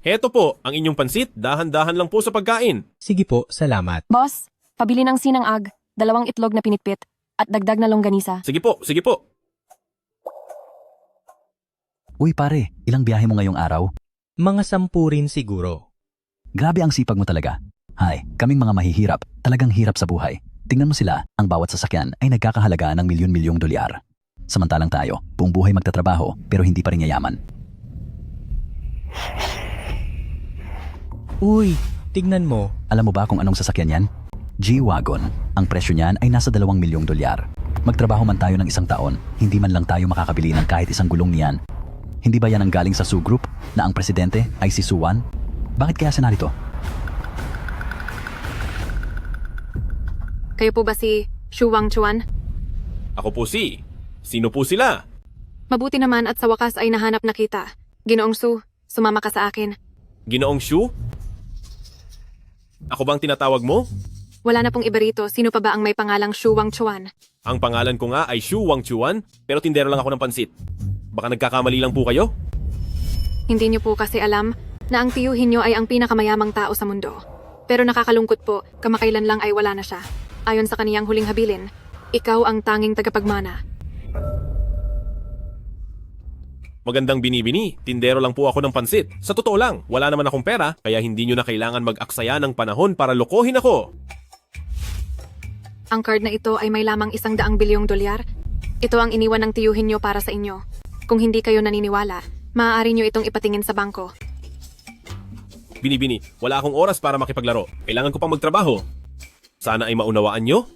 Heto po, ang inyong pansit. Dahan-dahan lang po sa pagkain. Sige po, salamat. Boss, pabili ng sinangag, 2 itlog na pinitpit, at dagdag na longganisa. Sige po, sige po. Uy pare, ilang biyahe mo ngayong araw? Mga 10 rin siguro. Grabe ang sipag mo talaga. Hay, kaming mga mahihirap, talagang hirap sa buhay. Tingnan mo sila, ang bawat sasakyan ay nagkakahalaga ng milyon-milyong dolyar. Samantalang tayo, buong buhay magtatrabaho pero hindi pa rin yayaman. Uy, tignan mo. Alam mo ba kung anong sasakyan yan? G-Wagon. Ang presyo niyan ay nasa 2 milyong dolyar. Magtrabaho man tayo ng 1 taon, hindi man lang tayo makakabili ng kahit isang gulong niyan. Hindi ba yan ang galing sa Su Group na ang presidente ay si Suwan? Bakit kaya siya narito? Kayo po ba si Xu Wangchuan? Ako po si. Sino po sila? Mabuti naman at sa wakas ay nahanap na kita. Ginoong Su, sumama ka sa akin. Ginoong Shu? Ako bang tinatawag mo? Wala na pong iba rito, sino pa ba ang may pangalang Xu Wangchuan? Ang pangalan ko nga ay Shu Wangchuan, pero tindero lang ako ng pansit. Baka nagkakamali lang po kayo? Hindi niyo po kasi alam na ang tiyuhin niyo ay ang pinakamayamang tao sa mundo. Pero nakakalungkot po, kamakailan lang ay wala na siya. Ayon sa kaniyang huling habilin, ikaw ang tanging tagapagmana. Magandang binibini, tindero lang po ako ng pansit. Sa totoo lang, wala naman akong pera, kaya hindi nyo na kailangan mag-aksaya ng panahon para lokohin ako. Ang card na ito ay may lamang 100 bilyong dolyar. Ito ang iniwan ng tiyuhin niyo para sa inyo. Kung hindi kayo naniniwala, maaari niyo itong ipatingin sa bangko. Binibini, wala akong oras para makipaglaro. Kailangan ko pang magtrabaho. Sana ay maunawaan nyo.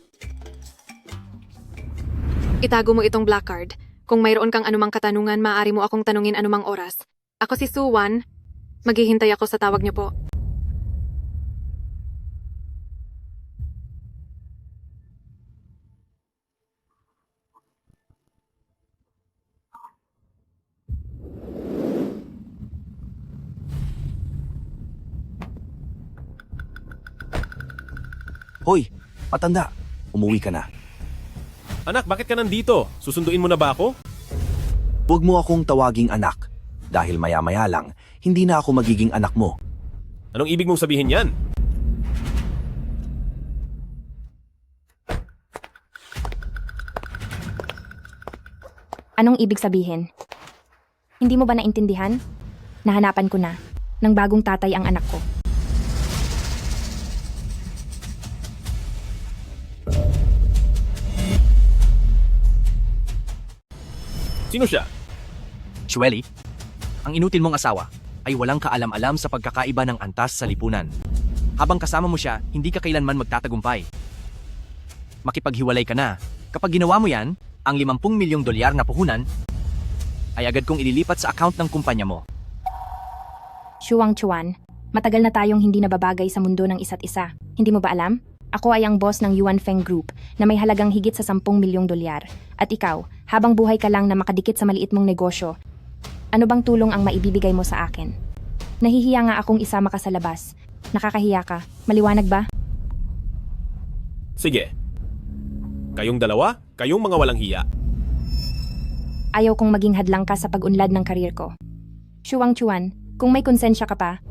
Itago mo itong black card. Kung mayroon kang anumang katanungan, maaari mo akong tanungin anumang oras. Ako si Suwan. Maghihintay ako sa tawag niyo po. Hoy, matanda. Umuwi ka na. Anak, bakit ka nandito? Susunduin mo na ba ako? Huwag mo akong tawaging anak. Dahil maya-maya lang, hindi na ako magiging anak mo. Anong ibig mong sabihin yan? Anong ibig sabihin? Hindi mo ba naintindihan? Nahanapan ko na. Ng bagong tatay ang anak ko. Sino siya? Chueli, ang inutil mong asawa ay walang kaalam-alam sa pagkakaiba ng antas sa lipunan. Habang kasama mo siya, hindi ka kailanman magtatagumpay. Makipaghiwalay ka na. Kapag ginawa mo yan, ang 50 milyong dolyar na puhunan ay agad kong ililipat sa account ng kumpanya mo. Shuang Chuan, matagal na tayong hindi nababagay sa mundo ng isa't isa. Hindi mo ba alam? Ako ay ang boss ng Yuan Feng Group na may halagang higit sa 10 milyong dolyar. At ikaw, habang buhay ka lang na makadikit sa maliit mong negosyo, ano bang tulong ang maibibigay mo sa akin? Nahihiya nga akong isama ka sa labas. Nakakahiya ka. Maliwanag ba? Sige. Kayong dalawa, kayong mga walang hiya. Ayaw kong maging hadlang ka sa pag-unlad ng karir ko. Shuang Chuan, kung may konsensya ka pa,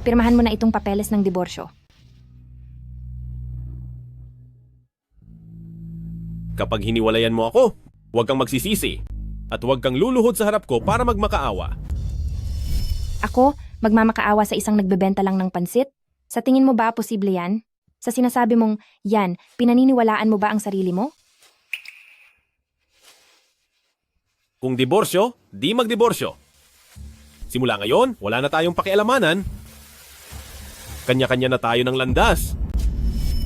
pirmahan mo na itong papeles ng diborsyo. Kapag hiniwalayan mo ako, huwag kang magsisisi. At huwag kang luluhod sa harap ko para magmakaawa. Ako, magmamakaawa sa isang nagbebenta lang ng pansit? Sa tingin mo ba posible yan? Sa sinasabi mong, yan, pinaniniwalaan mo ba ang sarili mo? Kung diborsyo, di magdiborsyo. Simula ngayon, wala na tayong pakialamanan. Kanya-kanya na tayo ng landas.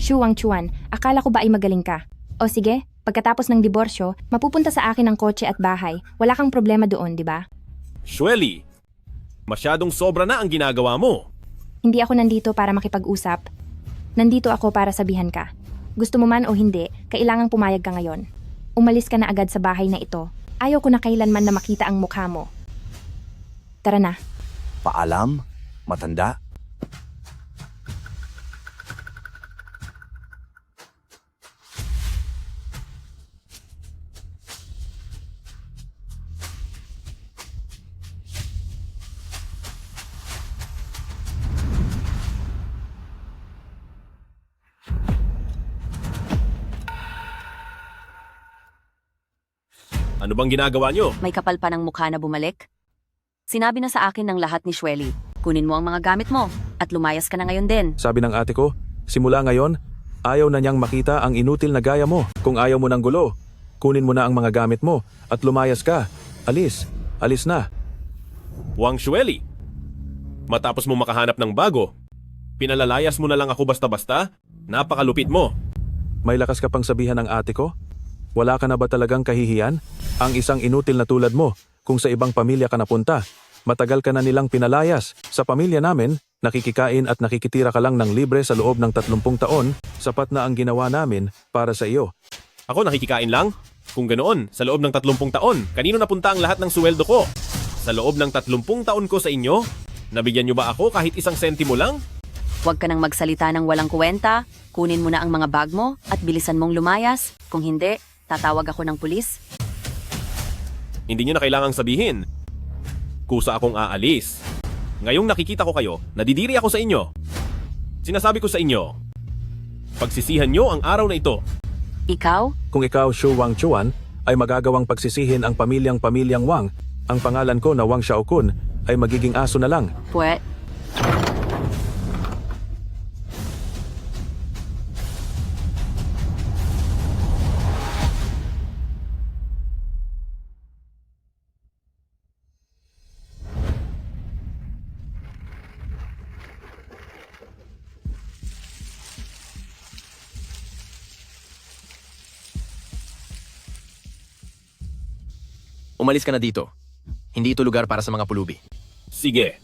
Shuang Chuan, akala ko ba ay magaling ka? O sige, pagkatapos ng diborsyo, mapupunta sa akin ang kotse at bahay. Wala kang problema doon, di ba? Shueli, masyadong sobra na ang ginagawa mo. Hindi ako nandito para makipag-usap. Nandito ako para sabihan ka. Gusto mo man o hindi, kailangang pumayag ka ngayon. Umalis ka na agad sa bahay na ito. Ayaw ko na kailanman na makita ang mukha mo. Tara na. Paalam, matanda. Ano bang ginagawa nyo? May kapal pa ng mukha na bumalik? Sinabi na sa akin ng lahat ni Shweli. Kunin mo ang mga gamit mo at lumayas ka na ngayon din. Sabi ng ate ko, simula ngayon, ayaw na niyang makita ang inutil na gaya mo. Kung ayaw mo ng gulo, kunin mo na ang mga gamit mo at lumayas ka. Alis. Alis na. Wang Xueli. Matapos mo makahanap ng bago, pinalalayas mo na lang ako basta-basta? Napakalupit mo. May lakas ka pang sabihan ng ate ko? Wala ka na ba talagang kahihiyan? Ang isang inutil na tulad mo, kung sa ibang pamilya ka napunta, matagal ka na nilang pinalayas. Sa pamilya namin, nakikikain at nakikitira ka lang ng libre sa loob ng 30 taon, sapat na ang ginawa namin para sa iyo. Ako nakikikain lang? Kung ganoon, sa loob ng 30 taon, kanino napunta ang lahat ng suweldo ko? Sa loob ng 30 taon ko sa inyo? Nabigyan niyo ba ako kahit isang sentimo lang? Huwag ka nang magsalita ng walang kuwenta. Kunin mo na ang mga bag mo at bilisan mong lumayas. Kung hindi, tatawag ako ng pulis. Hindi niyo na kailangang sabihin. Kusa akong aalis. Ngayong nakikita ko kayo, nadidiri ako sa inyo. Sinasabi ko sa inyo, pagsisihan niyo ang araw na ito. Ikaw? Kung ikaw, Shu Wang Chuan, ay magagawang pagsisihin ang pamilyang Wang, ang pangalan ko na Wang Xiaokun ay magiging aso na lang. Puwet. Umalis ka na dito. Hindi ito lugar para sa mga pulubi. Sige.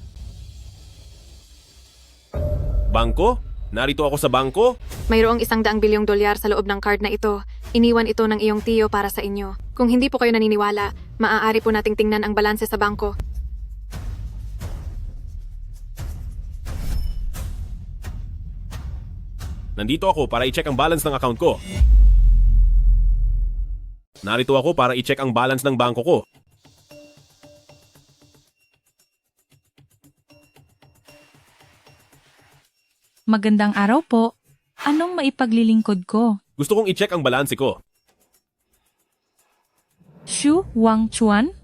Bangko? Narito ako sa bangko? Mayroong $100 bilyong sa loob ng card na ito. Iniwan ito ng iyong tiyo para sa inyo. Kung hindi po kayo naniniwala, maaari po nating tingnan ang balanse sa bangko. Nandito ako para i-check ang balance ng account ko. Narito ako para i-check ang balance ng bangko ko. Magandang araw po. Anong maipaglilingkod ko? Gusto kong i-check ang balanse ko. Shu Wang Chuan?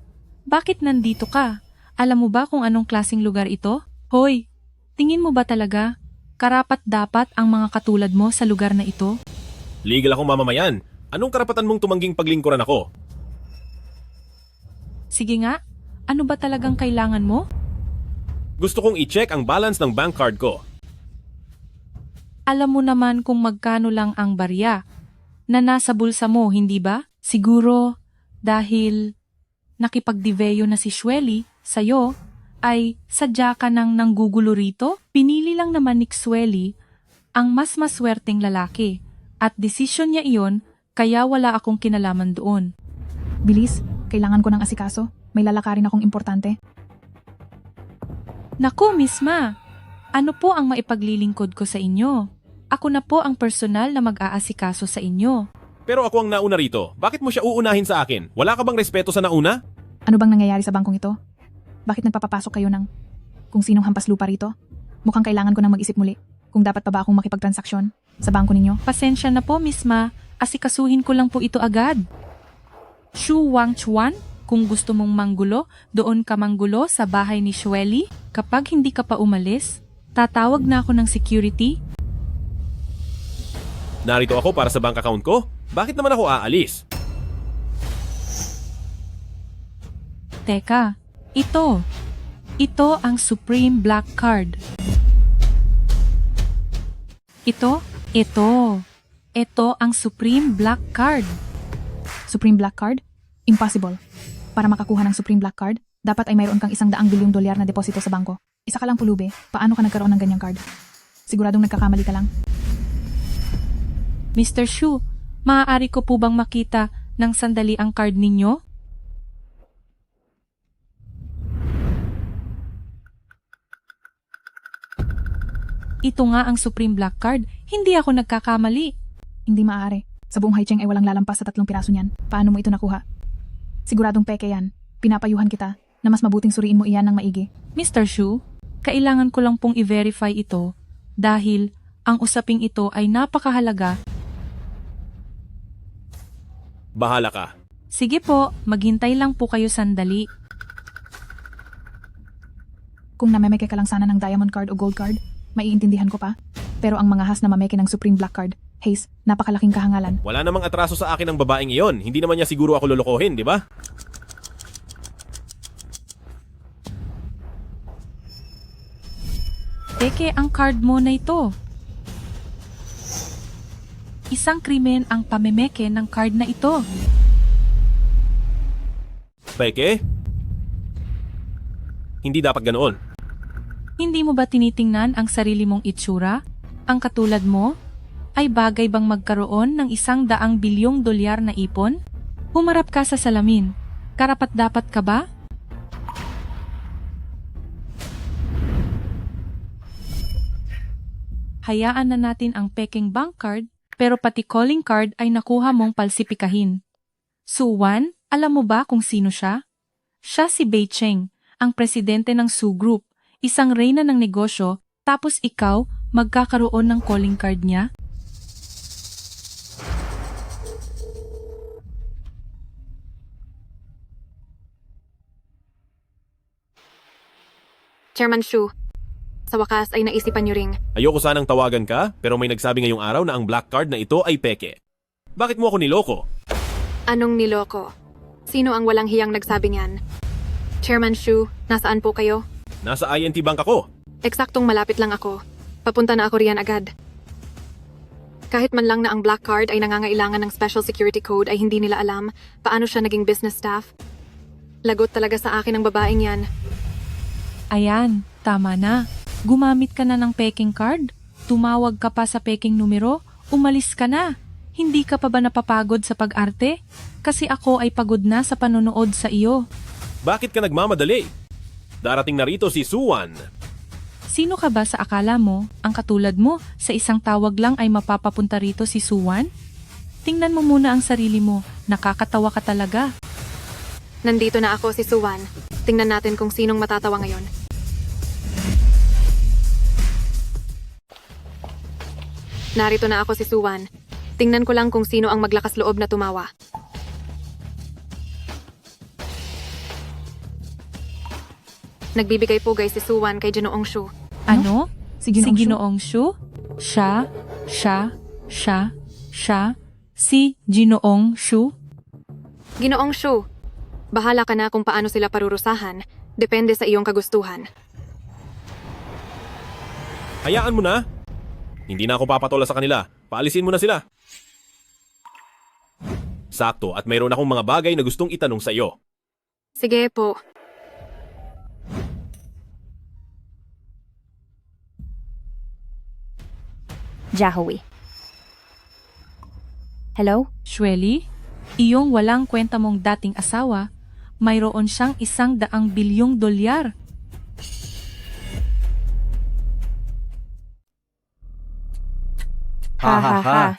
Bakit nandito ka? Alam mo ba kung anong klaseng lugar ito? Hoy, tingin mo ba talaga karapat-dapat ang mga katulad mo sa lugar na ito? Legal akong mamamayan. Anong karapatan mong tumangging paglingkuran ako? Sige nga, ano ba talagang kailangan mo? Gusto kong i-check ang balance ng bank card ko. Alam mo naman kung magkano lang ang barya na nasa bulsa mo, hindi ba? Siguro dahil nakipagdiveyo na si Shweli sa'yo, ay sadya ka nang nanggugulo rito? Pinili lang naman ni Shweli ang mas maswerteng lalaki at desisyon niya iyon kaya wala akong kinalaman doon. Bilis, kailangan ko ng asikaso. May lalakarin akong importante. Naku, Misma! Ano po ang maipaglilingkod ko sa inyo? Ako na po ang personal na mag-aasikaso sa inyo. Pero ako ang nauna rito. Bakit mo siya uunahin sa akin? Wala ka bang respeto sa nauna? Ano bang nangyayari sa bangkong ito? Bakit nagpapapasok kayo ng kung sinong hampas lupa rito? Mukhang kailangan ko nang mag-isip muli kung dapat pa ba akong makipagtransaksyon sa bangko ninyo. Pasensya na po, Misma. Asikasuhin ko lang po ito agad. Shu Wang Chuan, kung gusto mong manggulo, doon ka manggulo sa bahay ni Shweli. Kapag hindi ka pa umalis, tatawag na ako ng security. Narito ako para sa bank account ko? Bakit naman ako aalis? Teka, ito. Ito ang Supreme Black Card. Ito. Ito ang Supreme Black Card. Supreme Black Card? Impossible. Para makakuha ng Supreme Black Card, dapat ay mayroon kang $100 bilyong na deposito sa bangko. Isa ka lang pulubi, paano ka nagkaroon ng ganyang card? Siguradong nagkakamali ka lang. Mr. Shu, maaari ko po bang makita ng sandali ang card ninyo? Ito nga ang Supreme Black Card. Hindi ako nagkakamali. Hindi maaari. Sa buong Haicheng ay walang lalampas sa 3 piraso niyan. Paano mo ito nakuha? Siguradong peke yan. Pinapayuhan kita na mas mabuting suriin mo iyan ng maigi. Mr. Shu, kailangan ko lang pong i-verify ito dahil ang usaping ito ay napakahalaga. Bahala ka. Sige po, maghintay lang po kayo sandali. Kung namemeke ka lang sana ng diamond card o gold card, maiintindihan ko pa. Pero ang mga has na mameke ng Supreme Black Card, Hayes, napakalaking kahangalan. Wala namang atraso sa akin ng babaeng iyon. Hindi naman niya siguro ako lolokohin, di ba? Peke ang card mo na ito. Isang krimen ang pamemeke ng card na ito. Peke? Hindi dapat ganoon. Hindi mo ba tinitingnan ang sarili mong itsura? Ang katulad mo? Ay bagay bang magkaroon ng $100 bilyong na ipon? Humarap ka sa salamin. Karapat-dapat ka ba? Hayaan na natin ang peking bank card, pero pati calling card ay nakuha mong palsipikahin. Suwan, alam mo ba kung sino siya? Siya si Bei Cheng, ang presidente ng Su Group, isang reyna ng negosyo, tapos ikaw magkakaroon ng calling card niya? Chairman Shu, sa wakas ay naisipan niyo ring. Ayoko sanang tawagan ka, pero may nagsabi ngayong araw na ang black card na ito ay peke. Bakit mo ako niloko? Anong niloko? Sino ang walang hiyang nagsabi niyan? Chairman Shu, nasaan po kayo? Nasa INT Bank ako. Eksaktong malapit lang ako. Papunta na ako riyan agad. Kahit man lang na ang black card ay nangangailangan ng special security code ay hindi nila alam paano siya naging business staff. Lagot talaga sa akin ang babaeng yan. Ayan, tama na. Gumamit ka na ng peking card? Tumawag ka pa sa peking numero? Umalis ka na. Hindi ka pa ba napapagod sa pag-arte? Kasi ako ay pagod na sa panonood sa iyo. Bakit ka nagmamadali? Darating na rito si Suwan. Sino ka ba sa akala mo? Ang katulad mo, sa isang tawag lang ay mapapapunta rito si Suwan? Tingnan mo muna ang sarili mo. Nakakatawa ka talaga. Nandito na ako si Suwan. Tingnan natin kung sinong matatawa ngayon. Narito na ako si Suwan. Tingnan ko lang kung sino ang maglakas loob na tumawa. Nagbibigay pugay si Suwan kay Ginoong Shu. Ano? Si Ginoong Shu? Ginoong Shu? Siya, si Ginoong Shu? Ginoong Shu, bahala ka na kung paano sila parurusahan. Depende sa iyong kagustuhan. Hayaan mo na. Hindi na ako papatola sa kanila. Paalisin mo na sila. Sakto, at mayroon akong mga bagay na gustong itanong sa iyo. Sige po. Jahowi. Hello? Shweli, iyong walang kwenta mong dating asawa, mayroon siyang $100 bilyong. Ha ha ha.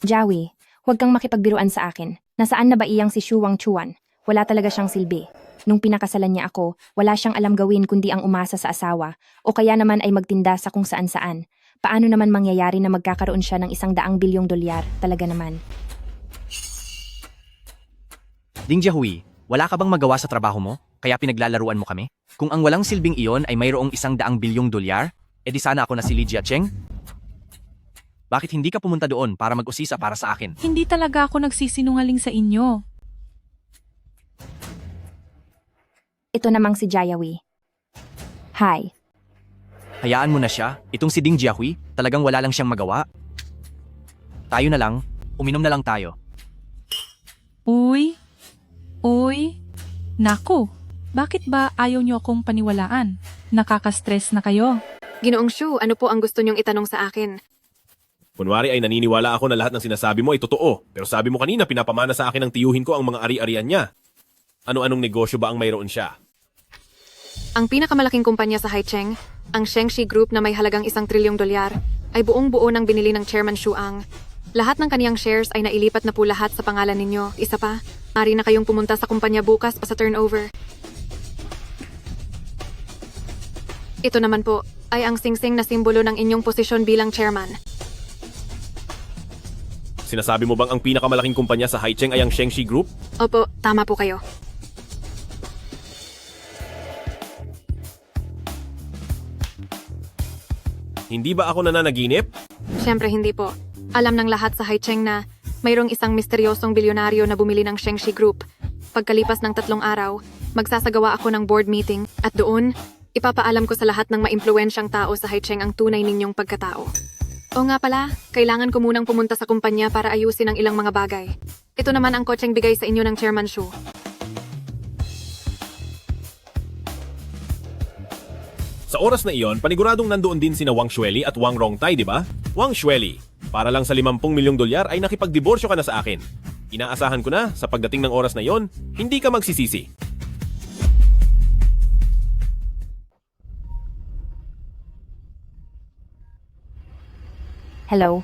Jawi, huwag kang makipagbiruan sa akin. Nasaan na ba iyang si Shu Wangchuan? Wala talaga siyang silbi. Nung pinakasalan niya ako, wala siyang alam gawin kundi ang umasa sa asawa o kaya naman ay magtinda sa kung saan-saan. Paano naman mangyayari na magkakaroon siya ng $100 bilyong? Talaga naman. Ding Jiahui, wala ka bang magawa sa trabaho mo? Kaya pinaglalaruan mo kami? Kung ang walang silbing iyon ay mayroong $100 bilyong, edi sana ako na si Li Jiacheng? Bakit hindi ka pumunta doon para mag-usisa para sa akin? Hindi talaga ako nagsisinungaling sa inyo. Ito namang si Jayawi. Hi. Hayaan mo na siya. Itong si Ding Jiahui, talagang wala lang siyang magawa. Tayo na lang, uminom na lang tayo. Uy, naku, bakit ba ayaw niyo akong paniwalaan? Nakaka-stress na kayo. Ginoong Shu, ano po ang gusto niyong itanong sa akin? Kunwari ay naniniwala ako na lahat ng sinasabi mo ay totoo. Pero sabi mo kanina pinapamana sa akin ng tiyuhin ko ang mga ari-arian niya. Ano-anong negosyo ba ang mayroon siya? Ang pinakamalaking kumpanya sa Haicheng, ang Shengxi Group na may halagang $1 trilyong, ay buong-buo ng binili ng Chairman Shu Ang. Lahat ng kaniyang shares ay nailipat na po lahat sa pangalan ninyo. Isa pa, maaari na kayong pumunta sa kumpanya bukas pa sa turnover. Ito naman po ay ang singsing na simbolo ng inyong posisyon bilang chairman. Sinasabi mo bang ang pinakamalaking kumpanya sa Haicheng ay ang Shengxi Group? Opo, tama po kayo. Hindi ba ako nananaginip? Siyempre hindi po. Alam ng lahat sa Haicheng na mayroong isang misteryosong bilyonaryo na bumili ng Shengxi Group. Pagkalipas ng 3 araw, magsasagawa ako ng board meeting at doon, ipapaalam ko sa lahat ng maimpluwensyang tao sa Haicheng ang tunay ninyong pagkatao. O nga pala, kailangan ko munang pumunta sa kumpanya para ayusin ang ilang mga bagay. Ito naman ang kotseng bigay sa inyo ng Chairman Shu. Sa oras na iyon, paniguradong nandoon din sina Wang Xueli at Wang Rongtai, di ba? Wang Xueli, para lang sa 50 milyong dolyar ay nakipagdiborsyo ka na sa akin. Inaasahan ko na, sa pagdating ng oras na iyon, hindi ka magsisisi. Hello?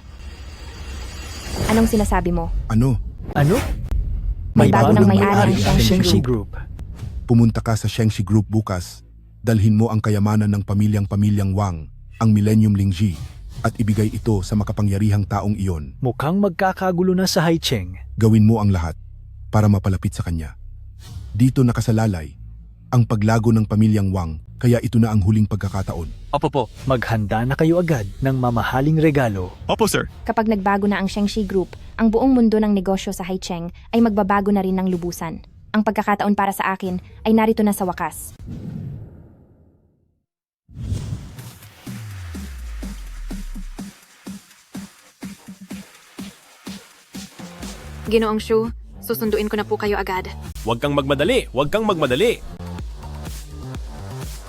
Anong sinasabi mo? Ano? May bago ng may-ari ng ng Shengxi Group. Pumunta ka sa Shengxi Group bukas. Dalhin mo ang kayamanan ng pamilyang Wang, ang Millennium Lingji, at ibigay ito sa makapangyarihang taong iyon. Mukhang magkakagulo na sa Haicheng. Gawin mo ang lahat para mapalapit sa kanya. Dito nakasalalay ang paglago ng pamilyang Wang, kaya ito na ang huling pagkakataon. Opo po. Maghanda na kayo agad ng mamahaling regalo. Opo, sir. Kapag nagbago na ang Shengxi Group, ang buong mundo ng negosyo sa Haicheng ay magbabago na rin ng lubusan. Ang pagkakataon para sa akin ay narito na sa wakas. Ginoong Shu, susunduin ko na po kayo agad. Huwag kang magmadali, huwag kang magmadali.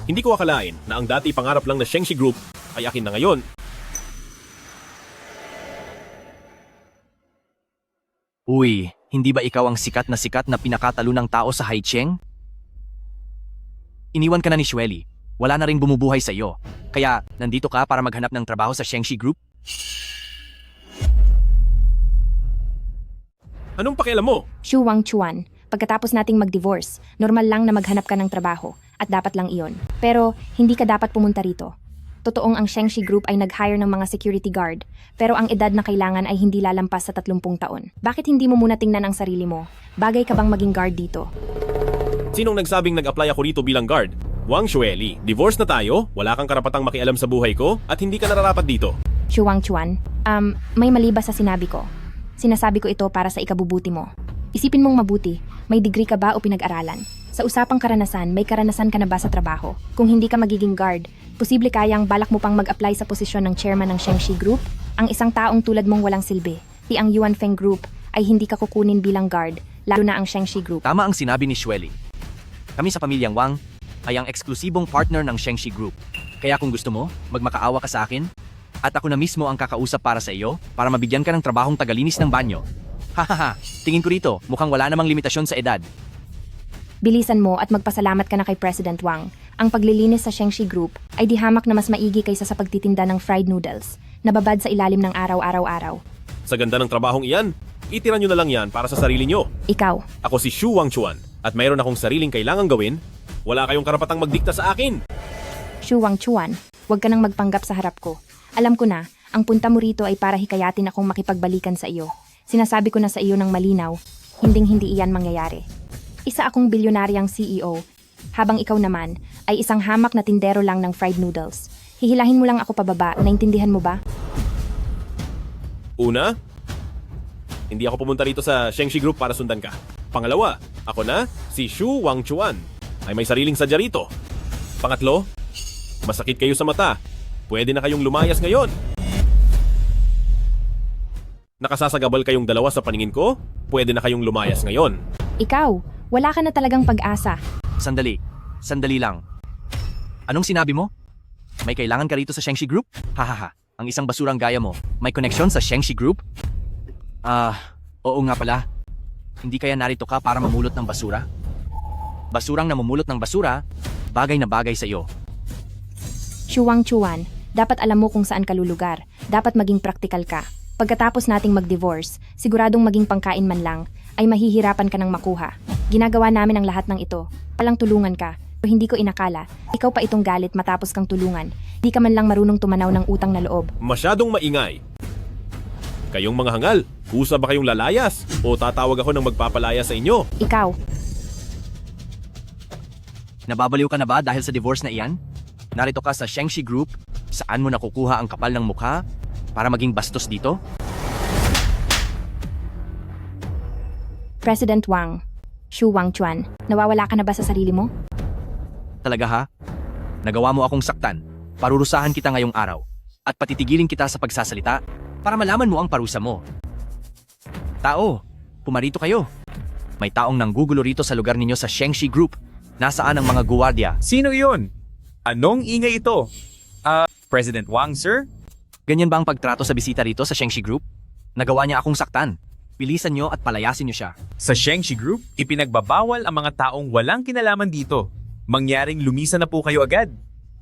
Hindi ko akalain na ang dati pangarap lang na Shengxi Group ay akin na ngayon. Uy, hindi ba ikaw ang sikat na pinakatalo ng tao sa Haicheng? Iniwan ka na ni Xueli. Wala na ring bumubuhay sa iyo. Kaya, nandito ka para maghanap ng trabaho sa Shengxi Group? Anong pakialam mo? Shu Wang Chuan, pagkatapos nating mag-divorce, normal lang na maghanap ka ng trabaho at dapat lang iyon. Pero hindi ka dapat pumunta rito. Totoong ang Shengxi Group ay nag-hire ng mga security guard, pero ang edad na kailangan ay hindi lalampas sa 30 taon. Bakit hindi mo muna tingnan ang sarili mo? Bagay ka bang maging guard dito? Sinong nagsabing nag-apply ako rito bilang guard? Wang Xueli, divorce na tayo, wala kang karapatang makialam sa buhay ko, at hindi ka nararapat dito. Shu Wang Chuan, may mali ba sa sinabi ko? Sinasabi ko ito para sa ikabubuti mo. Isipin mong mabuti, may degree ka ba o pinag-aralan? Sa usapang karanasan, may karanasan ka na ba sa trabaho? Kung hindi ka magiging guard, posible kayang balak mo pang mag-apply sa posisyon ng chairman ng Shengxi Group? Ang isang taong tulad mong walang silbi, ang Yuan Feng Group, ay hindi ka kukunin bilang guard, lalo na ang Shengxi Group. Tama ang sinabi ni Xueli. Kami sa pamilyang Wang ay ang eksklusibong partner ng Shengxi Group. Kaya kung gusto mo, magmakaawa ka sa akin, at ako na mismo ang kakausap para sa iyo, para mabigyan ka ng trabahong tagalinis ng banyo. Hahaha, tingin ko rito, mukhang wala namang limitasyon sa edad. Bilisan mo at magpasalamat ka na kay President Wang. Ang paglilinis sa Shengxi Group ay di hamak na mas maigi kaysa sa pagtitinda ng fried noodles, nababad sa ilalim ng araw-araw-araw. Sa ganda ng trabahong iyan, itira nyo na lang yan para sa sarili nyo. Ikaw. Ako si Shu Wang Chuan, at mayroon akong sariling kailangang gawin. Wala kayong karapatang magdikta sa akin. Shu Wang Chuan, huwag ka nang magpanggap sa harap ko. Alam ko na, ang punta mo rito ay para hikayatin akong makipagbalikan sa iyo. Sinasabi ko na sa iyo ng malinaw, hinding-hindi iyan mangyayari. Isa akong bilyonaryang CEO, habang ikaw naman ay isang hamak na tindero lang ng fried noodles. Hihilahin mo lang ako pababa, naintindihan mo ba? Una, hindi ako pumunta rito sa Shengxi Group para sundan ka. Pangalawa, ako na, si Shu Wang Chuan, ay may sariling sadya rito. Pangatlo, masakit kayo sa mata. Pwede na kayong lumayas ngayon. Nakasasagabal kayong dalawa sa paningin ko, pwede na kayong lumayas ngayon. Ikaw, wala ka na talagang pag-asa. Sandali lang. Anong sinabi mo? May kailangan ka rito sa Shengxi Group? Hahaha, ang isang basurang gaya mo, may koneksyon sa Shengxi Group? Oo nga pala. Hindi kaya narito ka para mamulot ng basura? Basurang namumulot ng basura, bagay na bagay sa iyo. Shu Wang Chuan, dapat alam mo kung saan ka lulugar. Dapat maging praktikal ka. Pagkatapos nating mag-divorce, siguradong maging pangkain man lang, ay mahihirapan ka ng makuha. Ginagawa namin ang lahat ng ito. Palang tulungan ka. Pero hindi ko inakala, ikaw pa itong galit matapos kang tulungan. Di ka man lang marunong tumanaw ng utang na loob. Masyadong maingay. Kayong mga hangal, kusa ba kayong lalayas o tatawag ako ng magpapalaya sa inyo? Ikaw, Nababaliw ka na ba dahil sa divorce na iyan? Narito ka sa Shengshi Group, saan mo nakukuha ang kapal ng mukha para maging bastos dito? President Wang, Xu Wangchuan, nawawala ka na ba sa sarili mo? Talaga ha? Nagawa mo akong saktan. Parurusahan kita ngayong araw. At patitigilin kita sa pagsasalita para malaman mo ang parusa mo. Tao, pumarito kayo. May taong nanggugulo rito sa lugar ninyo sa Shengshi Group. Nasaan ang mga guwardiya? Sino iyon? Anong ingay ito? President Wang, sir? Ganyan ba ang pagtrato sa bisita rito sa Shengshi Group? Nagawa niya akong saktan. Bilisan nyo at palayasin nyo siya. Sa Shengshi Group, ipinagbabawal ang mga taong walang kinalaman dito. Mangyaring lumisan na po kayo agad.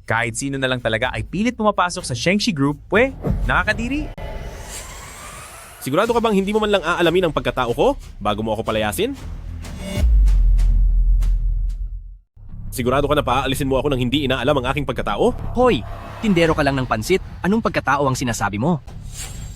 Kahit sino na lang talaga ay pilit pumapasok sa Shengshi Group, nakakadiri. Sigurado ka bang hindi mo man lang aalamin ang pagkatao ko bago mo ako palayasin? Sigurado ka na paaalisin mo ako nang hindi inaalam ang aking pagkatao? Hoy, tindero ka lang ng pansit. Anong pagkatao ang sinasabi mo?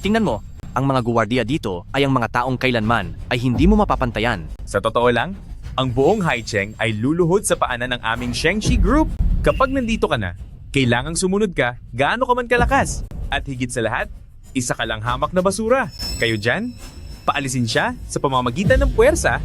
Tingnan mo, ang mga guwardiya dito ay ang mga taong kailanman ay hindi mo mapapantayan. Sa totoo lang, ang buong Haicheng ay luluhod sa paanan ng aming Shengshi Group. Kapag nandito ka na, kailangang sumunod ka gaano ka man kalakas. At higit sa lahat, isa ka lang hamak na basura. Kayo dyan, paalisin siya sa pamamagitan ng puwersa.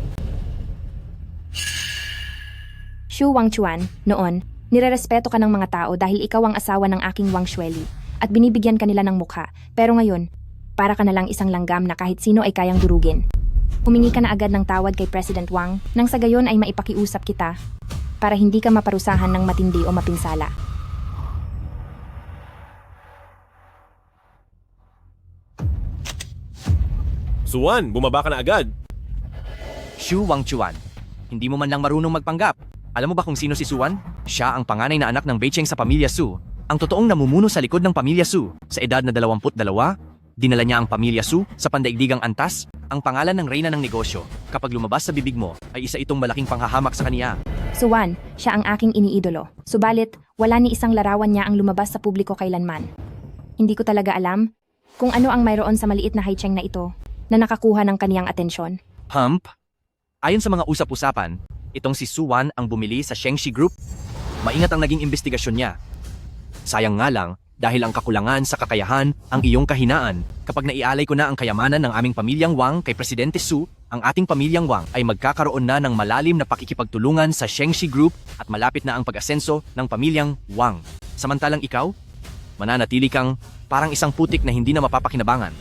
Xu Wangchuan, noon, nirerespeto ka ng mga tao dahil ikaw ang asawa ng aking Wang Xueli at binibigyan ka nila ng mukha. Pero ngayon, para ka na lang isang langgam na kahit sino ay kayang durugin. Humingi ka na agad ng tawad kay President Wang nang sa gayon ay maipakiusap kita para hindi ka maparusahan ng matindi o mapinsala. Suwan, bumaba ka na agad. Xu Wangchuan, hindi mo man lang marunong magpanggap. Alam mo ba kung sino si Suwan? Siya ang panganay na anak ng Beicheng sa pamilya Su. Ang totoong namumuno sa likod ng pamilya Su. Sa edad na 22, dinala niya ang pamilya Su sa pandaigdigang antas, ang pangalan ng reyna ng negosyo. Kapag lumabas sa bibig mo, ay isa itong malaking panghahamak sa kaniya. Suwan, siya ang aking iniidolo. Subalit, wala ni isang larawan niya ang lumabas sa publiko kailanman. Hindi ko talaga alam kung ano ang mayroon sa maliit na Haicheng na ito na nakakuha ng kaniyang atensyon. Hump? Ayon sa mga usap-usapan, itong si Suwan ang bumili sa Shengshi Group. Maingat ang naging investigasyon niya. Sayang nga lang, dahil ang kakulangan sa kakayahan ang iyong kahinaan. Kapag naialay ko na ang kayamanan ng aming pamilyang Wang kay Presidente Su, ang ating pamilyang Wang ay magkakaroon na ng malalim na pakikipagtulungan sa Shengshi Group at malapit na ang pag-asenso ng pamilyang Wang. Samantalang ikaw, mananatili kang parang isang putik na hindi na mapapakinabangan.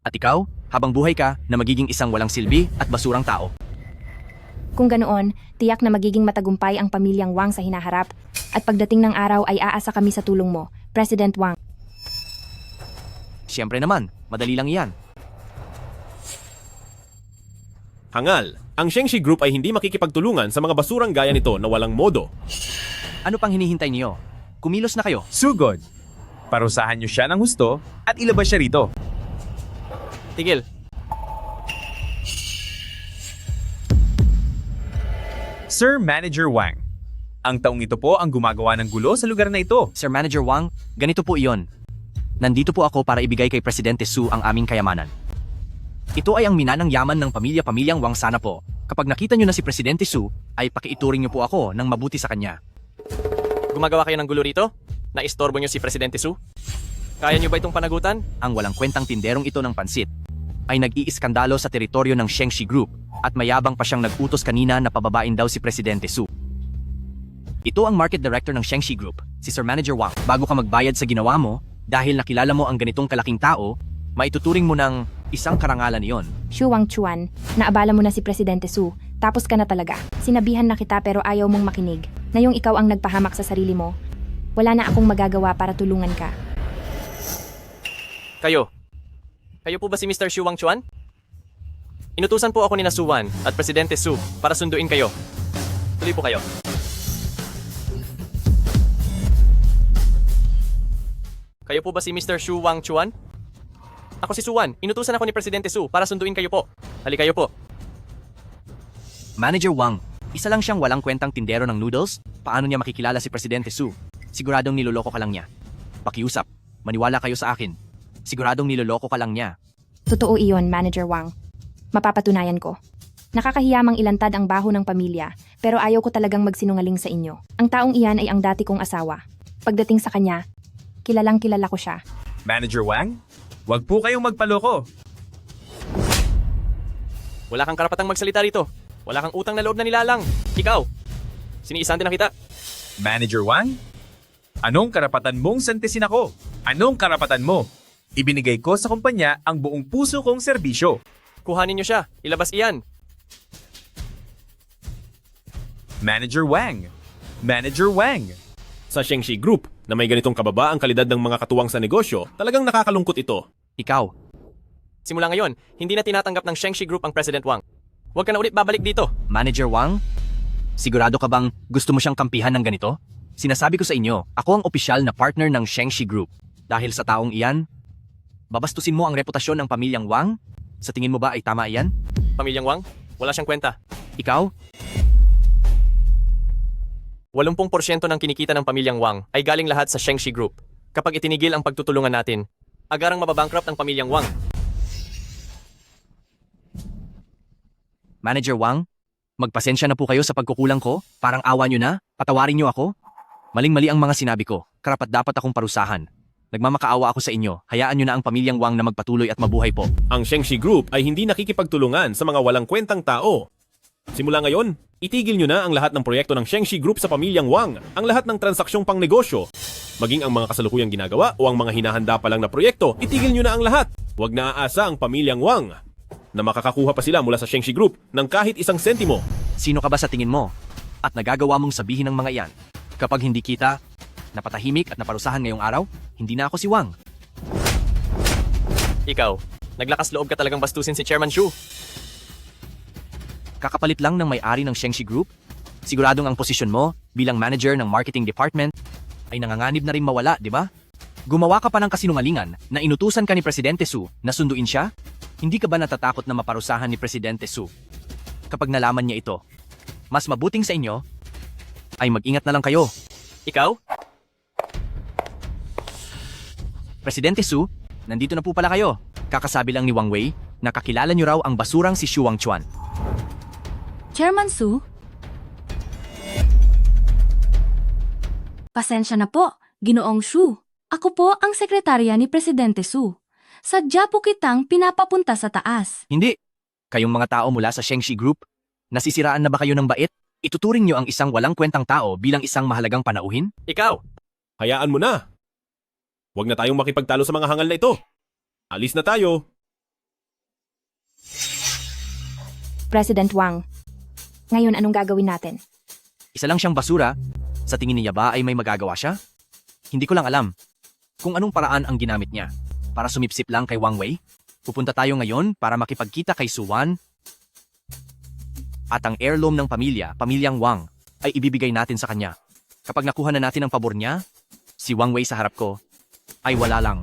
At ikaw, habang buhay ka na magiging isang walang silbi at basurang tao. Kung ganoon, tiyak na magiging matagumpay ang pamilyang Wang sa hinaharap at pagdating ng araw ay aasa kami sa tulong mo, President Wang. Siyempre naman, madali lang iyan. Hangal, ang Shengshi Group ay hindi makikipagtulungan sa mga basurang gaya nito na walang modo. Ano pang hinihintay niyo? Kumilos na kayo. Sugod! Parusahan niyo siya ng husto at ilabas siya rito. Tigil. Sir Manager Wang, ang taong ito po ang gumagawa ng gulo sa lugar na ito. Sir Manager Wang, ganito po iyon. Nandito po ako para ibigay kay Presidente Su ang aming kayamanan. Ito ay ang minanang yaman ng pamilyang Wang sana po. Kapag nakita nyo na si Presidente Su, ay pakiituring nyo po ako ng mabuti sa kanya. Gumagawa kayo ng gulo rito? Naistorbo nyo si Presidente Su? Kaya nyo ba itong panagutan? Ang walang kwentang tinderong ito ng pansit ay nag-iiskandalo sa teritoryo ng Shengshi Group at mayabang pa siyang nag-utos kanina na pababain daw si Presidente Su. Ito ang market director ng Shengshi Group, si Sir Manager Wang. Bago ka magbayad sa ginawa mo, dahil nakilala mo ang ganitong kalaking tao, maituturing mo ng isang karangalan iyon. Xu Wangchuan, naabala mo na si Presidente Su, tapos ka na talaga. Sinabihan na kita pero ayaw mong makinig. Na yung ikaw ang nagpahamak sa sarili mo, wala na akong magagawa para tulungan ka. Kayo po ba si Mr. Xu Wangchuan? Inutusan po ako ni Suwan at Presidente Su para sunduin kayo. Tuloy po kayo. Kayo po ba si Mr. Xu Wangchuan? Ako si Suwan. Inutusan ako ni Presidente Su para sunduin kayo po. Halika kayo po. Manager Wang, isa lang siyang walang kwentang tindero ng noodles. Paano niya makikilala si Presidente Su? Siguradong niloloko ka lang niya. Pakiusap, maniwala kayo sa akin. Siguradong niloloko ka lang niya. Totoo iyon, Manager Wang. Mapapatunayan ko. Nakakahiyamang ilantad ang baho ng pamilya, pero ayaw ko talagang magsinungaling sa inyo. Ang taong iyan ay ang dati kong asawa. Pagdating sa kanya, kilalang kilala ko siya. Manager Wang, wag po kayong magpaloko. Wala kang karapatang magsalita rito. Wala kang utang na loob na nilalang. Ikaw, siniisan din na kita. Manager Wang, anong karapatan mong santesin ako? Anong karapatan mo? Ibinigay ko sa kumpanya ang buong puso kong serbisyo. Kuhanin niyo siya. Ilabas iyan. Manager Wang. Manager Wang. Sa Shengshi Group, na may ganitong kababa ang kalidad ng mga katuwang sa negosyo, talagang nakakalungkot ito. Ikaw. Simula ngayon, hindi na tinatanggap ng Shengshi Group ang President Wang. Huwag ka na ulit babalik dito. Manager Wang, sigurado ka bang gusto mo siyang kampihan ng ganito? Sinasabi ko sa inyo, ako ang opisyal na partner ng Shengshi Group. Dahil sa taong iyan, babastusin mo ang reputasyon ng pamilyang Wang? Sa tingin mo ba ay tama iyan? Pamilyang Wang, wala siyang kwenta. Ikaw? 80% ng kinikita ng pamilyang Wang ay galing lahat sa Shengshi Group. Kapag itinigil ang pagtutulungan natin, agarang mababankrupt ang pamilyang Wang. Manager Wang, magpasensya na po kayo sa pagkukulang ko. Parang awa nyo na. Patawarin nyo ako. Maling-mali ang mga sinabi ko. Karapat-dapat akong parusahan. Nagmamakaawa ako sa inyo. Hayaan nyo na ang pamilyang Wang na magpatuloy at mabuhay po. Ang Shengshi Group ay hindi nakikipagtulungan sa mga walang kwentang tao. Simula ngayon, itigil nyo na ang lahat ng proyekto ng Shengshi Group sa pamilyang Wang, ang lahat ng transaksyong pangnegosyo. Maging ang mga kasalukuyang ginagawa o ang mga hinahanda pa lang na proyekto, itigil nyo na ang lahat. Huwag na aasa ang pamilyang Wang na makakakuha pa sila mula sa Shengshi Group ng kahit 1 sentimo. Sino ka ba sa tingin mo? At nagagawa mong sabihin ng mga iyan? Kapag hindi kita, napatahimik at naparusahan ngayong araw, hindi na ako si Wang. Ikaw, naglakas loob ka talagang bastusin si Chairman Shu. Kakapalit lang ng may-ari ng Shengshi Group? Siguradong ang posisyon mo bilang manager ng marketing department ay nanganganib na rin mawala, di ba? Gumawa ka pa ng kasinungalingan na inutusan ka ni Presidente Su na sunduin siya? Hindi ka ba natatakot na maparusahan ni Presidente Su? Kapag nalaman niya ito, mas mabuting sa inyo ay mag-ingat na lang kayo. Ikaw? Presidente Su, nandito na po pala kayo. Kakasabi lang ni Wang Wei na kakilala niyo raw ang basurang si Xu Wangchuan. Chairman Su? Pasensya na po, Ginoong Shu. Ako po ang sekretarya ni Presidente Su. Sadya po kitang pinapapunta sa taas. Hindi. Kayong mga tao mula sa Shengshi Group, nasisiraan na ba kayo ng bait? Ituturing niyo ang isang walang kwentang tao bilang isang mahalagang panauhin? Ikaw! Hayaan mo na. Huwag na tayong makipagtalo sa mga hangal na ito. Alis na tayo. President Wang, ngayon anong gagawin natin? Isa lang siyang basura. Sa tingin niya ba ay may magagawa siya? Hindi ko lang alam kung anong paraan ang ginamit niya. Para sumipsip lang kay Wang Wei? Pupunta tayo ngayon para makipagkita kay Suwan. At ang heirloom ng pamilyang Wang, ay ibibigay natin sa kanya. Kapag nakuha na natin ang pabor niya, si Wang Wei sa harap ko, ay wala lang.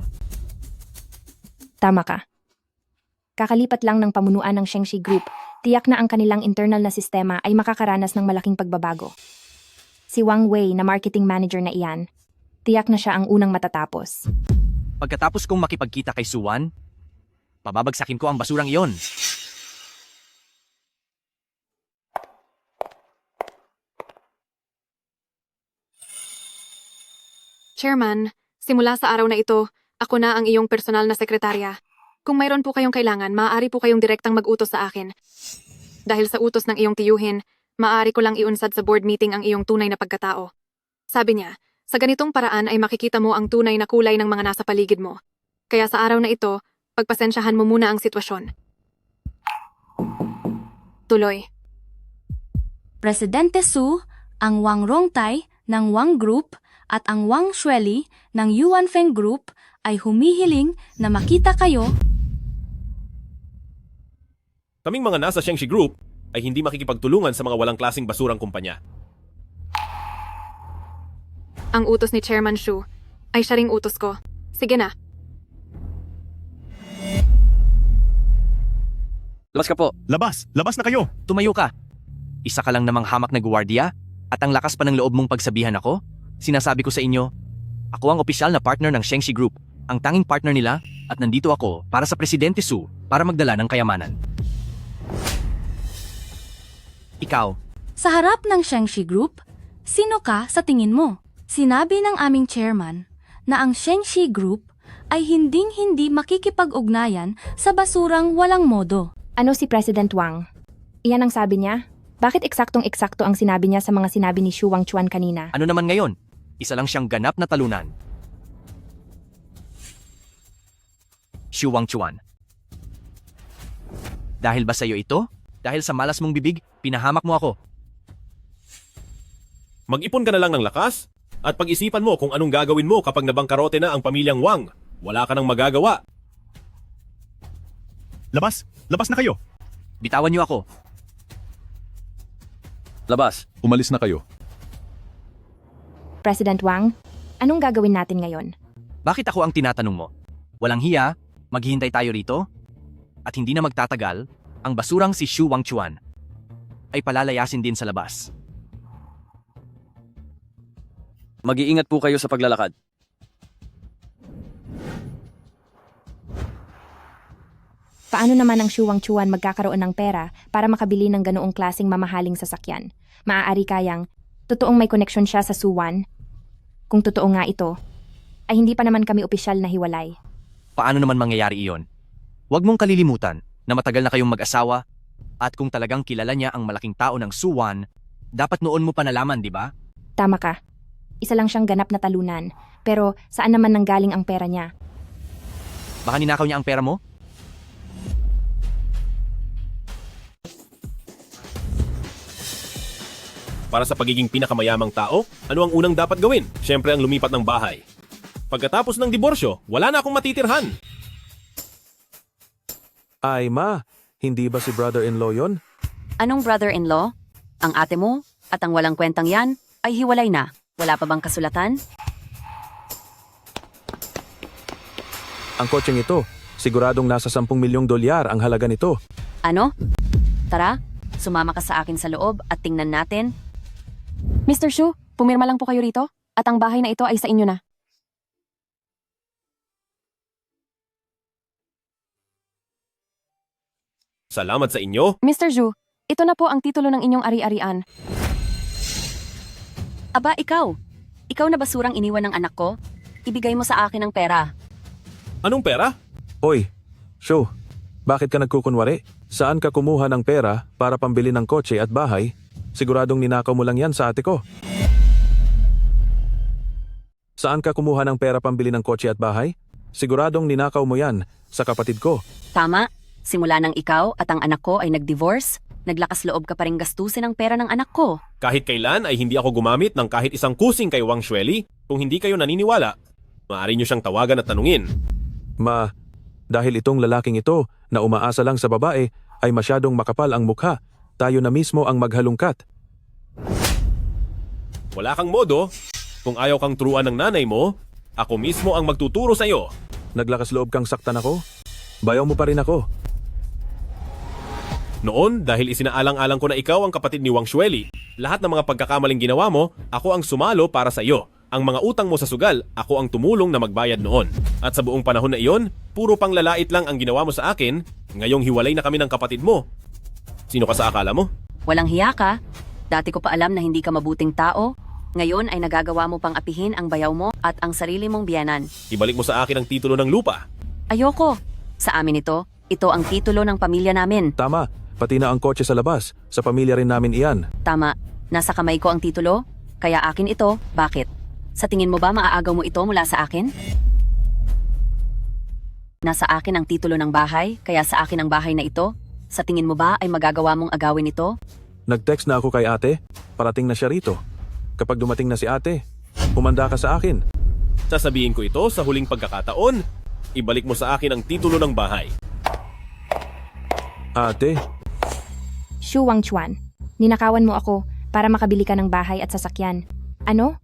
Tama ka. Kakalipat lang ng pamunuan ng Shengshi Group, tiyak na ang kanilang internal na sistema ay makakaranas ng malaking pagbabago. Si Wang Wei na marketing manager na iyan, tiyak na siya ang unang matatapos. Pagkatapos kong makipagkita kay Suwan, pababagsakin ko ang basurang iyon. Chairman, simula sa araw na ito, ako na ang iyong personal na sekretarya. Kung mayroon po kayong kailangan, maaari po kayong direktang mag-utos sa akin. Dahil sa utos ng iyong tiyuhin, maaari ko lang iunsad sa board meeting ang iyong tunay na pagkatao. Sabi niya, sa ganitong paraan ay makikita mo ang tunay na kulay ng mga nasa paligid mo. Kaya sa araw na ito, pagpasensyahan mo muna ang sitwasyon. Tuloy. Presidente Su, ang Wang Rongtai ng Wang Group at ang Wang Xueli ng Yuan Feng Group ay humihiling na makita kayo. Kaming mga nasa Shengshi Group ay hindi makikipagtulungan sa mga walang klaseng basurang kumpanya. Ang utos ni Chairman Shu ay siya ring utos ko. Sige na. Labas ka po. Labas! Labas na kayo! Tumayo ka. Isa ka lang namang hamak na guwardiya at ang lakas pa ng loob mong pagsabihan ako? Sinasabi ko sa inyo, ako ang opisyal na partner ng Shengshi Group. Ang tanging partner nila At nandito ako para sa Presidente Su para magdala ng kayamanan. Ikaw, Sa harap ng Shengshi Group, sino ka sa tingin mo? Sinabi ng aming chairman na ang Shengshi Group ay hinding-hindi makikipag-ugnayan sa basurang walang modo. Ano si President Wang? Iyan ang sabi niya? Bakit eksaktong-eksakto ang sinabi niya sa mga sinabi ni Xu Wangchuan kanina? ano naman ngayon? Isa lang siyang ganap na talunan. Xu Wangchuan. Dahil ba sa'yo ito? Dahil sa malas mong bibig, pinahamak mo ako. Mag-ipon ka na lang ng lakas at pag-isipan mo kung anong gagawin mo kapag nabangkarote na ang pamilyang Wang. Wala ka nang magagawa. Labas! Labas na kayo! Bitawan niyo ako. Labas, umalis na kayo. President Wang, anong gagawin natin ngayon? Bakit ako ang tinatanong mo? Walang hiya, maghihintay tayo rito? At hindi na magtatagal, ang basurang si Xu Wangchuan ay palalayasin din sa labas. Mag-iingat po kayo sa paglalakad. Paano naman ang Xu Wangchuan magkakaroon ng pera para makabili ng ganoong klaseng mamahaling sasakyan? Maaari kayang, totoong may koneksyon siya sa Suwan? Kung totoo nga ito, ay hindi pa naman kami opisyal na hiwalay. Paano naman mangyayari iyon? Huwag mong kalilimutan na matagal na kayong mag-asawa at kung talagang kilala niya ang malaking tao ng Suwan, dapat noon mo pa nalaman, di ba? Tama ka. Isa lang siyang ganap na talunan. Pero saan naman nanggaling ang pera niya? Baka ninakaw niya ang pera mo? Para sa pagiging pinakamayamang tao, ano ang unang dapat gawin? Siyempre ang lumipat ng bahay. Pagkatapos ng diborsyo, wala na akong matitirhan. Ay ma, hindi ba si brother-in-law yon? Anong brother-in-law? Ang ate mo at ang walang kwentang yan ay hiwalay na. Wala pa bang kasulatan? Ang kotseng ito, siguradong nasa 10 milyong dolyar ang halaga nito. Ano? Tara, sumama ka sa akin sa loob at tingnan natin. Mr. Xu, pumirma lang po kayo rito at ang bahay na ito ay sa inyo na. Salamat sa inyo. Mr. Xu, ito na po ang titulo ng inyong ari-arian. Aba, ikaw. Ikaw na basurang iniwan ng anak ko? Ibigay mo sa akin ang pera. Anong pera? Hoy, Xu, bakit ka nagkukunwari? Saan ka kumuha ng pera para pambili ng kotse at bahay? Siguradong ninakaw mo lang yan sa ate ko. Saan ka kumuha ng pera pambili ng kotse at bahay? Siguradong ninakaw mo yan sa kapatid ko. Tama. Simula nang ikaw at ang anak ko ay nag-divorce, naglakas loob ka pa ring gastusin ang pera ng anak ko. Kahit kailan ay hindi ako gumamit ng kahit isang kusing kay Wang Xueli. Kung hindi kayo naniniwala, maaari niyo siyang tawagan at tanungin. Ma, dahil itong lalaking ito na umaasa lang sa babae ay masyadong makapal ang mukha, tayo na mismo ang maghalungkat. Wala kang modo. Kung ayaw kang turuan ng nanay mo, ako mismo ang magtuturo sa iyo. Naglakas loob kang saktan ako? Bayaw mo pa rin ako. Noon, dahil isinaalang-alang ko na ikaw ang kapatid ni Wang Xueli, lahat ng mga pagkakamaling ginawa mo, ako ang sumalo para sa iyo. Ang mga utang mo sa sugal, ako ang tumulong na magbayad noon. At sa buong panahon na iyon, puro panglalait lang ang ginawa mo sa akin, ngayong hiwalay na kami ng kapatid mo. Sino ka sa akala mo? Walang hiya ka. Dati ko pa alam na hindi ka mabuting tao. Ngayon ay nagagawa mo pang apihin ang bayaw mo at ang sarili mong biyanan. Ibalik mo sa akin ang titulo ng lupa. Ayoko. Sa amin ito ang titulo ng pamilya namin. Tama, pati na ang kotse sa labas. Sa pamilya rin namin iyan. Tama. Nasa kamay ko ang titulo, kaya akin ito. Bakit? Sa tingin mo ba maaagaw mo ito mula sa akin? Nasa akin ang titulo ng bahay, kaya sa akin ang bahay na ito. Sa tingin mo ba ay magagawa mong agawin ito? Nag-text na ako kay ate, parating na siya rito. Kapag dumating na si ate, humanda ka sa akin. Sasabihin ko ito sa huling pagkakataon, ibalik mo sa akin ang titulo ng bahay. Ate, Xu Wangchuan, ninakawan mo ako para makabili ka ng bahay at sasakyan. Ano?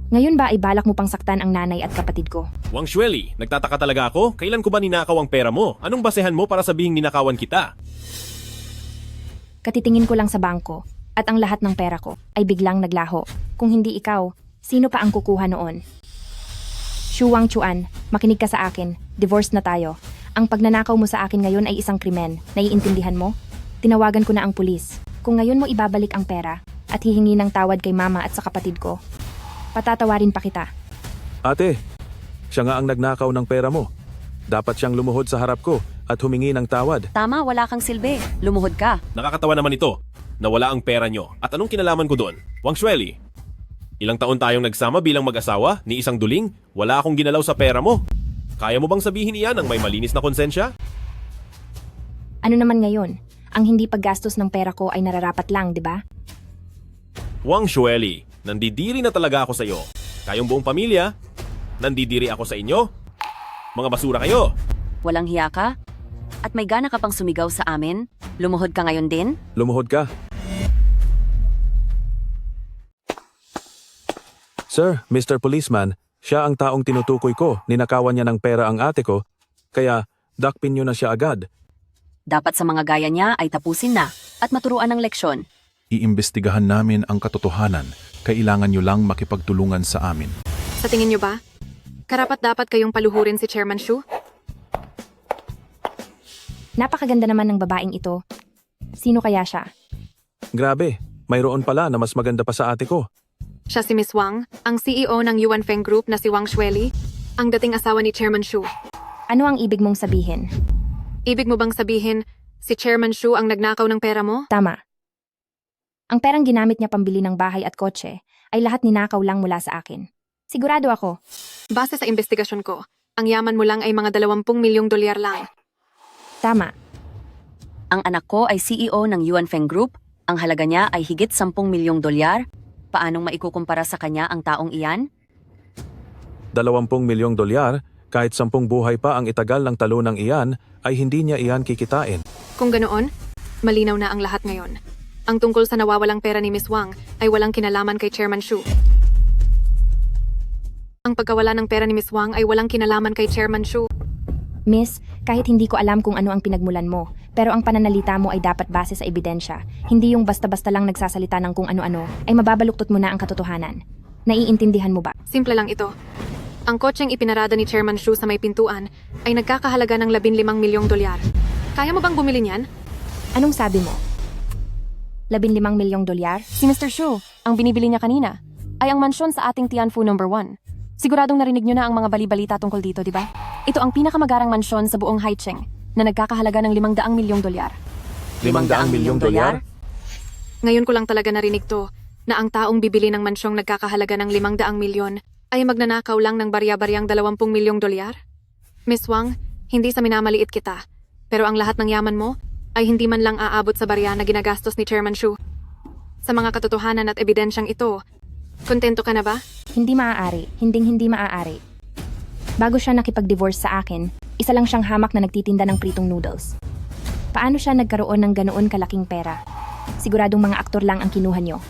Ngayon ba ay balak mo pang saktan ang nanay at kapatid ko? Wang Xueli, nagtataka talaga ako. Kailan ko ba ninakaw ang pera mo? Anong basehan mo para sabihing ninakawan kita? Katitingin ko lang sa bangko at ang lahat ng pera ko ay biglang naglaho. Kung hindi ikaw, sino pa ang kukuha noon? Shu Wangchuan, makinig ka sa akin. Divorce na tayo. Ang pagnanakaw mo sa akin ngayon ay isang krimen. Naiintindihan mo? Tinawagan ko na ang pulis. Kung ngayon mo ibabalik ang pera at hihingi ng tawad kay mama at sa kapatid ko, patatawarin pa kita. Ate, siya nga ang nagnakaw ng pera mo. Dapat siyang lumuhod sa harap ko at humingi ng tawad. Tama, wala kang silbi. Lumuhod ka. Nakakatawa naman ito na wala ang pera nyo. At anong kinalaman ko doon? Wang Xueli, ilang taon tayong nagsama bilang mag-asawa, ni isang duling, wala akong ginalaw sa pera mo. Kaya mo bang sabihin iyan ng may malinis na konsensya? Ano naman ngayon? Ang hindi paggastos ng pera ko ay nararapat lang, di ba? Wang Xueli, nandidiri na talaga ako sa iyo. Kayong buong pamilya, nandidiri ako sa inyo. Mga basura kayo. Walang hiya ka? At may gana ka pang sumigaw sa amin? Lumuhod ka ngayon din? Lumuhod ka. Sir, Mr. Policeman, siya ang taong tinutukoy ko. Ninakawan niya ng pera ang ate ko, kaya dakpin niyo na siya agad. Dapat sa mga gaya niya ay tapusin na at maturuan ng leksyon. Iimbestigahan namin ang katotohanan. Kailangan niyo lang makipagtulungan sa amin. Sa tingin nyo ba? Karapat-dapat kayong paluhurin si Chairman Shu? Napakaganda naman ng babaeng ito. Sino kaya siya? Grabe, mayroon pala na mas maganda pa sa ate ko. Siya si Miss Wang, ang CEO ng Yuan Feng Group na si Wang Xueli, ang dating asawa ni Chairman Shu. Ano ang ibig mong sabihin? Ibig mo bang sabihin, si Chairman Shu ang nagnakaw ng pera mo? Tama. Ang perang ginamit niya pambili ng bahay at kotse ay lahat ninakaw lang mula sa akin. Sigurado ako. Base sa investigasyon ko, ang yaman mo lang ay mga 20 milyong dolyar lang. Tama. Ang anak ko ay CEO ng Yuan Feng Group. Ang halaga niya ay higit 10 milyong dolyar. Paanong maikukumpara sa kanya ang taong iyan? 20 milyong dolyar, kahit 10 buhay pa ang itagal ng talunang iyan, ay hindi niya iyan kikitain. Kung ganoon, malinaw na ang lahat ngayon. Ang tungkol sa nawawalang pera ni Miss Wang ay walang kinalaman kay Chairman Shu. Ang pagkawala ng pera ni Miss Wang ay walang kinalaman kay Chairman Shu. Miss, kahit hindi ko alam kung ano ang pinagmulan mo, pero ang pananalita mo ay dapat base sa ebidensya. Hindi yung basta-basta lang nagsasalita ng kung ano-ano, ay mababaluktot mo na ang katotohanan. Naiintindihan mo ba? Simple lang ito. Ang kotseng ipinarada ni Chairman Shu sa may pintuan ay nagkakahalaga ng 15 milyong dolyar. Kaya mo bang bumili niyan? Anong sabi mo? 15 milyong dolyar? Si Mr. Shu, ang binibili niya kanina, ay ang mansyon sa ating Tianfu No. 1. Siguradong narinig niyo na ang mga bali-balita tungkol dito, di ba? Ito ang pinakamagarang mansyon sa buong Haicheng na nagkakahalaga ng 500 milyong dolyar. 500 milyong dolyar? Ngayon ko lang talaga narinig to, na ang taong bibili ng mansyong nagkakahalaga ng 500 milyon ay magnanakaw lang ng barya-baryang 20 milyong dolyar? Miss Wang, hindi sa minamaliit kita, pero ang lahat ng yaman mo ay hindi man lang aabot sa barya na ginagastos ni Chairman Shu. Sa mga katotohanan at ebidensyang ito, kontento ka na ba? Hindi maaari. Hindi maaari. Bago siya nakipag-divorce sa akin, isa lang siyang hamak na nagtitinda ng pritong noodles. Paano siya nagkaroon ng ganoon kalaking pera? Siguradong mga aktor lang ang kinuha niyo.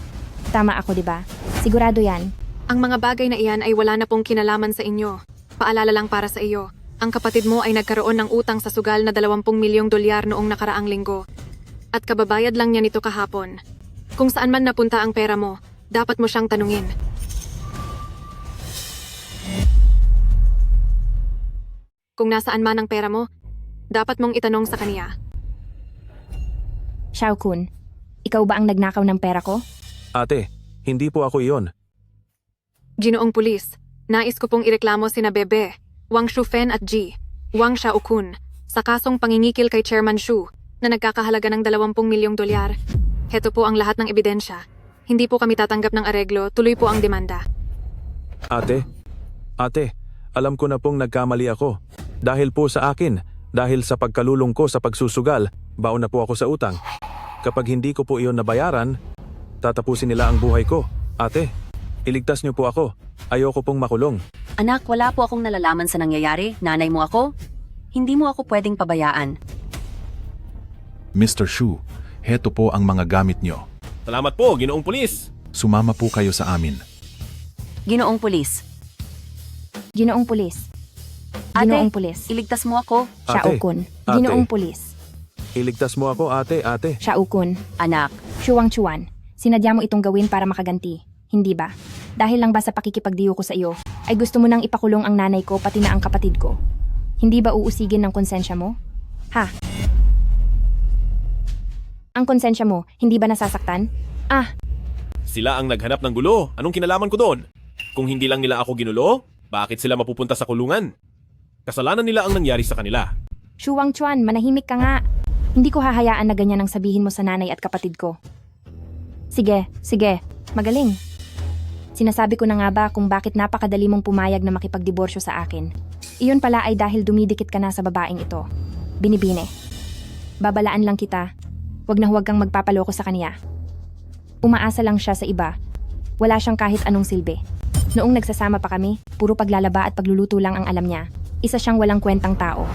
Tama ako, di ba? Sigurado yan. Ang mga bagay na iyan ay wala na pong kinalaman sa inyo. Paalala lang para sa iyo. Ang kapatid mo ay nagkaroon ng utang sa sugal na 20 milyong dolyar noong nakaraang linggo. At kababayad lang niya nito kahapon. Kung saan man napunta ang pera mo, dapat mo siyang tanungin. Kung nasaan man ang pera mo, dapat mong itanong sa kaniya. Xiao Kun, ikaw ba ang nagnakaw ng pera ko? Ate, hindi po ako iyon. Ginoong pulis, nais ko pong ireklamo sina Bebe, Wang Shufen at G, Wang Xiaokun, sa kasong pangingikil kay Chairman Shu na nagkakahalaga ng 20 milyong dolyar. Heto po ang lahat ng ebidensya. Hindi po kami tatanggap ng areglo, tuloy po ang demanda. Ate, alam ko na pong nagkamali ako. Dahil po sa akin, dahil sa pagkalulong ko sa pagsusugal, baon na po ako sa utang. Kapag hindi ko po iyon nabayaran, tatapusin nila ang buhay ko. Ate, iligtas niyo po ako. Ayoko pong makulong. Anak, wala po akong nalalaman sa nangyayari. Nanay mo ako. Hindi mo ako pwedeng pabayaan. Mr. Shu, heto po ang mga gamit niyo. Salamat po, Ginoong Pulis. Sumama po kayo sa amin. Ginoong pulis. Ginoong pulis. Ate, Ginoong pulis. iligtas mo ako. Xiao Kun, Ginoong pulis. Iligtas mo ako, ate. Xiao Kun. Anak. Shu Wangchuan, sinadya mo itong gawin para makaganti, hindi ba? Dahil lang ba sa pakikipagdiyo ko sa iyo, ay gusto mo nang ipakulong ang nanay ko pati na ang kapatid ko. Hindi ba uusigin ng konsensya mo? Ha? Ang konsensya mo, hindi ba nasasaktan? Ah, Sila ang naghanap ng gulo. Anong kinalaman ko doon? Kung hindi lang nila ako ginulo, bakit sila mapupunta sa kulungan? Kasalanan nila ang nangyari sa kanila. Shuang Chuan, manahimik ka nga. Hindi ko hahayaan na ganyan ang sabihin mo sa nanay at kapatid ko. Sige, magaling. Sinasabi ko na nga ba kung bakit napakadali mong pumayag na makipagdiborsyo sa akin. Iyon pala ay dahil dumidikit ka na sa babaeng ito. Binibine. Babalaan lang kita. Huwag na huwag kang magpapaloko sa kanya. Umaasa lang siya sa iba. Wala siyang kahit anong silbi. Noong nagsasama pa kami, puro paglalaba at pagluluto lang ang alam niya. Isa siyang walang kwentang tao.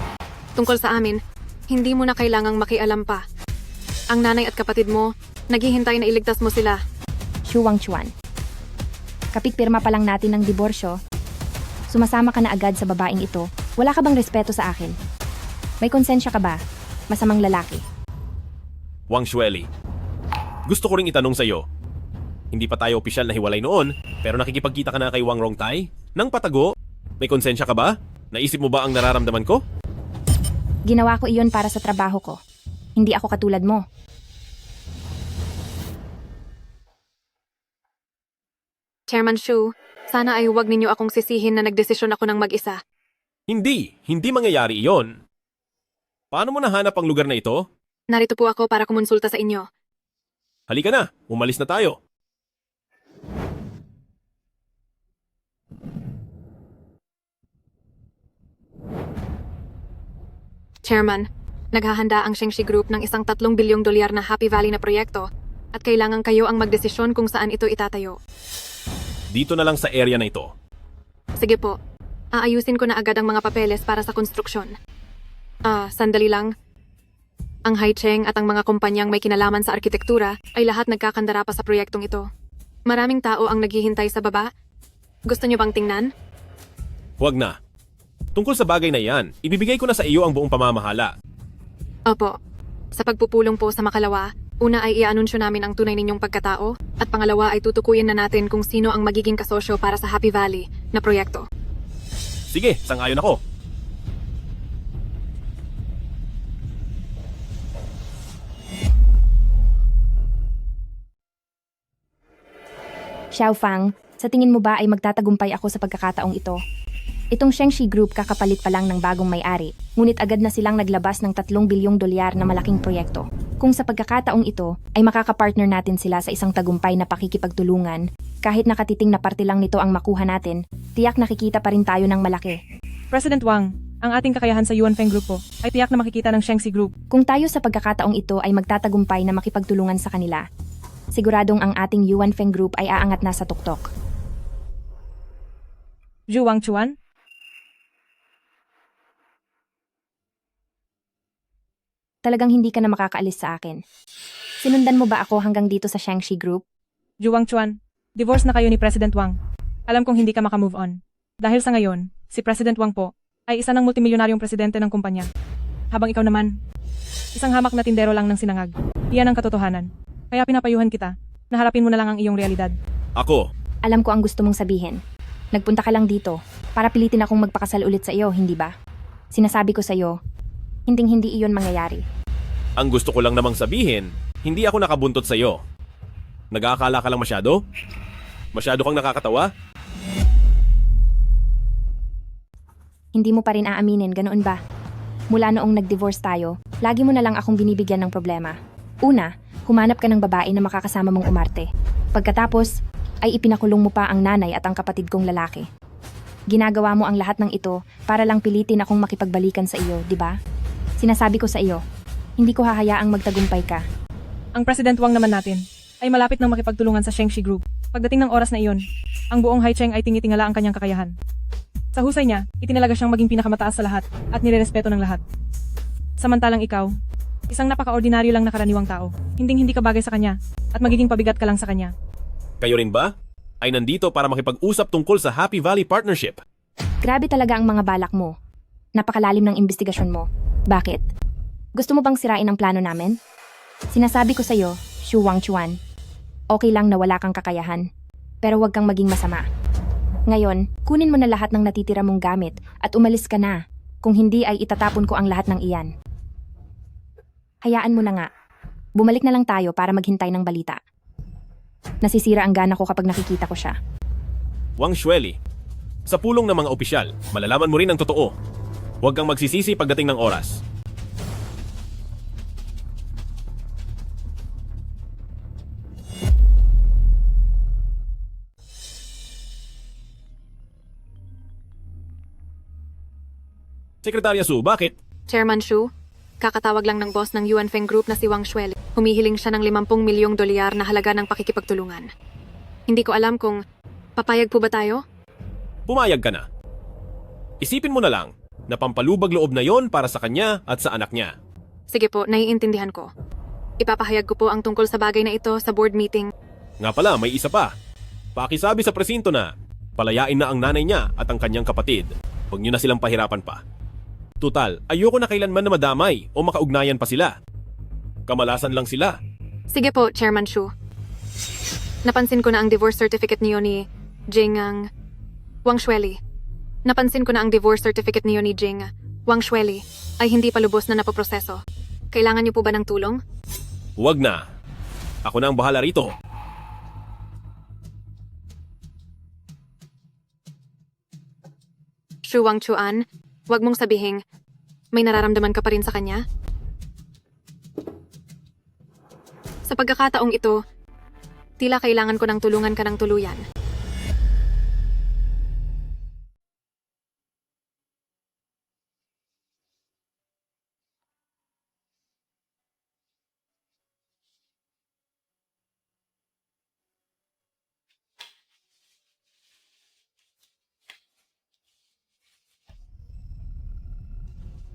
Tungkol sa amin, hindi mo na kailangang makialam pa. Ang nanay at kapatid mo, naghihintay na iligtas mo sila. Shuang Chuan. Kapit-pirma pa lang natin ng diborsyo. Sumasama ka na agad sa babaeng ito. Wala ka bang respeto sa akin? May konsensya ka ba? Masamang lalaki. Wang Xueli, gusto ko ring itanong sa iyo. Hindi pa tayo opisyal na hiwalay noon, pero nakikipagkita ka na kay Wang Rongtai? Nang patago, may konsensya ka ba? Naisip mo ba ang nararamdaman ko? Ginawa ko iyon para sa trabaho ko. Hindi ako katulad mo. Chairman Shu, sana ay huwag ninyo akong sisihin na nagdesisyon ako ng mag-isa. Hindi mangyayari iyon. Paano mo nahanap ang lugar na ito? Narito po ako para kumonsulta sa inyo. Halika na, umalis na tayo. Chairman, naghahanda ang Shengxi Group ng isang 3 bilyong dolyar na Happy Valley na proyekto at kailangan kayo ang magdesisyon kung saan ito itatayo. Dito na lang sa area na ito. Sige po, aayusin ko na agad ang mga papeles para sa konstruksyon. Sandali lang. Ang Haicheng at ang mga kumpanyang may kinalaman sa arkitektura ay lahat nagkakandara pa sa proyektong ito. Maraming tao ang naghihintay sa baba. Gusto niyo bang tingnan? Huwag na. Tungkol sa bagay na iyan, ibibigay ko na sa iyo ang buong pamamahala. Opo. Sa pagpupulong po sa makalawa, una ay i-anunsyo namin ang tunay ninyong pagkatao at pangalawa ay tutukuyin na natin kung sino ang magiging kasosyo para sa Happy Valley na proyekto. Sige, sang-ayon ako. Xiaofang, sa tingin mo ba ay magtatagumpay ako sa pagkakataong ito? Itong Shengxi Group kakapalit pa lang ng bagong may-ari, ngunit agad na silang naglabas ng 3 bilyong dolyar na malaking proyekto. Kung sa pagkakataong ito ay makakapartner natin sila sa isang tagumpay na pakikipagtulungan, kahit nakatiting na parte lang nito ang makuha natin, tiyak nakikita pa rin tayo ng malaki. President Wang, ang ating kakayahan sa Yuan Feng Group po ay tiyak na makikita ng Shengxi Group. Kung tayo sa pagkakataong ito ay magtatagumpay na makipagtulungan sa kanila, siguradong ang ating Yuan Feng Group ay aangat na sa tuktok. Zhu Wangchuan? Talagang hindi ka na makakaalis sa akin. Sinundan mo ba ako hanggang dito sa Shengxi Group? Zhu Wangchuan, divorce na kayo ni President Wang. Alam kong hindi ka makamove on. Dahil sa ngayon, si President Wang po ay isa ng multimilyonaryong presidente ng kumpanya. Habang ikaw naman, isang hamak na tindero lang ng sinangag. Iyan ang katotohanan. Kaya pinapayuhan kita na harapin mo na lang ang iyong realidad. Ako. Alam ko ang gusto mong sabihin. Nagpunta ka lang dito para pilitin akong magpakasal ulit sa iyo, hindi ba? Sinasabi ko sa iyo, hinding-hindi iyon mangyayari. Ang gusto ko lang namang sabihin, hindi ako nakabuntot sa iyo. Nag-aakala ka lang masyado? Masyado kang nakakatawa? Hindi mo pa rin aaminin, ganoon ba? Mula noong nag-divorce tayo, lagi mo na lang akong binibigyan ng problema. Una, humanap ka ng babae na makakasama mong umarte. Pagkatapos, ay ipinakulong mo pa ang nanay at ang kapatid kong lalaki. Ginagawa mo ang lahat ng ito para lang pilitin akong makipagbalikan sa iyo, di ba? Sinasabi ko sa iyo, hindi ko hahayaang magtagumpay ka. Ang President Wang naman natin ay malapit nang makipagtulungan sa Shengxi Group. Pagdating ng oras na iyon, ang buong Haicheng ay tingitingala ang kanyang kakayahan. Sa husay niya, itinalaga siyang maging pinakamataas sa lahat at nirerespeto ng lahat. Samantalang ikaw, isang napaka-ordinaryo lang na karaniwang tao. Hinding-hindi ka bagay sa kanya at magiging pabigat ka lang sa kanya. Kayo rin ba? Ay nandito para makipag-usap tungkol sa Happy Valley Partnership. Grabe talaga ang mga balak mo. Napakalalim ng investigasyon mo. Bakit? Gusto mo bang sirain ang plano namin? Sinasabi ko sa'yo, Shu Wangchuan, okay lang na wala kang kakayahan, pero huwag kang maging masama. Ngayon, kunin mo na lahat ng natitira mong gamit at umalis ka na. Kung hindi ay itatapon ko ang lahat ng iyan. Hayaan mo na nga. Bumalik na lang tayo para maghintay ng balita. Nasisira ang gana ko kapag nakikita ko siya. Wang Xueli, sa pulong ng mga opisyal, malalaman mo rin ang totoo. Huwag kang magsisisi pagdating ng oras. Sekretarya Su, bakit? Chairman Shu, kakatawag lang ng boss ng Yuanfeng Group na si Wang Xueli. Humihiling siya ng 50 milyong dolyar na halaga ng pakikipagtulungan. Hindi ko alam kung papayag po ba tayo? Pumayag ka na. Isipin mo na lang na pampalubag loob na yon para sa kanya at sa anak niya. Sige po, naiintindihan ko. Ipapahayag ko po ang tungkol sa bagay na ito sa board meeting. Nga pala, may isa pa. Pakisabi sa presinto na palayain na ang nanay niya at ang kanyang kapatid. Huwag niyo na silang pahirapan pa. Tutal, ayoko na kailanman na madamay o makaugnayan pa sila. Kamalasan lang sila. Sige po, Chairman Shu. Napansin ko na ang divorce certificate niyo ni Jing Wang Xueli. Napansin ko na ang divorce certificate niyo ni Jing Wang Xueli ay hindi pa lubos na napoproseso. Kailangan niyo po ba ng tulong? Huwag na. Ako na ang bahala rito. Shu Wang Chuan, huwag mong sabihin, may nararamdaman ka pa rin sa kanya? Sa pagkakataong ito, tila kailangan ko ng tulungan ka ng tuluyan.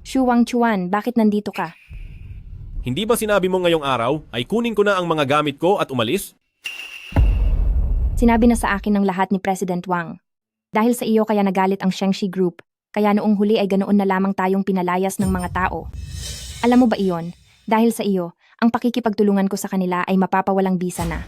Shu Wang Chuan, bakit nandito ka? Hindi ba sinabi mo ngayong araw ay kunin ko na ang mga gamit ko at umalis? Sinabi na sa akin ng lahat ni President Wang. Dahil sa iyo kaya nagalit ang Shengxi Group, kaya noong huli ay ganoon na lamang tayong pinalayas ng mga tao. Alam mo ba iyon? Dahil sa iyo, ang pakikipagtulungan ko sa kanila ay mapapawalang bisa na.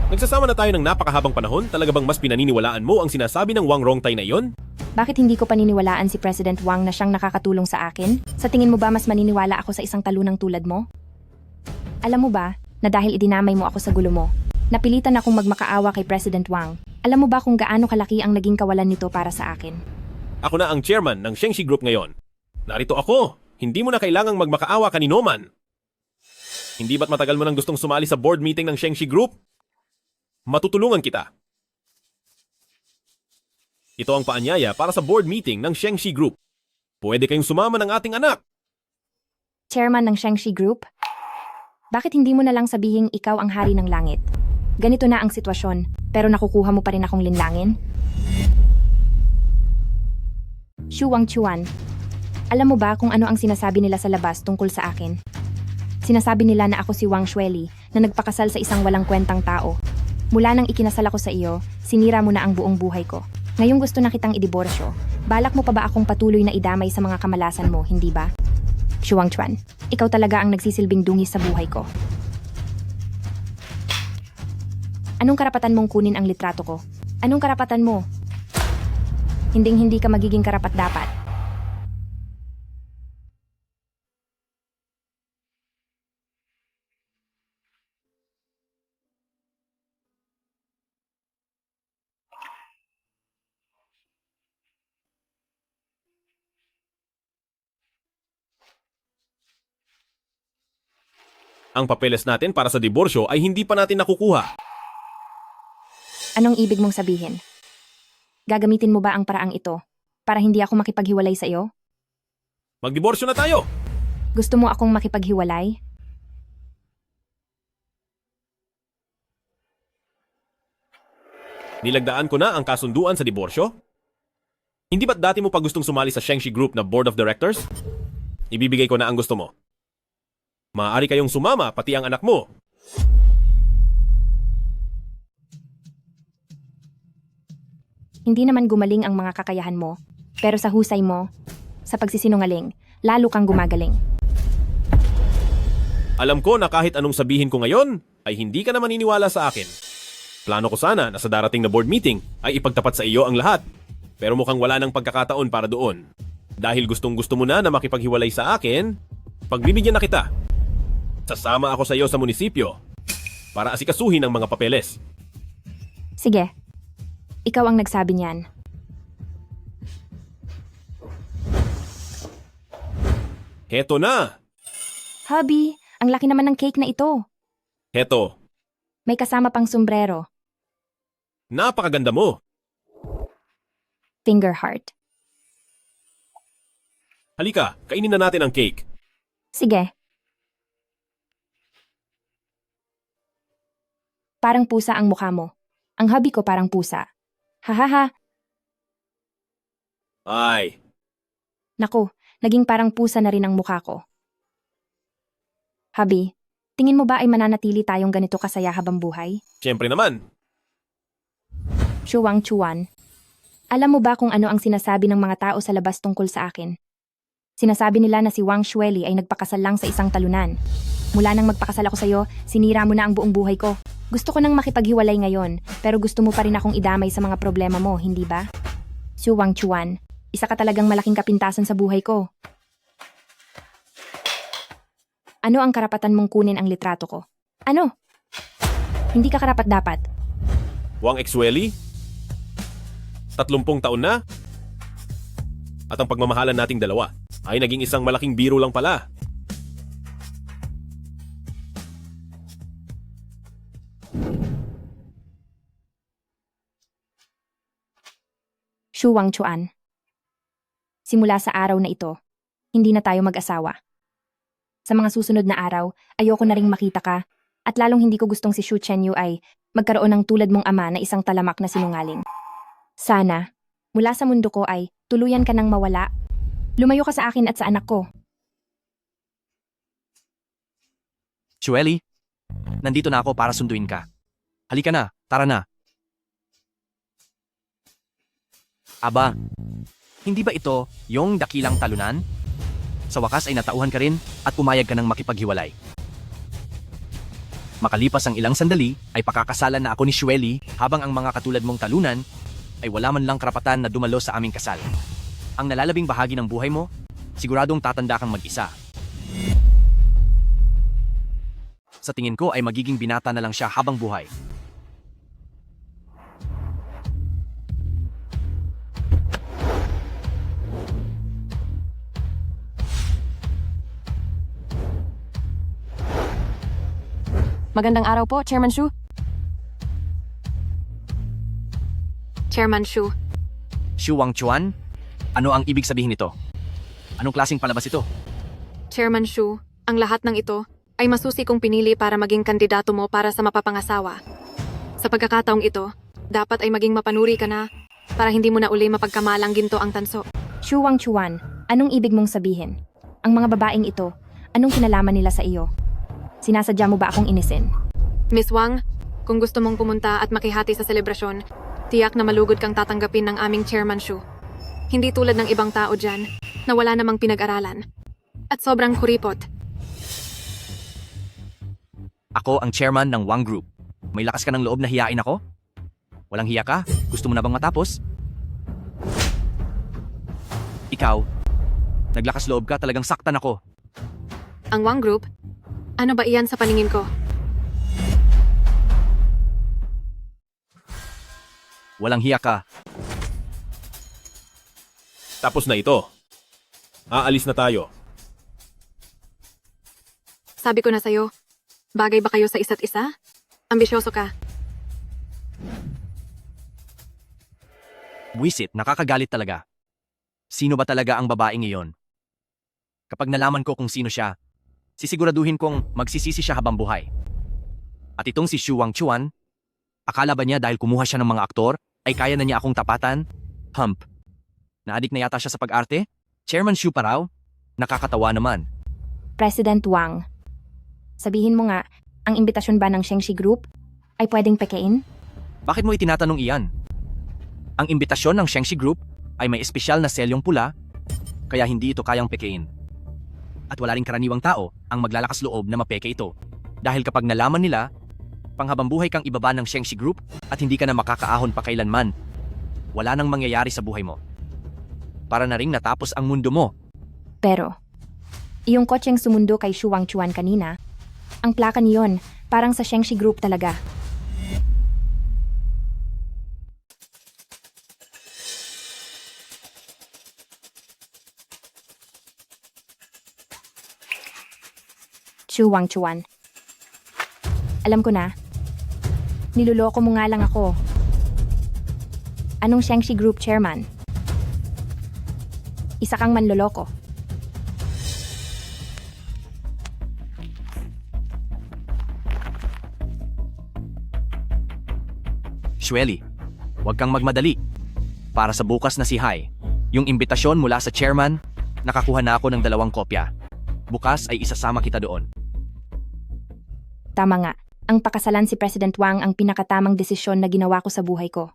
Nagsasama na tayo ng napakahabang panahon, talaga bang mas pinaniniwalaan mo ang sinasabi ng Wang Rongtai na iyon? Bakit hindi ko paniniwalaan si President Wang na siyang nakakatulong sa akin? Sa tingin mo ba mas maniniwala ako sa isang talunang tulad mo? Alam mo ba, na dahil idinamay mo ako sa gulo mo, napilitan akong magmakaawa kay President Wang. Alam mo ba kung gaano kalaki ang naging kawalan nito para sa akin? Ako na ang chairman ng Shengxi Group ngayon. Narito ako. Hindi mo na kailangang magmakaawa kanino man. Hindi ba't matagal mo nang gustong sumali sa board meeting ng Shengxi Group? Matutulungan kita. Ito ang paanyaya para sa board meeting ng Shengxi Group. Pwede kayong sumama ng ating anak. Chairman ng Shengxi Group? Bakit hindi mo na lang sabihing ikaw ang hari ng langit? Ganito na ang sitwasyon, pero nakukuha mo pa rin akong linlangin? Shu Wang Chuan, alam mo ba kung ano ang sinasabi nila sa labas tungkol sa akin? Sinasabi nila na ako si Wang Xueli na nagpakasal sa isang walang kwentang tao. Mula nang ikinasal ako sa iyo, sinira mo na ang buong buhay ko. Ngayong gusto na kitang idiborsyo. Balak mo pa ba akong patuloy na idamay sa mga kamalasan mo, hindi ba? Shu Wang Chuan, ikaw talaga ang nagsisilbing dungis sa buhay ko. Anong karapatan mong kunin ang litrato ko? Anong karapatan mo? Hinding-hindi ka magiging karapat-dapat. Ang papeles natin para sa diborsyo ay hindi pa natin nakukuha. Anong ibig mong sabihin? Gagamitin mo ba ang paraang ito para hindi ako makipaghiwalay sa iyo? Magdiborsyo na tayo! Gusto mo akong makipaghiwalay? Nilagdaan ko na ang kasunduan sa diborsyo? Hindi ba't dati mo pa gustong sumali sa Shengxi Group na Board of Directors? Ibibigay ko na ang gusto mo. Maaari kayong sumama, pati ang anak mo. Hindi naman gumaling ang mga kakayahan mo, pero sa husay mo, sa pagsisinungaling, lalo kang gumagaling. Alam ko na kahit anong sabihin ko ngayon, ay hindi ka na maniniwala sa akin. Plano ko sana na sa darating na board meeting ay ipagtapat sa iyo ang lahat. Pero mukhang wala ng pagkakataon para doon. Dahil gustong-gusto mo na makipaghiwalay sa akin, pagbibigyan na kita. Sasama ako sa iyo sa munisipyo para asikasuhin ang mga papeles. Sige. Ikaw ang nagsabi niyan. Heto na! Hubby, ang laki naman ng cake na ito. Heto, May kasama pang sombrero. napakaganda mo. Finger heart. Halika, kainin na natin ang cake. Sige. Parang pusa ang mukha mo. Ang hubby ko parang pusa. Hahaha. Ay, Naku, naging parang pusa na rin ang mukha ko. Hubby, tingin mo ba ay mananatili tayong ganito kasaya habang buhay? siyempre naman. Shuang Chuan. Alam mo ba kung ano ang sinasabi ng mga tao sa labas tungkol sa akin? Sinasabi nila na si Wang Xueli ay nagpakasal lang sa isang talunan. Mula nang magpakasal ako sa'yo, sinira mo na ang buong buhay ko. Gusto ko nang makipaghiwalay ngayon, pero gusto mo pa rin akong idamay sa mga problema mo, hindi ba? Shuang Chuan, isa ka talagang malaking kapintasan sa buhay ko. Ano ang karapatan mong kunin ang litrato ko? Ano? Hindi ka karapat-dapat. Wang Xueli? 30 taon na? At ang pagmamahalan nating dalawa ay naging isang malaking biro lang pala. Shuang Chuan. Simula sa araw na ito, hindi na tayo mag-asawa. Sa mga susunod na araw, ayoko na ring makita ka, at lalong hindi ko gustong si Xu Chenyu ay magkaroon ng tulad mong ama na isang talamak na sinungaling. Sana, mula sa mundo ko ay tuluyan ka nang mawala. Lumayo ka sa akin at sa anak ko. Chueli, nandito na ako para sunduin ka. Halika na, tara na. Aba, hindi ba ito yung dakilang talunan? Sa wakas ay natauhan ka rin at pumayag ka ng makipaghiwalay. Makalipas ang ilang sandali ay pakakasalan na ako ni Xueli habang ang mga katulad mong talunan ay wala man lang karapatan na dumalo sa aming kasal. Ang nalalabing bahagi ng buhay mo, siguradong tatanda kang mag-isa. Sa tingin ko ay magiging binata na lang siya habang buhay. Magandang araw po, Chairman Xu. Chairman Xu, Xu Wangchuan, ano ang ibig sabihin nito? Anong klaseng palabas ito? Chairman Xu, ang lahat ng ito ay masusi kong pinili para maging kandidato mo para sa mapapangasawa. Sa pagkakataong ito, dapat ay maging mapanuri ka na para hindi mo na uli mapagkamalang ginto ang tanso. Shuang Chuan, anong ibig mong sabihin? Ang mga babaeng ito, anong kinalaman nila sa iyo? Sinasadya mo ba akong inisin? Miss Wang, kung gusto mong pumunta at makihati sa selebrasyon, tiyak na malugod kang tatanggapin ng aming Chairman Xu. Hindi tulad ng ibang tao dyan na wala namang pinag-aralan. At sobrang kuripot. Ako ang chairman ng Wang Group. May lakas ka ng loob na hiyain ako? Walang hiya ka? Gusto mo na bang matapos? Ikaw, naglakas loob ka, talagang saktan ako. Ang Wang Group? Ano ba iyan sa paningin ko? Walang hiya ka. Tapos na ito. Aalis na tayo. Sabi ko na sa'yo, bagay ba kayo sa isa't isa? Ambisyoso ka. Buisit, nakakagalit talaga. Sino ba talaga ang babaeng iyon? Kapag nalaman ko kung sino siya, sisiguraduhin kong magsisisi siya habang buhay. At itong si Xu Wangchuan, akala ba niya dahil kumuha siya ng mga aktor, ay kaya na niya akong tapatan? Hump. Naadik na yata siya sa pag-arte? Chairman Xu pa raw? Nakakatawa naman. President Wang, sabihin mo nga, ang imbitasyon ba ng Shengxi Group ay pwedeng pekein? Bakit mo itinatanong iyan? Ang imbitasyon ng Shengxi Group ay may espesyal na selyong pula, kaya hindi ito kayang pekein. At wala ring karaniwang tao ang maglalakas loob na mapeke ito. Dahil kapag nalaman nila, Panghabambuhay kang ibaba ng Shengshi Group at hindi ka na makakaahon pa kailanman. Wala nang mangyayari sa buhay mo. Para na ring natapos ang mundo mo. Pero, iyong kotseng sumundo kay Shu Wangchuan kanina, ang plaka niyon, parang sa Shengshi Group talaga. Shu Wangchuan. Alam ko na. Niloloko mo nga lang ako. Anong Shengshi Group chairman? Isa kang manloloko. Xueli, huwag kang magmadali. Para sa bukas na si Hai, yung imbitasyon mula sa chairman, nakakuha na ako ng 2 kopya. Bukas ay isasama kita doon. Tama nga. Ang pakasalan si President Wang ang pinakatamang desisyon na ginawa ko sa buhay ko.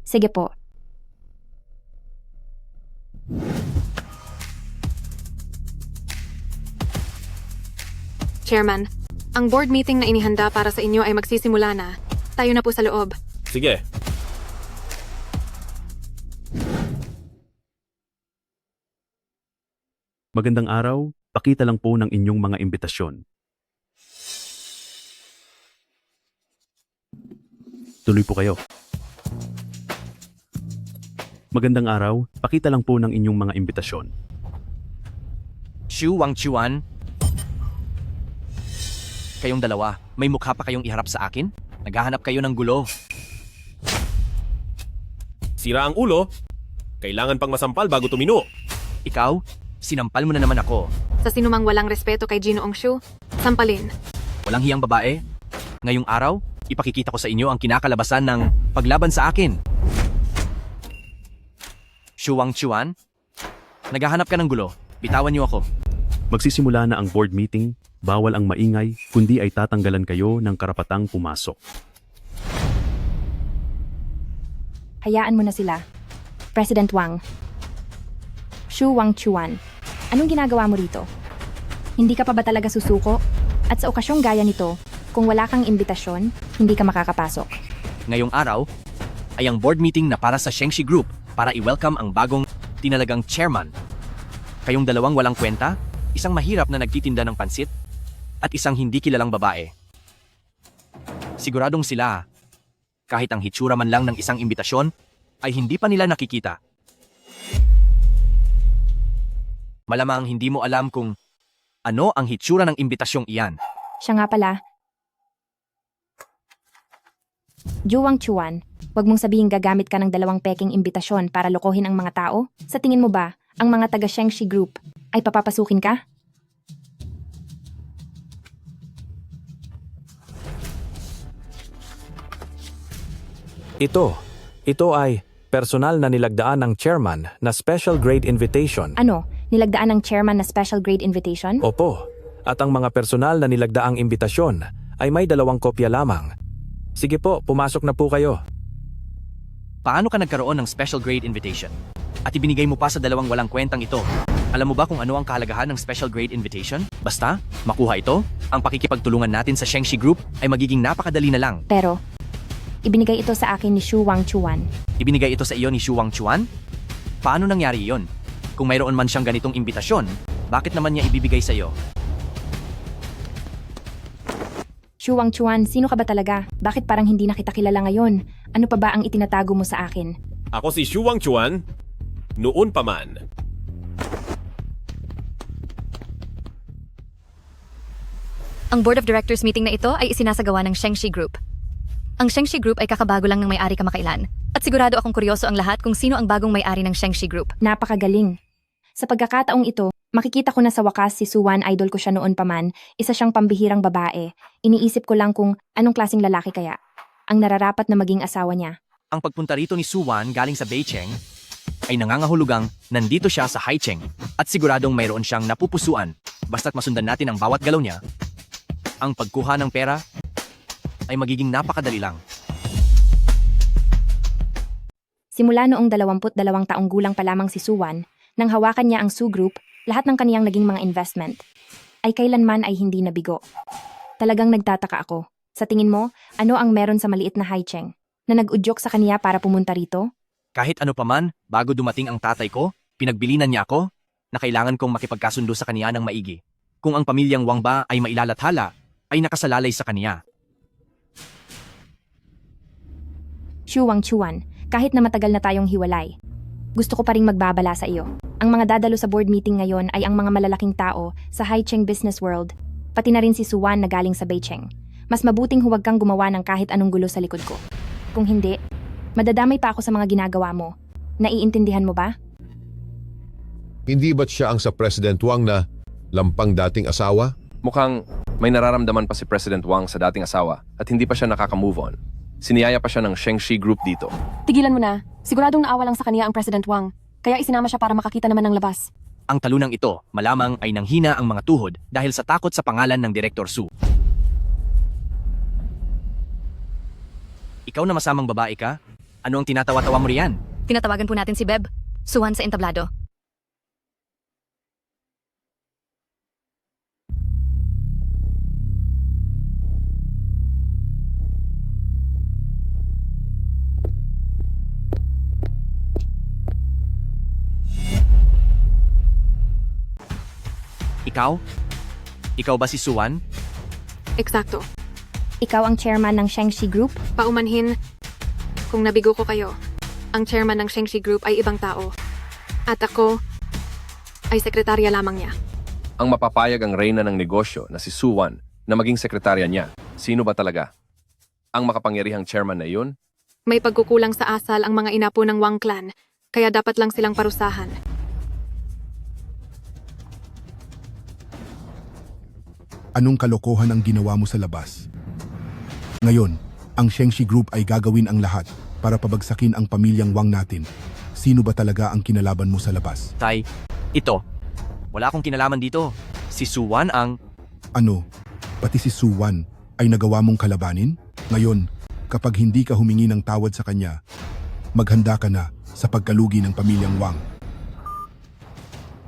Sige po. Chairman, ang board meeting na inihanda para sa inyo ay magsisimula na. Tayo na po sa loob. Sige. Magandang araw, pakita lang po ng inyong mga imbitasyon. Tuloy po kayo. Magandang araw, pakita lang po ng inyong mga imbitasyon. Shu Wangchuan, kayong dalawa, may mukha pa kayong iharap sa akin? Naghahanap kayo ng gulo. Sira ang ulo. Kailangan pang masampal bago tumino. Ikaw, sinampal mo na naman ako. Sa sinumang walang respeto kay Ginoong Shu, sampalin. Walang hiyang babae. Ngayong araw, ipakikita ko sa inyo ang kinakalabasan ng paglaban sa akin. Shu Wangchuan, naghahanap ka ng gulo. Bitawan niyo ako. Magsisimula na ang board meeting, bawal ang maingay, kundi ay tatanggalan kayo ng karapatang pumasok. Hayaan mo na sila. President Wang. Shu Wangchuan, anong ginagawa mo rito? Hindi ka pa ba talaga susuko? At sa okasyong gaya nito, kung wala kang imbitasyon, hindi ka makakapasok. Ngayong araw, ay ang board meeting na para sa Shengshi Group para i-welcome ang bagong tinalagang chairman. Kayong dalawang walang kwenta, isang mahirap na nagtitinda ng pansit, at isang hindi kilalang babae. Siguradong sila, kahit ang hitsura man lang ng isang imbitasyon, ay hindi pa nila nakikita. Malamang hindi mo alam kung ano ang hitsura ng imbitasyong iyan. Siya nga pala. Zhu Wangchuan, wag mong sabihin gagamit ka ng 2 peking imbitasyon para lokohin ang mga tao? Sa tingin mo ba, ang mga taga Shengshi Group ay papapasukin ka? Ito ay personal na nilagdaan ng chairman na special grade invitation. Ano? Nilagdaan ng chairman na special grade invitation? Opo, at ang mga personal na nilagdaang imbitasyon ay may 2 kopya lamang. Sige po, pumasok na po kayo. Paano ka nagkaroon ng special grade invitation? At ibinigay mo pa sa 2 walang kwentang ito. Alam mo ba kung ano ang kahalagahan ng special grade invitation? Basta, makuha ito, ang pakikipagtulungan natin sa Shengshi Group ay magiging napakadali na lang. Pero, ibinigay ito sa akin ni Shu Wangchuan. Ibinigay ito sa iyo ni Shu Wangchuan? Paano nangyari iyon? Kung mayroon man siyang ganitong imbitasyon, bakit naman niya ibibigay sa iyo? Shu Wangchuan, sino ka ba talaga? Bakit parang hindi na kita kilala ngayon? Ano pa ba ang itinatago mo sa akin? Ako si Shu Wangchuan. Noon pa man. Ang Board of Directors meeting na ito ay isinasagawa ng Shengshi Group. Ang Shengshi Group ay kakabago lang ng may-ari kamakailan. At sigurado akong kuryoso ang lahat kung sino ang bagong may-ari ng Shengshi Group. Napakagaling. Sa pagkakataong ito, makikita ko na sa wakas si Suwan, idol ko siya noon pa man, isa siyang pambihirang babae. Iniisip ko lang kung anong klaseng lalaki kaya ang nararapat na maging asawa niya. Ang pagpunta rito ni Suwan galing sa Beicheng ay nangangahulugang nandito siya sa Haicheng at siguradong mayroon siyang napupusuan basta't masundan natin ang bawat galaw niya. Ang pagkuha ng pera ay magiging napakadali lang. Simula noong 22 taong gulang pa lamang si Suwan, nang hawakan niya ang Su Group, lahat ng kaniyang naging mga investment, ay kailanman ay hindi nabigo. Talagang nagtataka ako. Sa tingin mo, ano ang meron sa maliit na Haicheng na nag-udyok sa kaniya para pumunta rito? Kahit ano paman, bago dumating ang tatay ko, pinagbilinan niya ako na kailangan kong makipagkasundo sa kaniya ng maigi. Kung ang pamilyang Wang ba ay mailalathala, ay nakasalalay sa kaniya. Xu Wangchuan, kahit na matagal na tayong hiwalay, gusto ko pa ring magbabala sa iyo. Ang mga dadalo sa board meeting ngayon ay ang mga malalaking tao sa Haicheng Business World, pati na rin si Suwan na galing sa Beicheng. Mas mabuting huwag kang gumawa ng kahit anong gulo sa likod ko. Kung hindi, madadamay pa ako sa mga ginagawa mo. Naiintindihan mo ba? Hindi ba't siya ang sa President Wang na lampang dating asawa? Mukhang may nararamdaman pa si President Wang sa dating asawa at hindi pa siya nakaka-move on. Siniyaya pa siya ng Shengxi Group dito. Tigilan mo na. Siguradong naawa lang sa kaniya ang President Wang. Kaya isinama siya para makakita naman ng labas. Ang talunang ito, malamang ay nanghina ang mga tuhod dahil sa takot sa pangalan ng Direktor Su. Ikaw na masamang babae ka? Ano ang tinatawa-tawa mo riyan? Tinatawagan po natin si Beb. Suwan sa entablado. Ikaw? Ikaw ba si Suwan? Eksakto. Ikaw ang chairman ng Shengxi Group? Paumanhin, kung nabigo ko kayo, ang chairman ng Shengxi Group ay ibang tao. At ako ay sekretarya lamang niya. Ang mapapayag ang reyna ng negosyo na si Suwan na maging sekretarya niya. Sino ba talaga? Ang makapangyarihang chairman na iyon? May pagkukulang sa asal ang mga inapo ng Wang clan, kaya dapat lang silang parusahan. Anong kalokohan ang ginawa mo sa labas? Ngayon, ang Shengxi Group ay gagawin ang lahat para pabagsakin ang pamilyang Wang natin. Sino ba talaga ang kinalaban mo sa labas? Tay, ito. Wala akong kinalaman dito. Si Suwan ang... Ano? Pati si Suwan ay nagawa mong kalabanin? Ngayon, kapag hindi ka humingi ng tawad sa kanya, maghanda ka na sa pagkalugi ng pamilyang Wang.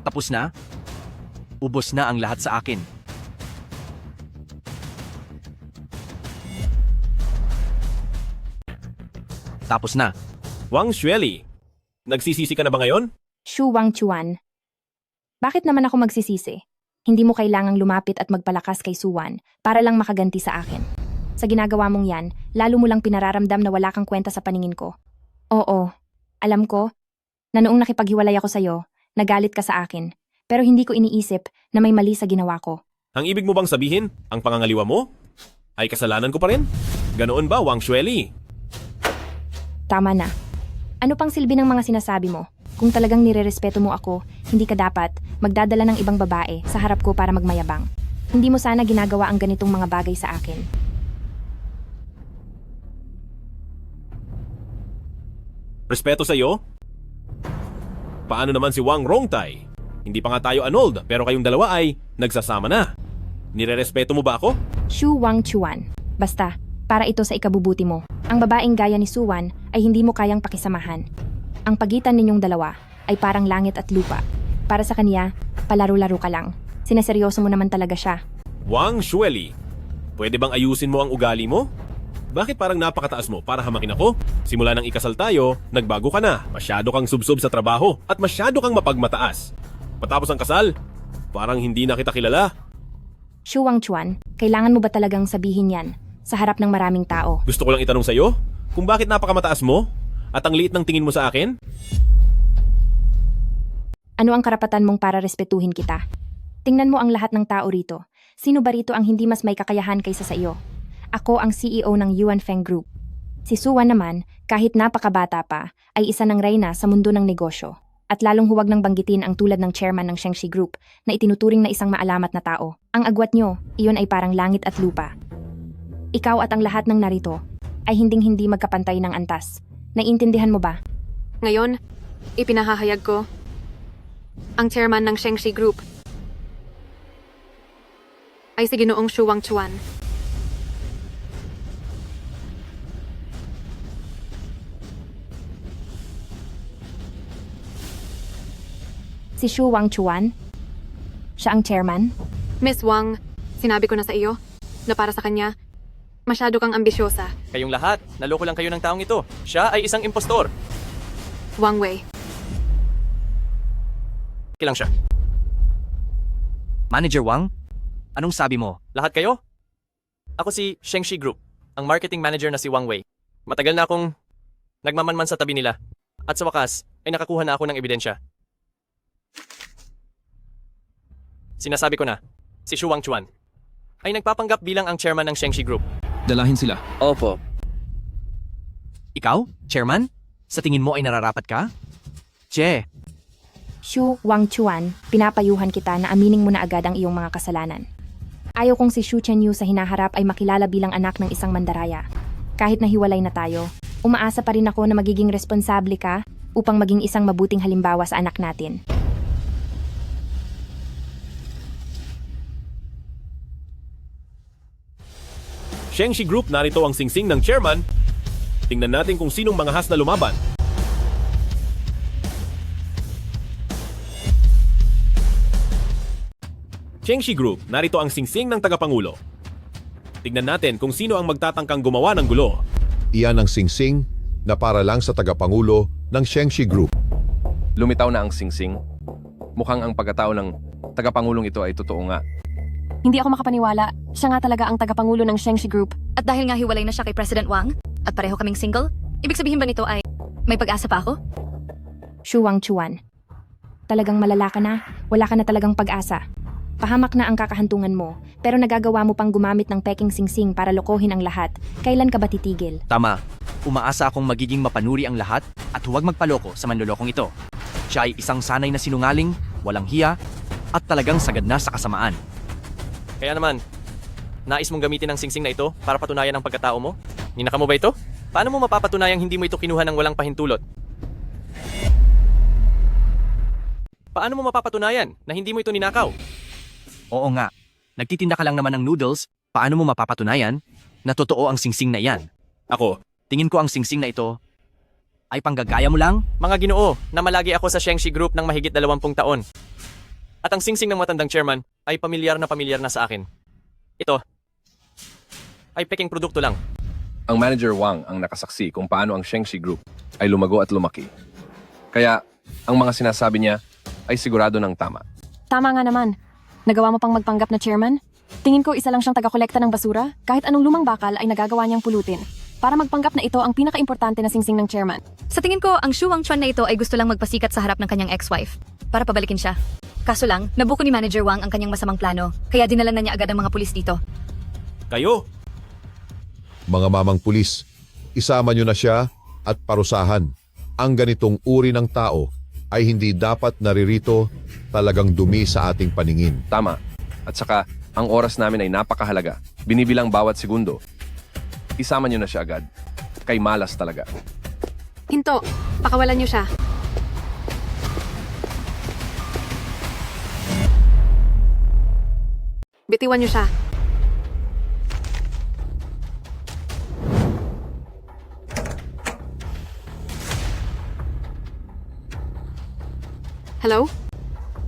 Tapos na? Ubos na ang lahat sa akin. Tapos na. Wang Xueli, nagsisisi ka na ba ngayon? Xu Wangchuan. Bakit naman ako magsisisi? Hindi mo kailangang lumapit at magpalakas kay Suwan para lang makaganti sa akin. Sa ginagawa mong yan, lalo mo lang pinararamdam na wala kang kwenta sa paningin ko. Oo, alam ko na noong nakipaghiwalay ako sa'yo, nagalit ka sa akin. Pero hindi ko iniisip na may mali sa ginawa ko. Ang ibig mo bang sabihin, ang pangangaliwa mo ay kasalanan ko pa rin? Ganoon ba, Wang Xueli? Tama na. Ano pang silbi ng mga sinasabi mo? Kung talagang nirerespeto mo ako, hindi ka dapat magdadala ng ibang babae sa harap ko para magmayabang. Hindi mo sana ginagawa ang ganitong mga bagay sa akin. Respeto sa'yo? Paano naman si Wang Rongtai? Hindi pa nga tayo annulled, pero kayong dalawa ay nagsasama na. Nirerespeto mo ba ako? Xu Wangchuan. Basta, para ito sa ikabubuti mo. Ang babaeng gaya ni Suwan ay hindi mo kayang pakisamahan. Ang pagitan ninyong dalawa ay parang langit at lupa. Para sa kaniya, palaro-laro ka lang. Sineseryoso mo naman talaga siya. Wang Xueli, pwede bang ayusin mo ang ugali mo? Bakit parang napakataas mo para hamakin ako? Simula nang ikasal tayo, nagbago ka na. Masyado kang subsob sa trabaho at masyado kang mapagmataas. Patapos ang kasal, parang hindi na kita kilala. Xu Wangchuan, kailangan mo ba talagang sabihin yan sa harap ng maraming tao? Gusto ko lang itanong sa'yo, kung bakit napakamataas mo at ang liit ng tingin mo sa akin? Ano ang karapatan mong para respetuhin kita? Tingnan mo ang lahat ng tao rito. Sino ba rito ang hindi mas may kakayahan kaysa sa iyo? Ako ang CEO ng Yuan Feng Group. Si Suwan naman, kahit napakabata pa, ay isa ng reyna sa mundo ng negosyo. At lalong huwag nang banggitin ang tulad ng chairman ng Shengxi Group na itinuturing na isang maalamat na tao. Ang agwat nyo, iyon ay parang langit at lupa. Ikaw at ang lahat ng narito ay hinding-hindi magkapantay ng antas. Naiintindihan mo ba? Ngayon, ipinahahayag ko ang chairman ng Shengxi Group ay si Ginoong Xu Wangchuan. Si Xu Wangchuan? Siya ang chairman? Miss Wang, sinabi ko na sa iyo na para sa kanya, masyado kang ambisyosa. Kayong lahat, naloko lang kayo ng taong ito. Siya ay isang impostor. Wang Wei. Kilang siya. Manager Wang, anong sabi mo? Lahat kayo? Ako si Shengshi Group, ang marketing manager na si Wang Wei. Matagal na akong nagmamanman sa tabi nila. At sa wakas, ay nakakuha na ako ng ebidensya. Sinasabi ko na, si Xu Wangchuan ay nagpapanggap bilang ang chairman ng Shengshi Group. Dalahin sila. Opo. Ikaw, chairman? Sa tingin mo ay nararapat ka? Che, Xu Wangchuan, pinapayuhan kita na aminin mo na agad ang iyong mga kasalanan. Ayaw kong si Xu Chenyu sa hinaharap ay makilala bilang anak ng isang mandaraya. Kahit nahiwalay na tayo, umaasa pa rin ako na magiging responsable ka upang maging isang mabuting halimbawa sa anak natin. Shengshi Group, narito ang singsing ng chairman. Tingnan natin kung sinong mangahas na lumaban. Shengshi Group, narito ang singsing ng tagapangulo. Tingnan natin kung sino ang magtatangkang gumawa ng gulo. Iyan ang singsing na para lang sa tagapangulo ng Shengshi Group. Lumitaw na ang singsing. Mukhang ang pagkatao ng tagapangulong ito ay totoo nga. Hindi ako makapaniwala. Siya nga talaga ang tagapangulo ng Shengshi Group. At dahil nga hiwalay na siya kay President Wang, at pareho kaming single, ibig sabihin ba nito ay may pag-asa pa ako? Xu Wangchuan, talagang malala ka na, wala ka na talagang pag-asa. Pahamak na ang kakahantungan mo, pero nagagawa mo pang gumamit ng peking singsing para lokohin ang lahat. Kailan ka ba titigil? tama. Umaasa akong magiging mapanuri ang lahat at huwag magpaloko sa manlolokong ito. Siya ay isang sanay na sinungaling, walang hiya, at talagang sagad na sa kasamaan. Kaya naman, nais mong gamitin ang singsing na ito para patunayan ang pagkatao mo? Ninaka mo ba ito? Paano mo mapapatunayang hindi mo ito kinuha ng walang pahintulot? Paano mo mapapatunayan na hindi mo ito ninakaw? Oo nga, nagtitinda ka lang naman ng noodles, paano mo mapapatunayan na totoo ang singsing na iyan? Ako, tingin ko ang singsing na ito ay panggagaya mo lang? Mga Ginoo, na malagi ako sa Shengshi Group ng mahigit 20 taon. At ang singsing ng matandang chairman ay pamilyar na sa akin. Ito ay peking produkto lang. Ang manager Wang ang nakasaksi kung paano ang Shengshi Group ay lumago at lumaki. Kaya, ang mga sinasabi niya ay sigurado ng tama. Tama nga naman. Nagawa mo pang magpanggap na chairman? Tingin ko isa lang siyang taga-kolekta ng basura. Kahit anong lumang bakal ay nagagawa niyang pulutin. Para magpanggap na ito ang pinaka-importante na singsing ng chairman. Sa tingin ko, ang Xu Wangchuan na ito ay gusto lang magpasikat sa harap ng kanyang ex-wife para pabalikin siya. Kaso lang, nabuko ni Manager Wang ang kanyang masamang plano, kaya dinala na niya agad ang mga pulis dito. Kayo, Mga mamang pulis, isama nyo na siya at parusahan. Ang ganitong uri ng tao ay hindi dapat naririto, talagang dumi sa ating paningin. Tama. At saka, ang oras namin ay napakahalaga. Binibilang bawat segundo. Isama nyo na siya agad. Kay malas talaga. Hinto, pakawalan niyo siya. Bitiwan niyo siya. Hello?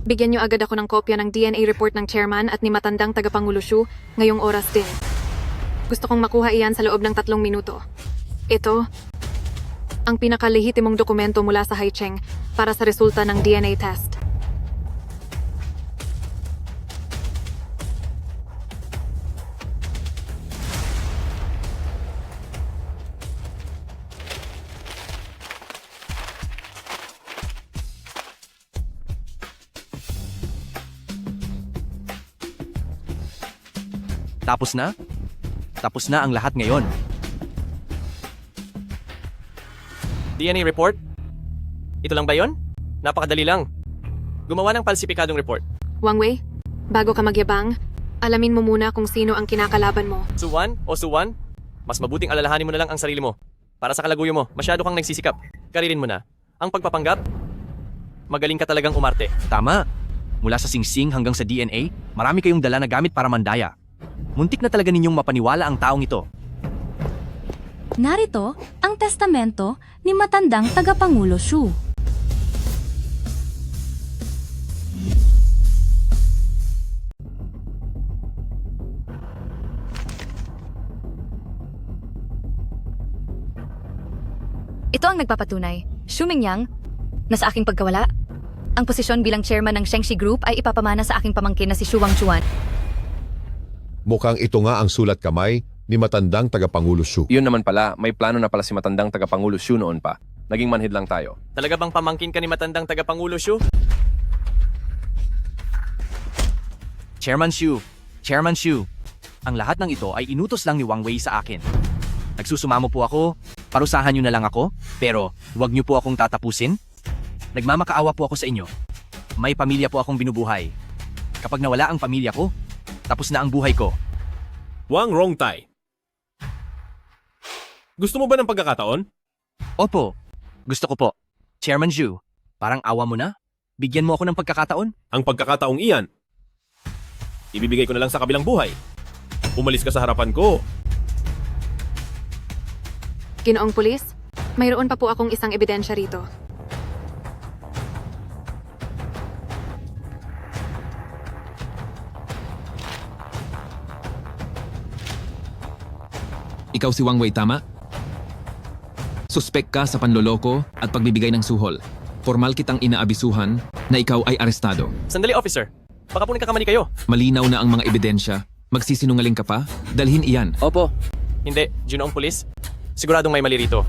Bigyan niyo agad ako ng kopya ng DNA report ng chairman at ni matandang tagapangulo Xu ngayong oras din. Gusto kong makuha iyan sa loob ng 3 minuto. Ito, ang pinakalehitimong dokumento mula sa Haicheng para sa resulta ng DNA test. Tapos na? Tapos na ang lahat ngayon. DNA report? Ito lang ba yon? Napakadali lang. Gumawa ng falsipikadong report. Wang Wei, bago ka magyabang, alamin mo muna kung sino ang kinakalaban mo. Suwan o Suwan, mas mabuting alalahanin mo na lang ang sarili mo. Para sa kalaguyo mo, masyado kang nagsisikap. Karirin mo na. Ang pagpapanggap, magaling ka talagang umarte. Tama. Mula sa singsing hanggang sa DNA, marami kayong dala na gamit para mandaya. Muntik na talaga ninyong mapaniwala ang taong ito. Narito ang testamento ni matandang tagapangulo Xu. ang nagpapatunay? Xu Mingyang? Na sa aking pagkawala? Ang posisyon bilang chairman ng Shengxi Group ay ipapamana sa aking pamangkin na si Shu Wangchuan. Mukhang ito nga ang sulat kamay ni matandang tagapangulo Shu. Yun naman pala, may plano na pala si matandang tagapangulo Shu noon pa. Naging manhid lang tayo. Talaga bang pamangkin ka ni matandang tagapangulo Shu? Chairman Shu, Chairman Shu, ang lahat ng ito ay inutos lang ni Wang Wei sa akin. Nagsusumamo po ako, parusahan niyo na lang ako, pero huwag niyo po akong tatapusin. Nagmamakaawa po ako sa inyo. May pamilya po akong binubuhay. Kapag nawala ang pamilya ko, tapos na ang buhay ko. Wang Rongtai. Gusto mo ba ng pagkakataon? Opo, gusto ko po. Chairman Zhu, parang awa mo na? Bigyan mo ako ng pagkakataon? Ang pagkakataong iyan, ibibigay ko na lang sa kabilang buhay. Umalis ka sa harapan ko. Ginoong pulis, mayroon pa po akong isang ebidensya rito. Ikaw si Wang Wei, tama? Suspek ka sa panloloko at pagbibigay ng suhol. Formal kitang inaabisuhan na ikaw ay arestado. Sandali, officer. Baka po nagkakamali kayo. Malinaw na ang mga ebidensya. Magsisinungaling ka pa? Dalhin iyan. Opo. Hindi, Ginoong pulis. Siguradong may mali rito.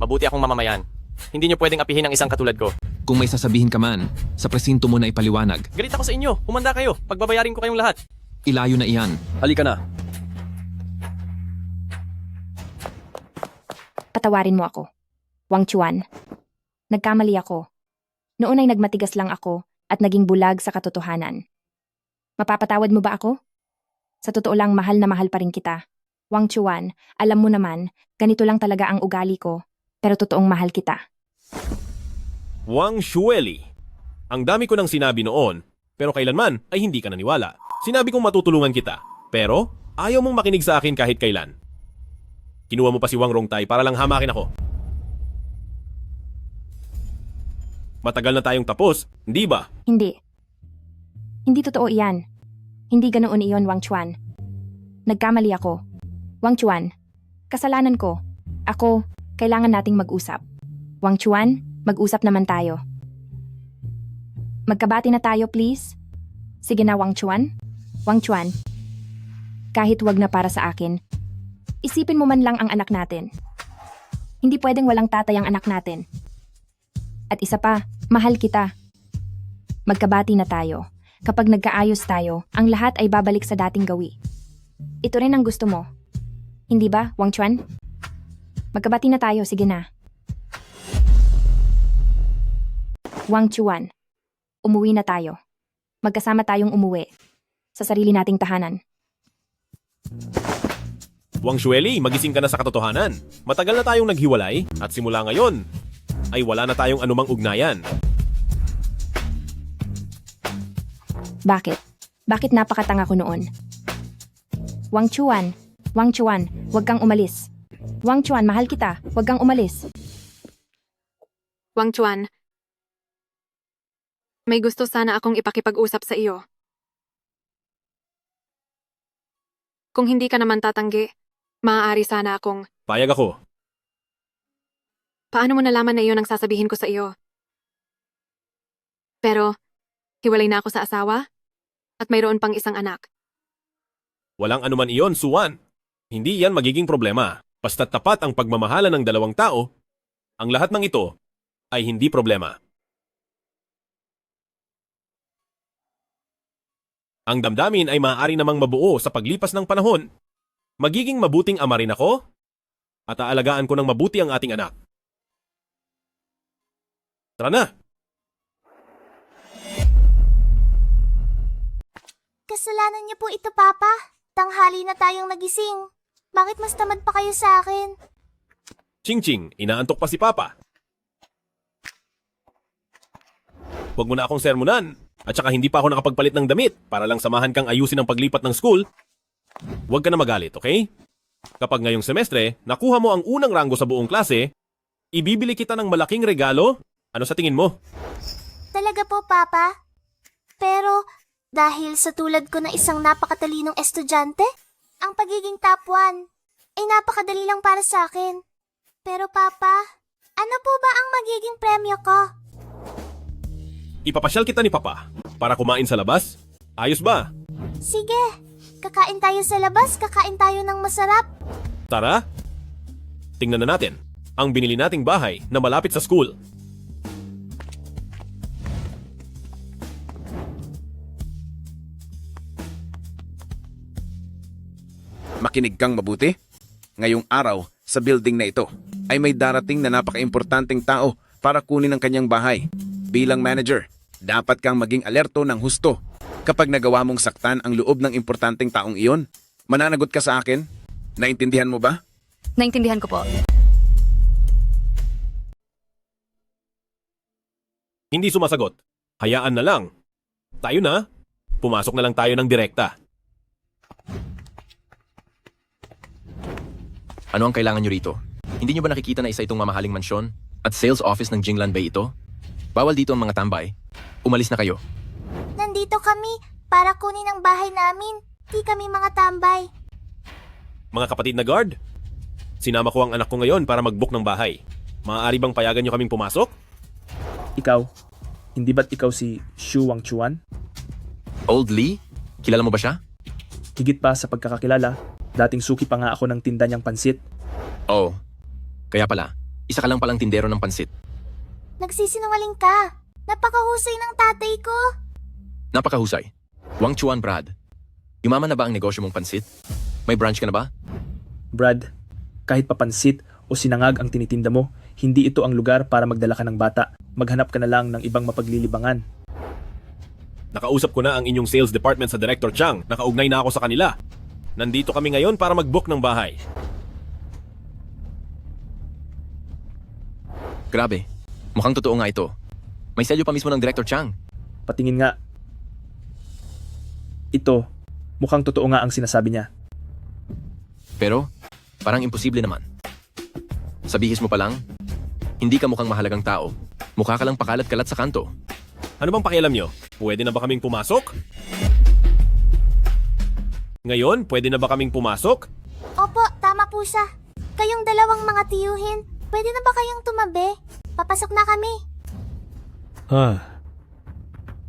Mabuti akong mamamayan. Hindi niyo pwedeng apihin ang isang katulad ko. Kung may sasabihin ka man, sa presinto mo na ipaliwanag. Galit ako sa inyo. Humanda kayo. Pagbabayarin ko kayong lahat. Ilayo na iyan. Halika na. Patawarin mo ako. Wang Chuan. Nagkamali ako. Noon ay nagmatigas lang ako at naging bulag sa katotohanan. Mapapatawad mo ba ako? Sa totoo lang, mahal na mahal pa rin kita. Wang Chuan, alam mo naman, ganito lang talaga ang ugali ko, pero totoong mahal kita. Wang Shueli. Ang dami ko nang sinabi noon, pero kailanman ay hindi ka naniwala. Sinabi kong matutulungan kita, pero ayaw mong makinig sa akin kahit kailan. Kinuha mo pa si Wang Rongtai para lang hamakin ako. Matagal na tayong tapos, hindi ba? Hindi. Hindi totoo iyan. Hindi ganoon iyon, Wang Chuan. Nagkamali ako. Wang Chuan, kasalanan ko. Ako, kailangan nating mag-usap. Wang Chuan, mag-usap naman tayo. Magkabati na tayo, please. Sige na, Wang Chuan. Wang Chuan, kahit wag na para sa akin, isipin mo man lang ang anak natin. Hindi pwedeng walang tatay ang anak natin. At isa pa, mahal kita. Magkabati na tayo. Kapag nagkaayos tayo, ang lahat ay babalik sa dating gawi. Ito rin ang gusto mo. Hindi ba, Wang Chuan? Magkabati na tayo, sige na. Wang Chuan, umuwi na tayo. Magkasama tayong umuwi. Sa sarili nating tahanan. Wang Shueli, magising ka na sa katotohanan. Matagal na tayong naghiwalay at simula ngayon ay wala na tayong anumang ugnayan. Bakit? Bakit napakatanga ko noon? Wang Chuan, huwag kang umalis. Wang Chuan, mahal kita, huwag kang umalis. Wang Chuan, may gusto sana akong ipakipag-usap sa iyo. Kung hindi ka naman tatanggi, maaari sana akong... Payag ako. Paano mo nalaman na iyon ang sasabihin ko sa iyo? Pero, hiwalay na ako sa asawa at mayroon pang isang anak. Walang anuman iyon, Suwan. Hindi yan magiging problema. Basta't tapat ang pagmamahalan ng dalawang tao, ang lahat ng ito ay hindi problema. Ang damdamin ay maaari namang mabuo sa paglipas ng panahon. Magiging mabuting ama rin ako at aalagaan ko ng mabuti ang ating anak. Tara na! Kasalanan niyo po ito, Papa. Tanghali na tayong nagising. Bakit mas tamad pa kayo sa akin? Ching-ching, inaantok pa si Papa. Huwag mo na akong sermonan. At saka hindi pa ako nakapagpalit ng damit para lang samahan kang ayusin ang paglipat ng school. Huwag ka na magalit, okay? Kapag ngayong semestre, nakuha mo ang unang ranggo sa buong klase, ibibili kita ng malaking regalo. Ano sa tingin mo? Talaga po, Papa? Pero, dahil sa tulad ko na isang napakatalinong estudyante, ang pagiging top 1 ay napakadali lang para sa akin. Pero, Papa, Ano po ba ang magiging premyo ko? Ipapasyal kita ni Papa para kumain sa labas. Ayos ba? Sige, kakain tayo sa labas, kakain tayo ng masarap. Tara, tingnan na natin ang binili nating bahay na malapit sa school. Makinig kang mabuti. Ngayong araw, sa building na ito, ay may darating na napaka-importanteng tao para kunin ang kanyang bahay. Bilang manager, dapat kang maging alerto ng husto. Kapag nagawa mong saktan ang loob ng importanteng taong iyon, mananagot ka sa akin? Naintindihan mo ba? Naintindihan ko po. Hindi sumasagot. Hayaan na lang. Tayo na. Pumasok na lang tayo ng direkta. Ano ang kailangan nyo rito? Hindi nyo ba nakikita na isa itong mamahaling mansyon? At sales office ng Jinglan Bay ito? Bawal dito ang mga tambay. Umalis na kayo. Nandito kami para kunin ang bahay namin. Di kami mga tambay. Mga kapatid na guard, sinama ko ang anak ko ngayon para mag-book ng bahay. Maaari bang payagan nyo kaming pumasok? Ikaw, hindi ba't ikaw si Xu Wangchuan? Old Lee? Kilala mo ba siya? Higit pa sa pagkakakilala, dating suki pa nga ako ng tinda niyang pansit. Oo. Kaya pala, isa ka lang palang tindero ng pansit. Nagsisinungaling ka. Napakahusay ng tatay ko. Napakahusay. Wang Chuan, Brad. Yumaman na ba ang negosyo mong pansit? May branch ka na ba? Brad, kahit papansit o sinangag ang tinitinda mo, hindi ito ang lugar para magdala ka ng bata. Maghanap ka na lang ng ibang mapaglilibangan. Nakausap ko na ang inyong sales department sa Director Chang. Nakaugnay na ako sa kanila. Nandito kami ngayon para mag-book ng bahay. Grabe. Mukhang totoo nga ito. May selyo pa mismo ng Director Chang. Patingin nga. Ito, mukhang totoo nga ang sinasabi niya. Pero, parang imposible naman. Sa bihis mo pa lang, hindi ka mukhang mahalagang tao. Mukha ka lang pakalat-kalat sa kanto. Ano bang pakialam nyo? Pwede na ba kaming pumasok? Ngayon, pwede na ba kaming pumasok? Opo, tama po siya. Kayong dalawang mga tiyuhin, pwede na ba kayong tumabi? Papasok na kami.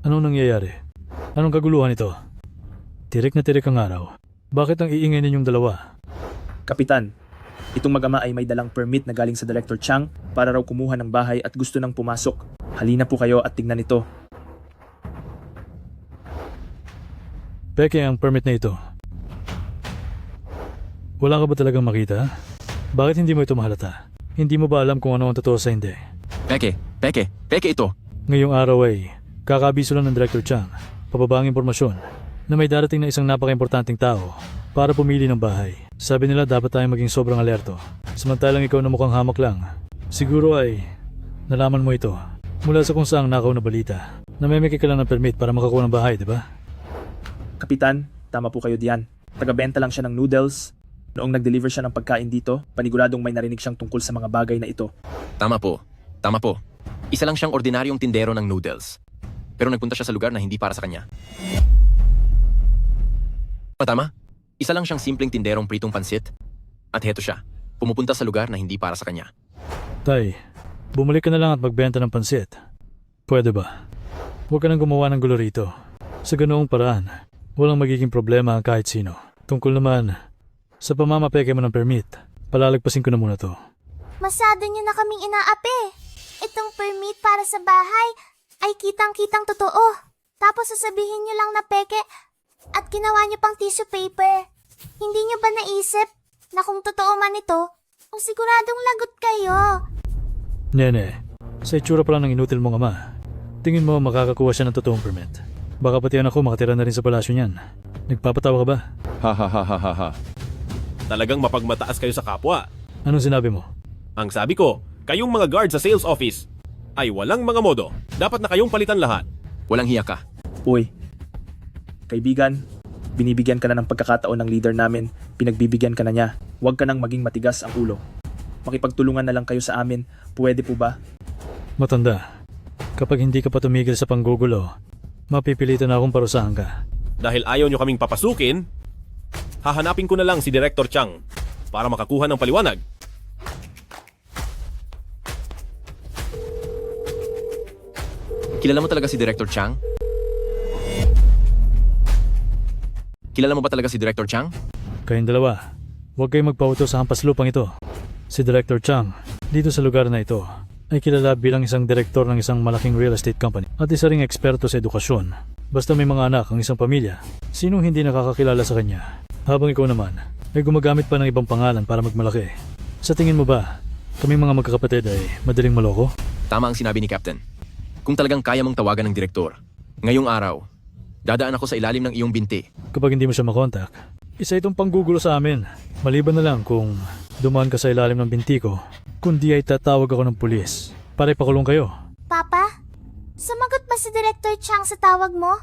Anong nangyayari? Anong kaguluhan ito? Tirik na tirik ang araw. Bakit ang iingay ninyong dalawa? Kapitan, itong mag-ama ay may dalang permit na galing sa Director Chang para raw kumuha ng bahay at gusto nang pumasok. Halina po kayo at tignan ito. Peke ang permit na ito. Wala ka ba talagang makita? Bakit hindi mo ito mahalata? Hindi mo ba alam kung ano ang totoo sa hindi? Peke ito. Ngayong araw ay kakabiso lang ng Director Chang, pababang impormasyon na may darating na isang napaka-importanting tao para pumili ng bahay. Sabi nila dapat tayong maging sobrang alerto. Samantalang ikaw na mukhang hamak lang. Siguro ay nalaman mo ito mula sa kung saang nakaw na balita. Namimiki ka lang ng permit para makakuha ng bahay, di ba? Kapitan, tama po kayo diyan. Tagabenta lang siya ng noodles. Noong nag-deliver siya ng pagkain dito, paniguradong may narinig siyang tungkol sa mga bagay na ito. Tama po. Isa lang siyang ordinaryong tindero ng noodles. Pero nagpunta siya sa lugar na hindi para sa kanya. Tama? Isa lang siyang simpleng tinderong pritong pansit. At heto siya, pumupunta sa lugar na hindi para sa kanya. Tay, bumalik ka na lang at magbenta ng pansit. Pwede ba? Huwag ka nang gumawa ng gulo rito. Sa ganoong paraan, walang magiging problema ang kahit sino. Tungkol naman sa pamamapeke mo ng permit, palalagpasin ko na muna to. Masyado nyo na kaming inaapi. Itong permit para sa bahay ay kitang-kitang totoo. Tapos sasabihin nyo lang na peke at ginawa nyo pang tissue paper. Hindi nyo ba naisip na kung totoo man ito, kung siguradong lagot kayo? Nene, sa itsura pa lang ng inutil mong ama, tingin mo makakakuha siya ng totoong permit. Baka pati anak ko makatira na rin sa palasyo niyan. Nagpapatawa ka ba? Ha. Talagang mapagmataas kayo sa kapwa. Anong sinabi mo? Ang sabi ko, kayong mga guard sa sales office ay walang mga modo. Dapat na kayong palitan lahat. Walang hiya ka. Uy, kaibigan, binibigyan ka na ng pagkakataon ng leader namin, pinagbibigyan ka na niya. Huwag ka nang maging matigas ang ulo. Makipagtulungan na lang kayo sa amin, pwede po ba? Matanda, kapag hindi ka pa tumigil sa panggugulo, mapipilitan na akong parusahan ka. Dahil ayaw nyo kaming papasukin, hahanapin ko na lang si Director Chang para makakuha ng paliwanag. Kilala mo talaga si Director Chang? Kilala mo ba talaga si Director Chang? Kayong dalawa, huwag kayong magpauto sa hampas lupang ito. Si Director Chang, dito sa lugar na ito, ay kilala bilang isang direktor ng isang malaking real estate company at isa ring eksperto sa edukasyon. Basta may mga anak ang isang pamilya, sinong hindi nakakakilala sa kanya? Habang ikaw naman, ay gumagamit pa ng ibang pangalan para magmalaki. Sa tingin mo ba, kaming mga magkakapatid ay madaling maloko? Tama ang sinabi ni Captain. Kung talagang kaya mong tawagan ng direktor, ngayong araw, dadaan ako sa ilalim ng iyong binti. Kapag hindi mo siya makontak, isa itong panggugulo sa amin. Maliban na lang kung dumaan ka sa ilalim ng binti ko, kundi ay tatawag ako ng pulis para ipakulong kayo. Papa, sumagot ba si Director Chang sa tawag mo?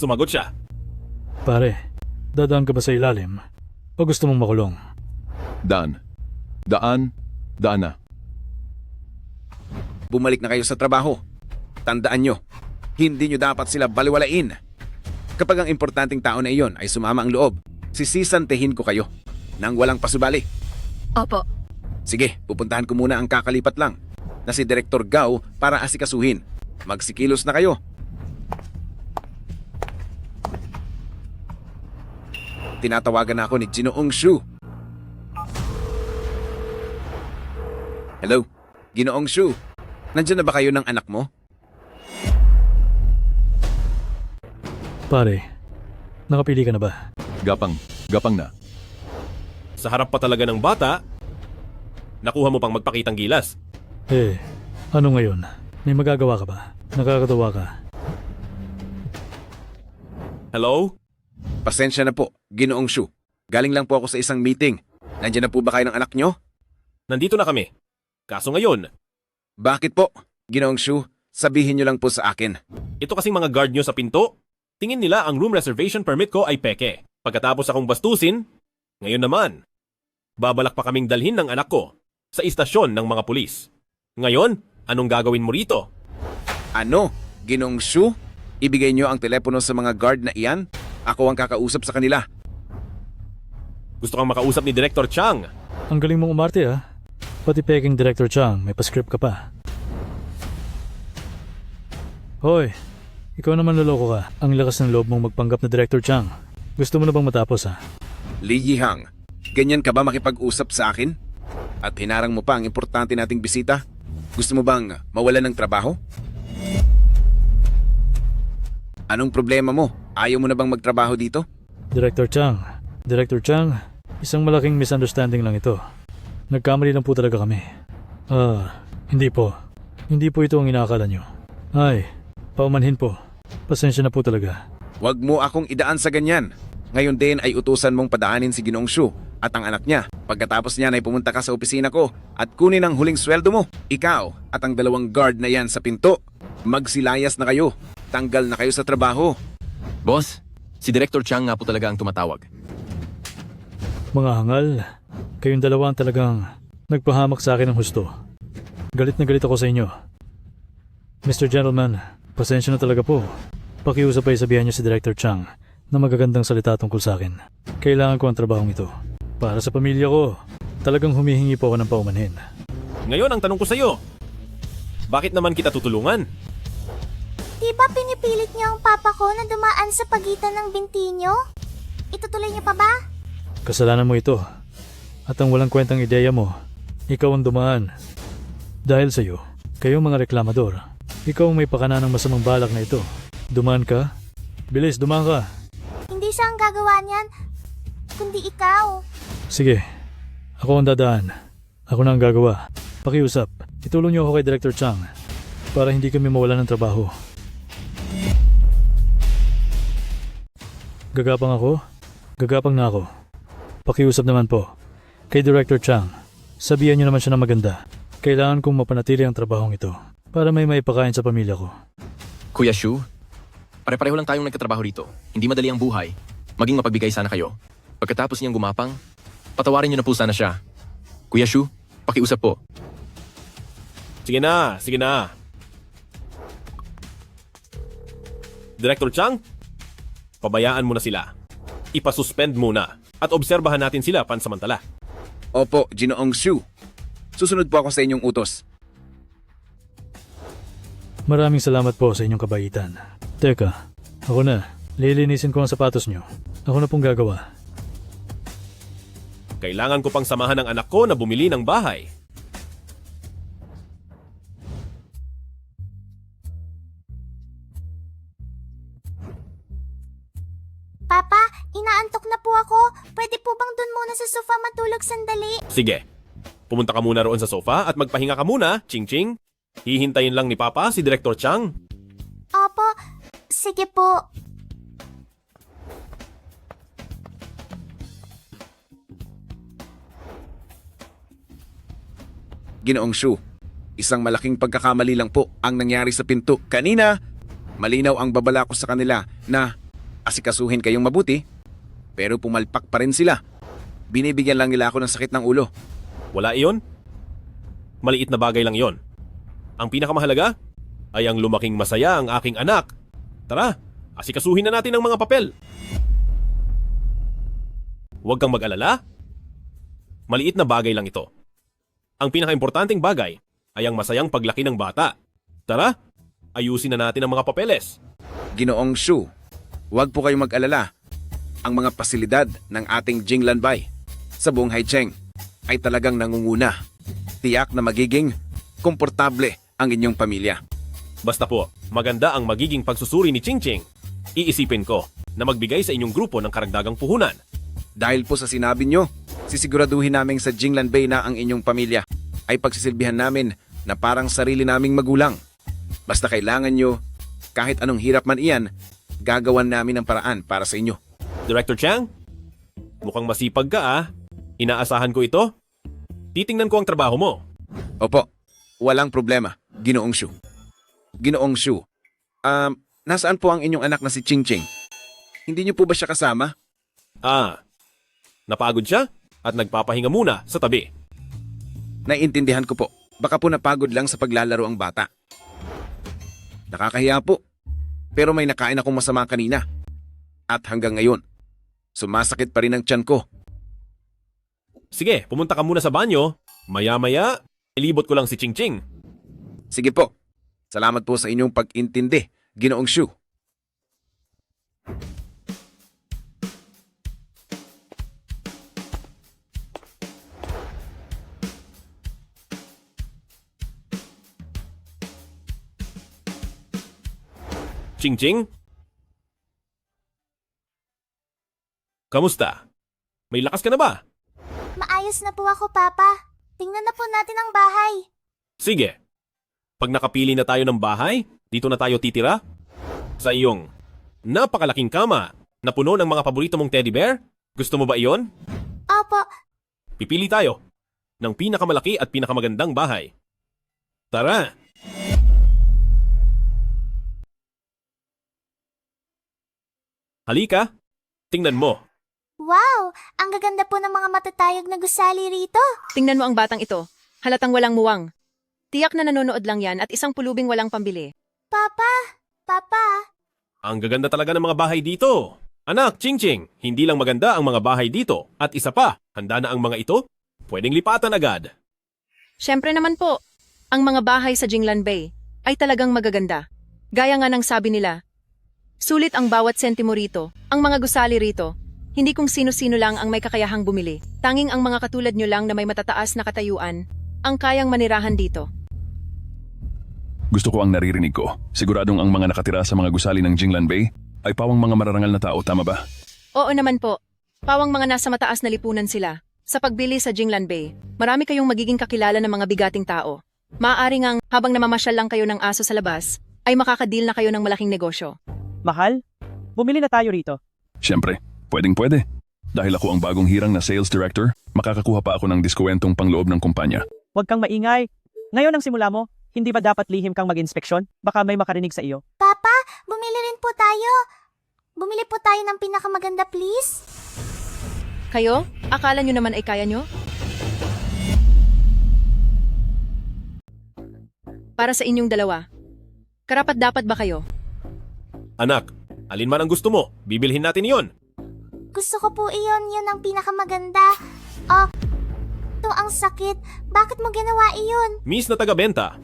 Sumagot siya. Pare, dadaan ka ba sa ilalim o gusto mong makulong? Daan na. Bumalik na kayo sa trabaho. Tandaan nyo, hindi nyo dapat sila baliwalain. Kapag ang importanteng tao na iyon ay sumama ang loob, sisisantehin ko kayo nang walang pasubali. Opo. Sige, pupuntahan ko muna ang kakalipat lang na si Director Gao para asikasuhin. Magsikilos na kayo. Tinatawagan na ako ni Ginoong Shu. Hello, Ginoong Shu. Nandiyan na ba kayo ng anak mo? Pare, nakapili ka na ba? Gapang na. Sa harap pa talaga ng bata, nakuha mo pang magpakitang gilas. Ano ngayon? May magagawa ka ba? Nakakatawa ka. Hello? Pasensya na po, Ginoong Shu. Galing lang po ako sa isang meeting. Nandiyan na po ba kayo ng anak nyo? Nandito na kami. Kaso ngayon, bakit po? Ginoong Shu, sabihin nyo lang po sa akin. ito kasing mga guard nyo sa pinto, tingin nila ang room reservation permit ko ay peke. Pagkatapos akong bastusin, ngayon naman, babalak pa kaming dalhin ng anak ko sa istasyon ng mga pulis. Ngayon, anong gagawin mo rito? Ano? Ginoong Shu? Ibigay nyo ang telepono sa mga guard na iyan? Ako ang kakausap sa kanila. Gusto kang makausap ni Director Chang. Ang galing mong umarte ah. Pati peking Director Chang, may pa-script ka pa. Hoy, ikaw naman loloko ka. Ang lakas ng loob mong magpanggap na Director Chang. Gusto mo na bang matapos ha? Li Yihang, ganyan ka ba makipag-usap sa akin? At hinarang mo pa ang importante nating bisita? Gusto mo bang mawalan ng trabaho? Anong problema mo? Ayaw mo na bang magtrabaho dito? Director Chang, isang malaking misunderstanding lang ito. Nagkamali lang po talaga kami. Hindi po. Hindi po ito ang inaakala nyo. Ay, paumanhin po. Pasensya na po talaga. Huwag mo akong idaan sa ganyan. Ngayon din ay utusan mong padaanin si Ginoong Shu at ang anak niya. Pagkatapos niyan ay pumunta ka sa opisina ko at kunin ang huling sweldo mo. Ikaw at ang 2 guard na yan sa pinto. Magsilayas na kayo. Tanggal na kayo sa trabaho. Boss, si Director Chang nga po talaga ang tumatawag. Mga hangal, kayong dalawa ang talagang nagpahamak sa akin ng husto. Galit na galit ako sa inyo. Mr. Gentleman, pasensya na talaga po. Pakiusap ay sabihan niyo si Director Chang na magagandang salita tungkol sa akin. Kailangan ko ang trabahong ito. Para sa pamilya ko, talagang humihingi po ako ng paumanhin. Ngayon ang tanong ko sa iyo, bakit naman kita tutulungan? Di ba pinipilit niyo ang papa ko na dumaan sa pagitan ng binti niyo? Itutuloy niyo pa ba? Kasalanan mo ito. At ang walang kwentang ideya mo, ikaw ang dumaan. Dahil sa iyo, kayong mga reklamador, ikaw ang may pakana ng masamang balak na ito. Dumaan ka? Bilis, dumaan ka. Hindi siya ang gagawa niyan, kundi ikaw. Sige, ako ang dadaan. Ako na ang gagawa. Pakiusap, itulong niyo ako kay Director Chang para hindi kami mawalan ng trabaho. Gagapang ako? Gagapang na ako. Pakiusap naman po. Kay Director Chang, sabihan niyo naman siya na maganda. Kailangan kong mapanatili ang trabahong ito para may maipakain sa pamilya ko. Kuya Shu, pare-pareho lang tayong nagkatrabaho rito. Hindi madali ang buhay. Maging mapagbigay sana kayo. Pagkatapos niyang gumapang, patawarin niyo na po sana siya. Kuya Shu, pakiusap po. Sige na. Director Chang, pabayaan mo na sila. Ipasuspend muna at obserbahan natin sila pansamantala. Opo, Ginoong Shu. Susunod po ako sa inyong utos. Maraming salamat po sa inyong kabaitan. Teka, ako na. Lilinisin ko ang sapatos nyo. Ako na pong gagawa. Kailangan ko pang samahan ng anak ko na bumili ng bahay. Papa, inaantok na po ako. Pwede po bang dun muna sa sofa matulog sandali? Sige, pumunta ka muna roon sa sofa at magpahinga ka muna, Ching Ching. Hihintayin lang ni Papa si Director Chang. Opo, sige po. Ginoong Shu, isang malaking pagkakamali lang po ang nangyari sa pinto. Kanina, malinaw ang babala ko sa kanila na asikasuhin kayong mabuti, pero pumalpak pa rin sila. Binibigyan lang nila ako ng sakit ng ulo. Wala iyon? Maliit na bagay lang yon. Ang pinakamahalaga ay ang lumaking masaya ang aking anak. Tara, asikasuhin na natin ang mga papel. Huwag kang mag-alala. Maliit na bagay lang ito. Ang pinakaimportanteng bagay ay ang masayang paglaki ng bata. Tara, ayusin na natin ang mga papeles. Ginoong Shu, huwag po kayong mag-alala. Ang mga pasilidad ng ating Jinglanbay sa buong Haicheng ay talagang nangunguna. Tiyak na magiging komportable ang inyong pamilya. Basta po, maganda ang magiging pagsusuri ni Ching Ching. Iisipin ko na magbigay sa inyong grupo ng karagdagang puhunan. Dahil po sa sinabi nyo, sisiguraduhin namin sa Jinglanbay na ang inyong pamilya ay pagsisilbihan namin na parang sarili naming magulang. Basta kailangan nyo, kahit anong hirap man iyan, gagawan namin ng paraan para sa inyo. Director Chang, mukhang masipag ka ah. Inaasahan ko ito. Titingnan ko ang trabaho mo. Opo, walang problema, Ginoong Shu. Ginoong Shu, nasaan po ang inyong anak na si Ching Ching? Hindi niyo po ba siya kasama? Napagod siya at nagpapahinga muna sa tabi. Naiintindihan ko po. Baka po napagod lang sa paglalaro ang bata. Nakakahiya po. Pero may nakain akong masama kanina. At hanggang ngayon, sumasakit pa rin ang tiyan ko. Sige, pumunta ka muna sa banyo. Maya-maya, ilibot ko lang si Ching Ching. Sige po. Salamat po sa inyong pag-intindi, Ginoong Shu. Ching Ching? Kamusta? May lakas ka na ba? Maayos na po ako, Papa. Tingnan na po natin ang bahay. Sige. Pag nakapili na tayo ng bahay, dito na tayo titira? Sa iyong napakalaking kama na puno ng mga paborito mong teddy bear? Gusto mo ba iyon? Opo. Pipili tayo ng pinakamalaki at pinakamagandang bahay. Tara! Halika, tingnan mo. Wow! Ang gaganda po ng mga matatayog na gusali rito. Tingnan mo ang batang ito. Halatang walang muwang. Tiyak na nanonood lang yan at isang pulubing walang pambili. Papa! Papa! Ang gaganda talaga ng mga bahay dito. Anak, Ching Ching, hindi lang maganda ang mga bahay dito. At isa pa, handa na ang mga ito? Pwedeng lipatan agad. Siyempre naman po, ang mga bahay sa Jinglan Bay ay talagang magaganda. Gaya nga ng sabi nila, sulit ang bawat sentimo rito, ang mga gusali rito. Hindi kung sino-sino lang ang may kakayahang bumili. Tanging ang mga katulad nyo lang na may matataas na katayuan ang kayang manirahan dito. Gusto ko ang naririnig ko. Siguradong ang mga nakatira sa mga gusali ng Jinglan Bay ay pawang mga mararangal na tao, tama ba? Oo naman po. Pawang mga nasa mataas na lipunan sila. Sa pagbili sa Jinglan Bay, marami kayong magiging kakilala ng mga bigating tao. Maaari ngang habang namamasyal lang kayo ng aso sa labas, ay makakadil na kayo ng malaking negosyo. Mahal, bumili na tayo rito. Siyempre, pwedeng-pwede. Dahil ako ang bagong hirang na sales director, makakakuha pa ako ng diskwentong pangloob ng kumpanya. Huwag kang maingay. Ngayon ang simula mo, hindi ba dapat lihim kang mag-inspeksyon? Baka may makarinig sa iyo. Papa, bumili rin po tayo. Bumili po tayo ng pinakamaganda, please. Kayo? Akala nyo naman ay kaya nyo? Para sa inyong dalawa, karapat-dapat ba kayo? Anak, alin man ang gusto mo, bibilhin natin iyon. Gusto ko po iyon, yun ang pinakamaganda. Ito ang sakit. Bakit mo ginawa iyon? Miss na taga-benta,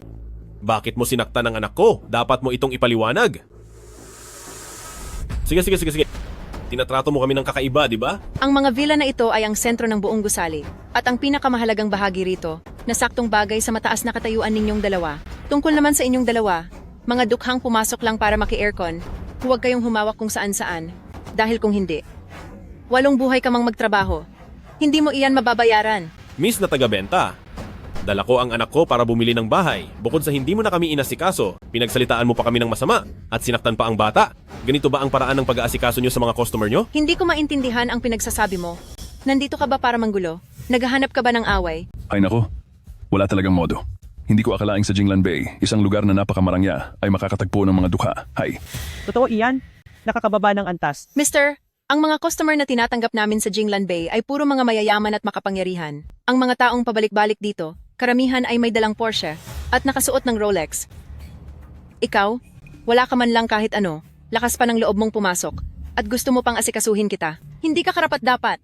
Bakit mo sinaktan ang anak ko? Dapat mo itong ipaliwanag. Sige. Tinatrato mo kami ng kakaiba, di ba? Ang mga villa na ito ay ang sentro ng buong gusali at ang pinakamahalagang bahagi rito na saktong bagay sa mataas na katayuan ninyong dalawa. Tungkol naman sa inyong dalawa, mga dukhang pumasok lang para maki-aircon, huwag kayong humawak kung saan-saan. Dahil kung hindi, 8 buhay ka mang magtrabaho. Hindi mo iyan mababayaran. Miss na taga-benta. Dala ko ang anak ko para bumili ng bahay. Bukod sa hindi mo na kami inasikaso, pinagsalitaan mo pa kami ng masama at sinaktan pa ang bata. Ganito ba ang paraan ng pag-aasikaso nyo sa mga customer nyo? Hindi ko maintindihan ang pinagsasabi mo. Nandito ka ba para manggulo? Naghahanap ka ba ng away? Ay nako, wala talagang modo. Hindi ko akalaing sa Jinglan Bay, isang lugar na napakamarangya, ay makakatagpo ng mga dukha. Hay. Totoo iyan? Nakakababa ng antas. Mister, ang mga customer na tinatanggap namin sa Jinglan Bay ay puro mga mayayaman at makapangyarihan. Ang mga taong pabalik-balik dito, karamihan ay may dalang Porsche at nakasuot ng Rolex. Ikaw, wala ka man lang kahit ano, lakas pa ng loob mong pumasok, at gusto mo pang asikasuhin kita. Hindi ka karapat-dapat.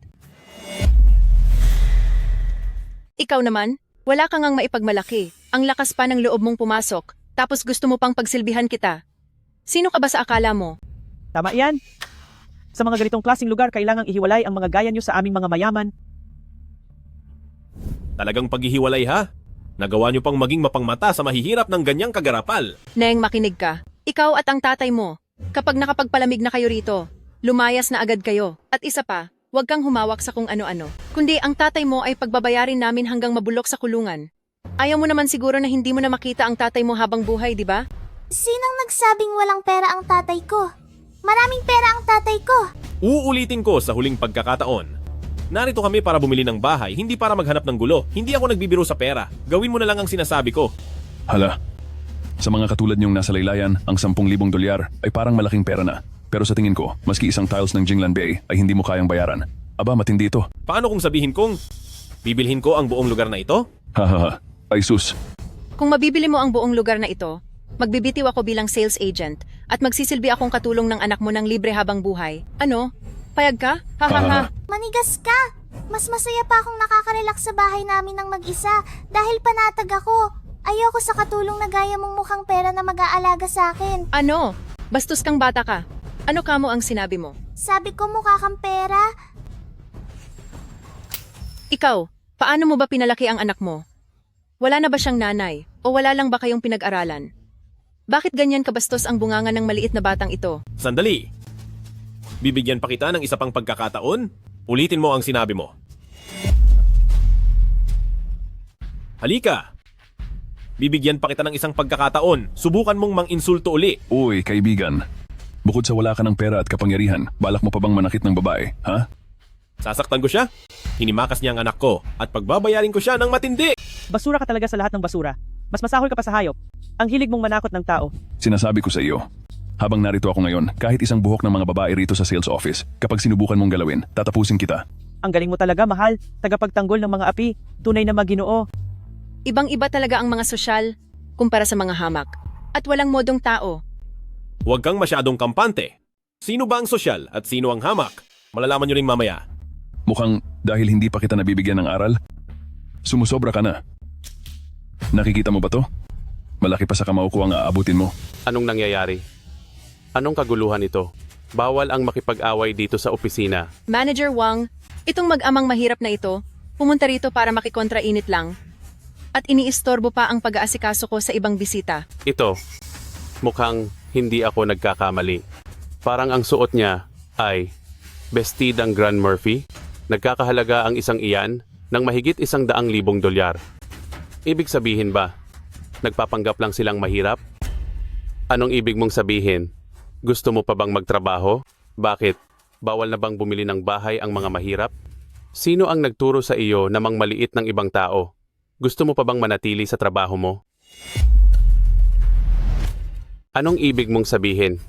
Ikaw naman, wala ka ngang maipagmalaki, ang lakas pa ng loob mong pumasok, tapos gusto mo pang pagsilbihan kita. Sino ka ba sa akala mo? Tama yan. Sa mga ganitong klaseng lugar, kailangang ihiwalay ang mga gaya nyo sa aming mga mayaman. Talagang paghihiwalay ha? Nagawa nyo pang maging mapangmata sa mahihirap ng ganyang kagarapal. Neng, makinig ka. Ikaw at ang tatay mo, kapag nakapagpalamig na kayo rito, lumayas na agad kayo. At isa pa, huwag kang humawak sa kung ano-ano. Kundi ang tatay mo ay pagbabayarin namin hanggang mabulok sa kulungan. Ayaw mo naman siguro na hindi mo na makita ang tatay mo habang buhay, di ba? Sinong nagsabing walang pera ang tatay ko? Maraming pera ang tatay ko. Uulitin ko sa huling pagkakataon. Narito kami para bumili ng bahay, hindi para maghanap ng gulo. Hindi ako nagbibiro sa pera. Gawin mo na lang ang sinasabi ko. Hala. Sa mga katulad niyong nasa laylayan, ang 10,000 dolyar ay parang malaking pera na. Pero sa tingin ko, maski isang tiles ng Jinglan Bay ay hindi mo kayang bayaran. Aba, matindi ito. Paano kung sabihin kong, bibilhin ko ang buong lugar na ito? Hahaha. Ay sus. Kung mabibili mo ang buong lugar na ito, magbibitiw ako bilang sales agent at magsisilbi akong katulong ng anak mo ng libre habang buhay. Ano? Payag ka? Hahaha. Manigas ka! Mas masaya pa akong nakakarelax sa bahay namin ng mag-isa dahil panatag ako. Ayoko sa katulong na gaya mong mukhang pera na mag-aalaga sa akin. Ano? Bastos kang bata ka. Ano kamo ang sinabi mo? Sabi ko mukha kang pera. Ikaw, paano mo ba pinalaki ang anak mo? Wala na ba siyang nanay? O wala lang ba kayong pinag-aralan? Bakit ganyan kabastos ang bunganga ng maliit na batang ito? Sandali. Bibigyan pa kita ng isa pang pagkakataon? Ulitin mo ang sinabi mo. Halika. Bibigyan pa kita ng isang pagkakataon. Subukan mong mang-insulto uli. Uy, kaibigan. Bukod sa wala ka ng pera at kapangyarihan, balak mo pa bang manakit ng babae, ha? Sasaktan ko siya. Hinimakas niya ang anak ko at pagbabayarin ko siya ng matindi. Basura ka talaga sa lahat ng basura. Mas masahol ka pa sa hayop. Ang hilig mong manakot ng tao. Sinasabi ko sa iyo, habang narito ako ngayon, kahit isang buhok ng mga babae rito sa sales office, kapag sinubukan mong galawin, tatapusin kita. Ang galing mo talaga, mahal. Tagapagtanggol ng mga api. Tunay na maginoo. Ibang-iba talaga ang mga sosyal kumpara sa mga hamak. At walang modong tao. Huwag kang masyadong kampante. Sino ba ang sosyal at sino ang hamak? Malalaman nyo rin mamaya. Mukhang dahil hindi pa kita nabibigyan ng aral, sumusobra ka na. Nakikita mo ba to? Malaki pa sa kamao ko ang aabutin mo. Anong nangyayari? Anong kaguluhan ito? Bawal ang makipag-away dito sa opisina. Manager Wang, itong mag-amang mahirap na ito, pumunta rito para makikontrainit lang. At iniistorbo pa ang pag-aasikaso ko sa ibang bisita. Ito, mukhang hindi ako nagkakamali. Parang ang suot niya ay bestidang Grand Murphy. Nagkakahalaga ang isang iyan ng mahigit 100,000 dolyar. Ibig sabihin ba, nagpapanggap lang silang mahirap? Anong ibig mong sabihin? Gusto mo pa bang magtrabaho? Bakit? Bawal na bang bumili ng bahay ang mga mahirap? Sino ang nagturo sa iyo na mangmaliit ng ibang tao? Gusto mo pa bang manatili sa trabaho mo? Anong ibig mong sabihin?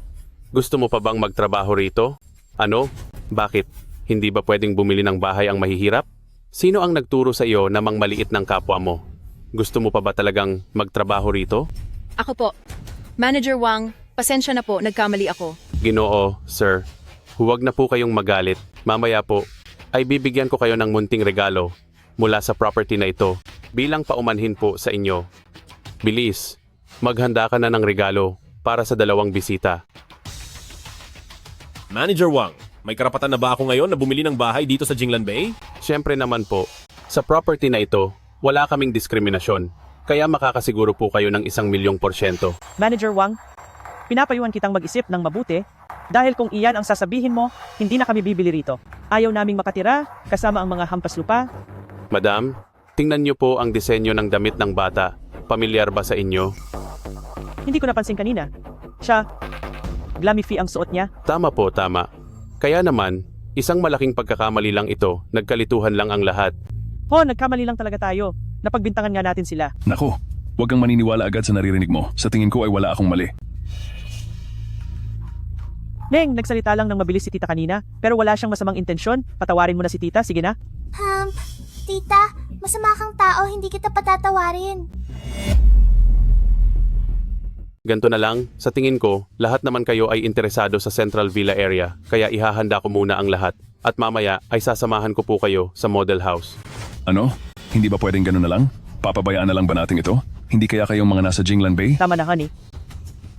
Gusto mo pa bang magtrabaho rito? Ano? Bakit? Hindi ba pwedeng bumili ng bahay ang mahihirap? Sino ang nagturo sa iyo na mangmaliit ng kapwa mo? Gusto mo pa ba talagang magtrabaho rito? Ako po. Manager Wang, pasensya na po, nagkamali ako. Ginoo, sir. Huwag na po kayong magalit. Mamaya po, ay bibigyan ko kayo ng munting regalo mula sa property na ito bilang paumanhin po sa inyo. Bilis, Maghanda ka na ng regalo para sa 2 bisita. Manager Wang, may karapatan na ba ako ngayon na bumili ng bahay dito sa Jinglan Bay? Siyempre naman po, sa property na ito, wala kaming diskriminasyon. Kaya makakasiguro po kayo ng 1,000,000%. Manager Wang, pinapayuhan kitang mag-isip ng mabuti dahil kung iyan ang sasabihin mo, hindi na kami bibili rito. Ayaw naming makatira kasama ang mga hampas lupa. Madam, tingnan niyo po ang disenyo ng damit ng bata. Pamilyar ba sa inyo? Hindi ko napansin kanina. Siya, Glamify ang suot niya. Tama po, tama. Kaya naman, isang malaking pagkakamali lang ito, nagkalituhan lang ang lahat. Ho, nagkamali lang talaga tayo. Napagbintangan nga natin sila. Nako, huwag kang maniniwala agad sa naririnig mo. Sa tingin ko ay wala akong mali. Neng, nagsalita lang ng mabilis si tita kanina, pero wala siyang masamang intensyon. Patawarin mo na si tita, sige na. Tita, masama kang tao, hindi kita patatawarin. Ganto na lang, sa tingin ko, lahat naman kayo ay interesado sa Central Villa area, kaya ihahanda ko muna ang lahat. At mamaya ay sasamahan ko po kayo sa model house. Ano? Hindi ba pwedeng ganun na lang? Papabayaan na lang ba natin ito? Hindi kaya kayong mga nasa Jinglan Bay? Tama na, honey.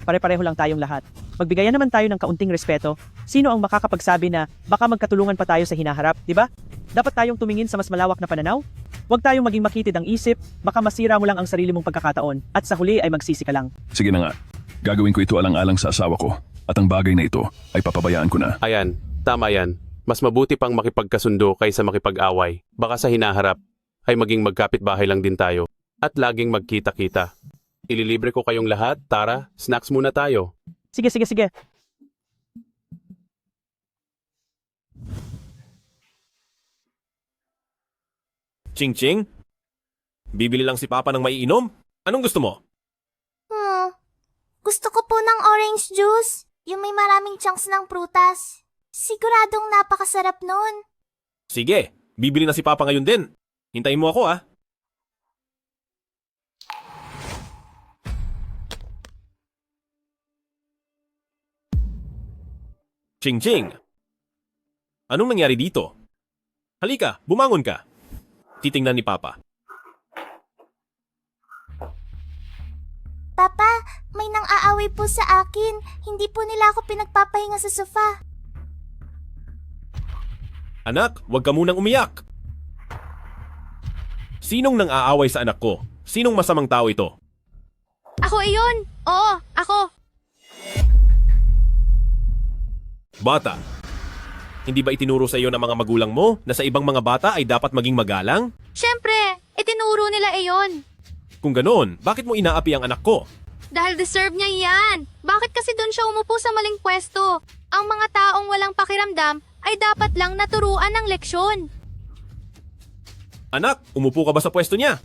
Pare-pareho lang tayong lahat. Magbigayan naman tayo ng kaunting respeto. Sino ang makakapagsabi na baka magkatulungan pa tayo sa hinaharap, di ba? Dapat tayong tumingin sa mas malawak na pananaw. Huwag tayong maging makitid ang isip, baka masira mo lang ang sarili mong pagkakataon, at sa huli ay magsisi ka lang. Sige na nga. Gagawin ko ito alang-alang sa asawa ko. At ang bagay na ito ay papabayaan ko na. Ayan, tama yan. Mas mabuti pang makipagkasundo kaysa makipag-away. Baka sa hinaharap ay maging magkapit-bahay lang din tayo. At laging magkita-kita. Ililibre ko kayong lahat, Tara. Snacks muna tayo. Sige. Ching-ching? Bibili lang si Papa ng maiinom? Anong gusto mo? Gusto ko po ng orange juice. Yung may maraming chunks ng prutas. Siguradong napakasarap nun. Sige, bibili na si Papa ngayon din. Hintayin mo ako, ah. Ching-ching! Anong nangyari dito? Halika, bumangon ka. Titingnan ni Papa. Papa, may nang-aaway po sa akin. Hindi po nila ako pinagpapahinga sa sofa. Anak, huwag ka munang umiyak. Sinong nang-aaway sa anak ko? Sinong masamang tao ito? Ako iyon! Oo, ako! Bata, hindi ba itinuro sa iyo ng mga magulang mo na sa ibang mga bata ay dapat maging magalang? Siyempre, itinuro nila iyon. Kung ganoon, bakit mo inaapi ang anak ko? Dahil deserve niya yan. Bakit kasi doon siya umupo sa maling pwesto? Ang mga taong walang pakiramdam ay dapat lang naturuan ng leksyon. Anak, umupo ka ba sa pwesto niya?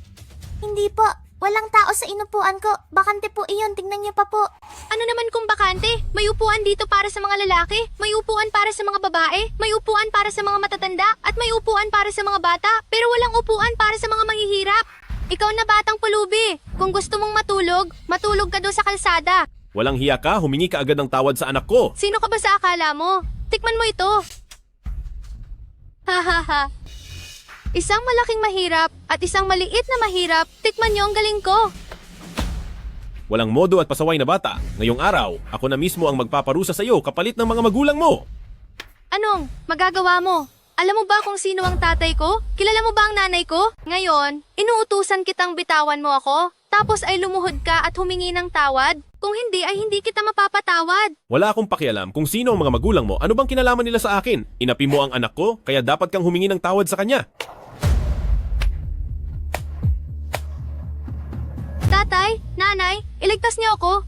Hindi po. Walang tao sa inupuan ko. Bakante po iyon. Tingnan niyo pa po. Ano naman kung bakante? May upuan dito para sa mga lalaki, may upuan para sa mga babae, may upuan para sa mga matatanda, at may upuan para sa mga bata, pero walang upuan para sa mga mahihirap. Ikaw na batang pulubi. Kung gusto mong matulog, matulog ka doon sa kalsada. Walang hiya ka, humingi ka agad ng tawad sa anak ko. Sino ka ba sa akala mo? Tikman mo ito. Hahaha. Isang malaking mahirap at isang maliit na mahirap, tikman niyo ang galing ko. Walang modo at pasaway na bata. Ngayong araw, ako na mismo ang magpaparusa sa iyo kapalit ng mga magulang mo. Anong magagawa mo? Alam mo ba kung sino ang tatay ko? Kilala mo ba ang nanay ko? Ngayon, inuutusan kitang bitawan mo ako, tapos ay lumuhod ka at humingi ng tawad? Kung hindi ay hindi kita mapapatawad. Wala akong pakialam kung sino ang mga magulang mo. Ano bang kinalaman nila sa akin? Inapi mo ang anak ko, kaya dapat kang humingi ng tawad sa kanya. Tatay, nanay, iligtas niyo ako.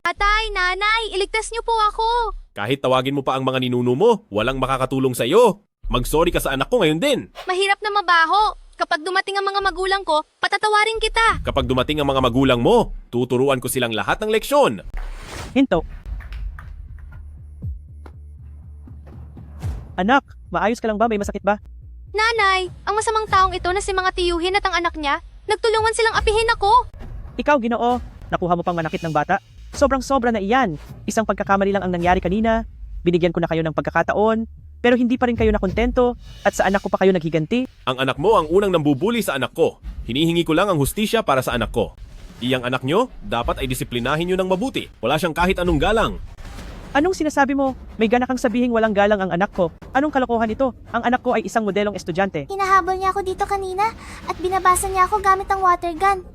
Tatay, nanay, iligtas niyo po ako. Kahit tawagin mo pa ang mga ninuno mo, walang makakatulong sa iyo. Mag-sorry ka sa anak ko ngayon din. Mahirap na mabaho. Kapag dumating ang mga magulang ko, patatawarin kita. Kapag dumating ang mga magulang mo, tuturuan ko silang lahat ng leksyon. Hinto. Anak, maayos ka lang ba? May masakit ba? Nanay, ang masamang taong ito na si mga tiyuhin at ang anak niya, nagtulungan silang apihin ako. Ikaw, Ginoo, nakuha mo pang manakit ng bata? Sobrang-sobra na iyan. Isang pagkakamali lang ang nangyari kanina. Binigyan ko na kayo ng pagkakataon. pero hindi pa rin kayo nakontento at sa anak ko pa kayo naghiganti. Ang anak mo ang unang nambubuli sa anak ko. Hinihingi ko lang ang hustisya para sa anak ko. Iyang anak nyo, dapat ay disiplinahin nyo ng mabuti. Wala siyang kahit anong galang. Anong sinasabi mo? May gana kang sabihing walang galang ang anak ko. Anong kalokohan ito? Ang anak ko ay isang modelong estudyante. Hinahabol niya ako dito kanina at binabasa niya ako gamit ang water gun.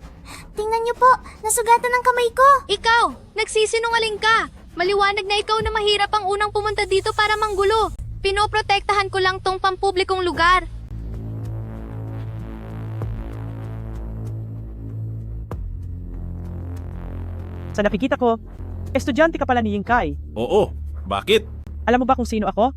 Tingnan niyo po, nasugatan ng kamay ko. Ikaw, nagsisinungaling ka. Maliwanag na ikaw na mahirap ang unang pumunta dito para manggulo. Pinoprotektahan ko lang tong pampublikong lugar. Sa nakikita ko, estudyante ka pala ni Yingkai. Oo, bakit? Alam mo ba kung sino ako?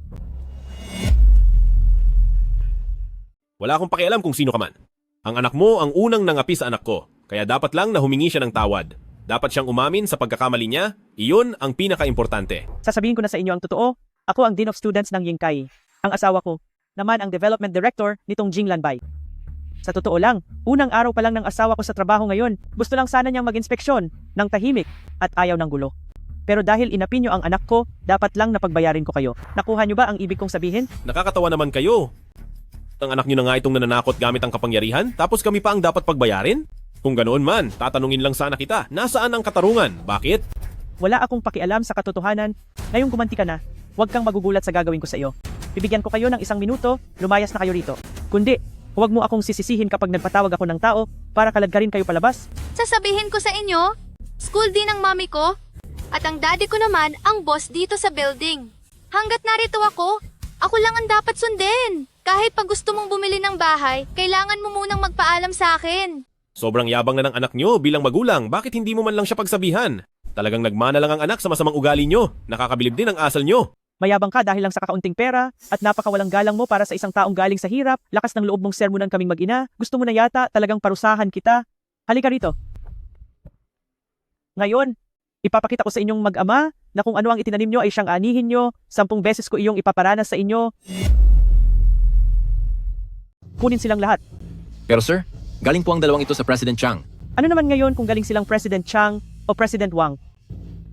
Wala akong pakialam kung sino ka man. Ang anak mo ang unang nangapi sa anak ko, kaya dapat lang na humingi siya ng tawad. Dapat siyang umamin sa pagkakamali niya, iyon ang pinaka-importante. Sasabihin ko na sa inyo ang totoo, ako ang Dean of Students ng Yingkai. Ang asawa ko, naman ang Development Director nitong Jinglanbai. Sa totoo lang, unang araw pa lang ng asawa ko sa trabaho ngayon, gusto lang sana niyang mag-inspeksyon ng tahimik at ayaw ng gulo. Pero dahil inapi niyo ang anak ko, dapat lang napagbayarin ko kayo. Nakuha niyo ba ang ibig kong sabihin? Nakakatawa naman kayo. Ang anak niyo na nga itong nananakot gamit ang kapangyarihan, tapos kami pa ang dapat pagbayarin? Kung ganoon man, tatanungin lang sana kita, nasaan ang katarungan? Bakit? Wala akong pakialam sa katotohanan. Ngayong gumanti ka na, huwag kang magugulat sa gagawin ko sa iyo. Bibigyan ko kayo ng 1 minuto, lumayas na kayo rito. Kundi, huwag mo akong sisisihin kapag nagpatawag ako ng tao para kaladkarin kayo palabas. Sasabihin ko sa inyo, school din ang mami ko, at ang daddy ko naman ang boss dito sa building. Hanggat narito ako lang ang dapat sundin. Kahit pag gusto mong bumili ng bahay, kailangan mo munang magpaalam sa akin. Sobrang yabang na ng anak niyo bilang magulang, bakit hindi mo man lang siya pagsabihan? Talagang nagmana lang ang anak sa masamang ugali niyo. Nakakabilib din ang asal niyo. Mayabang ka dahil lang sa kakaunting pera at napakawalang galang mo para sa isang taong galing sa hirap, lakas ng loob mong sermonan kaming mag-ina, gusto mo na yata talagang parusahan kita. Halika rito. Ngayon, ipapakita ko sa inyong mag-ama na kung ano ang itinanim nyo ay siyang anihin nyo, 10 beses ko iyong ipaparanas sa inyo. Kunin silang lahat. Pero sir, galing po ang dalawang ito sa President Chang. Ano naman ngayon kung galing silang President Chang o President Wang?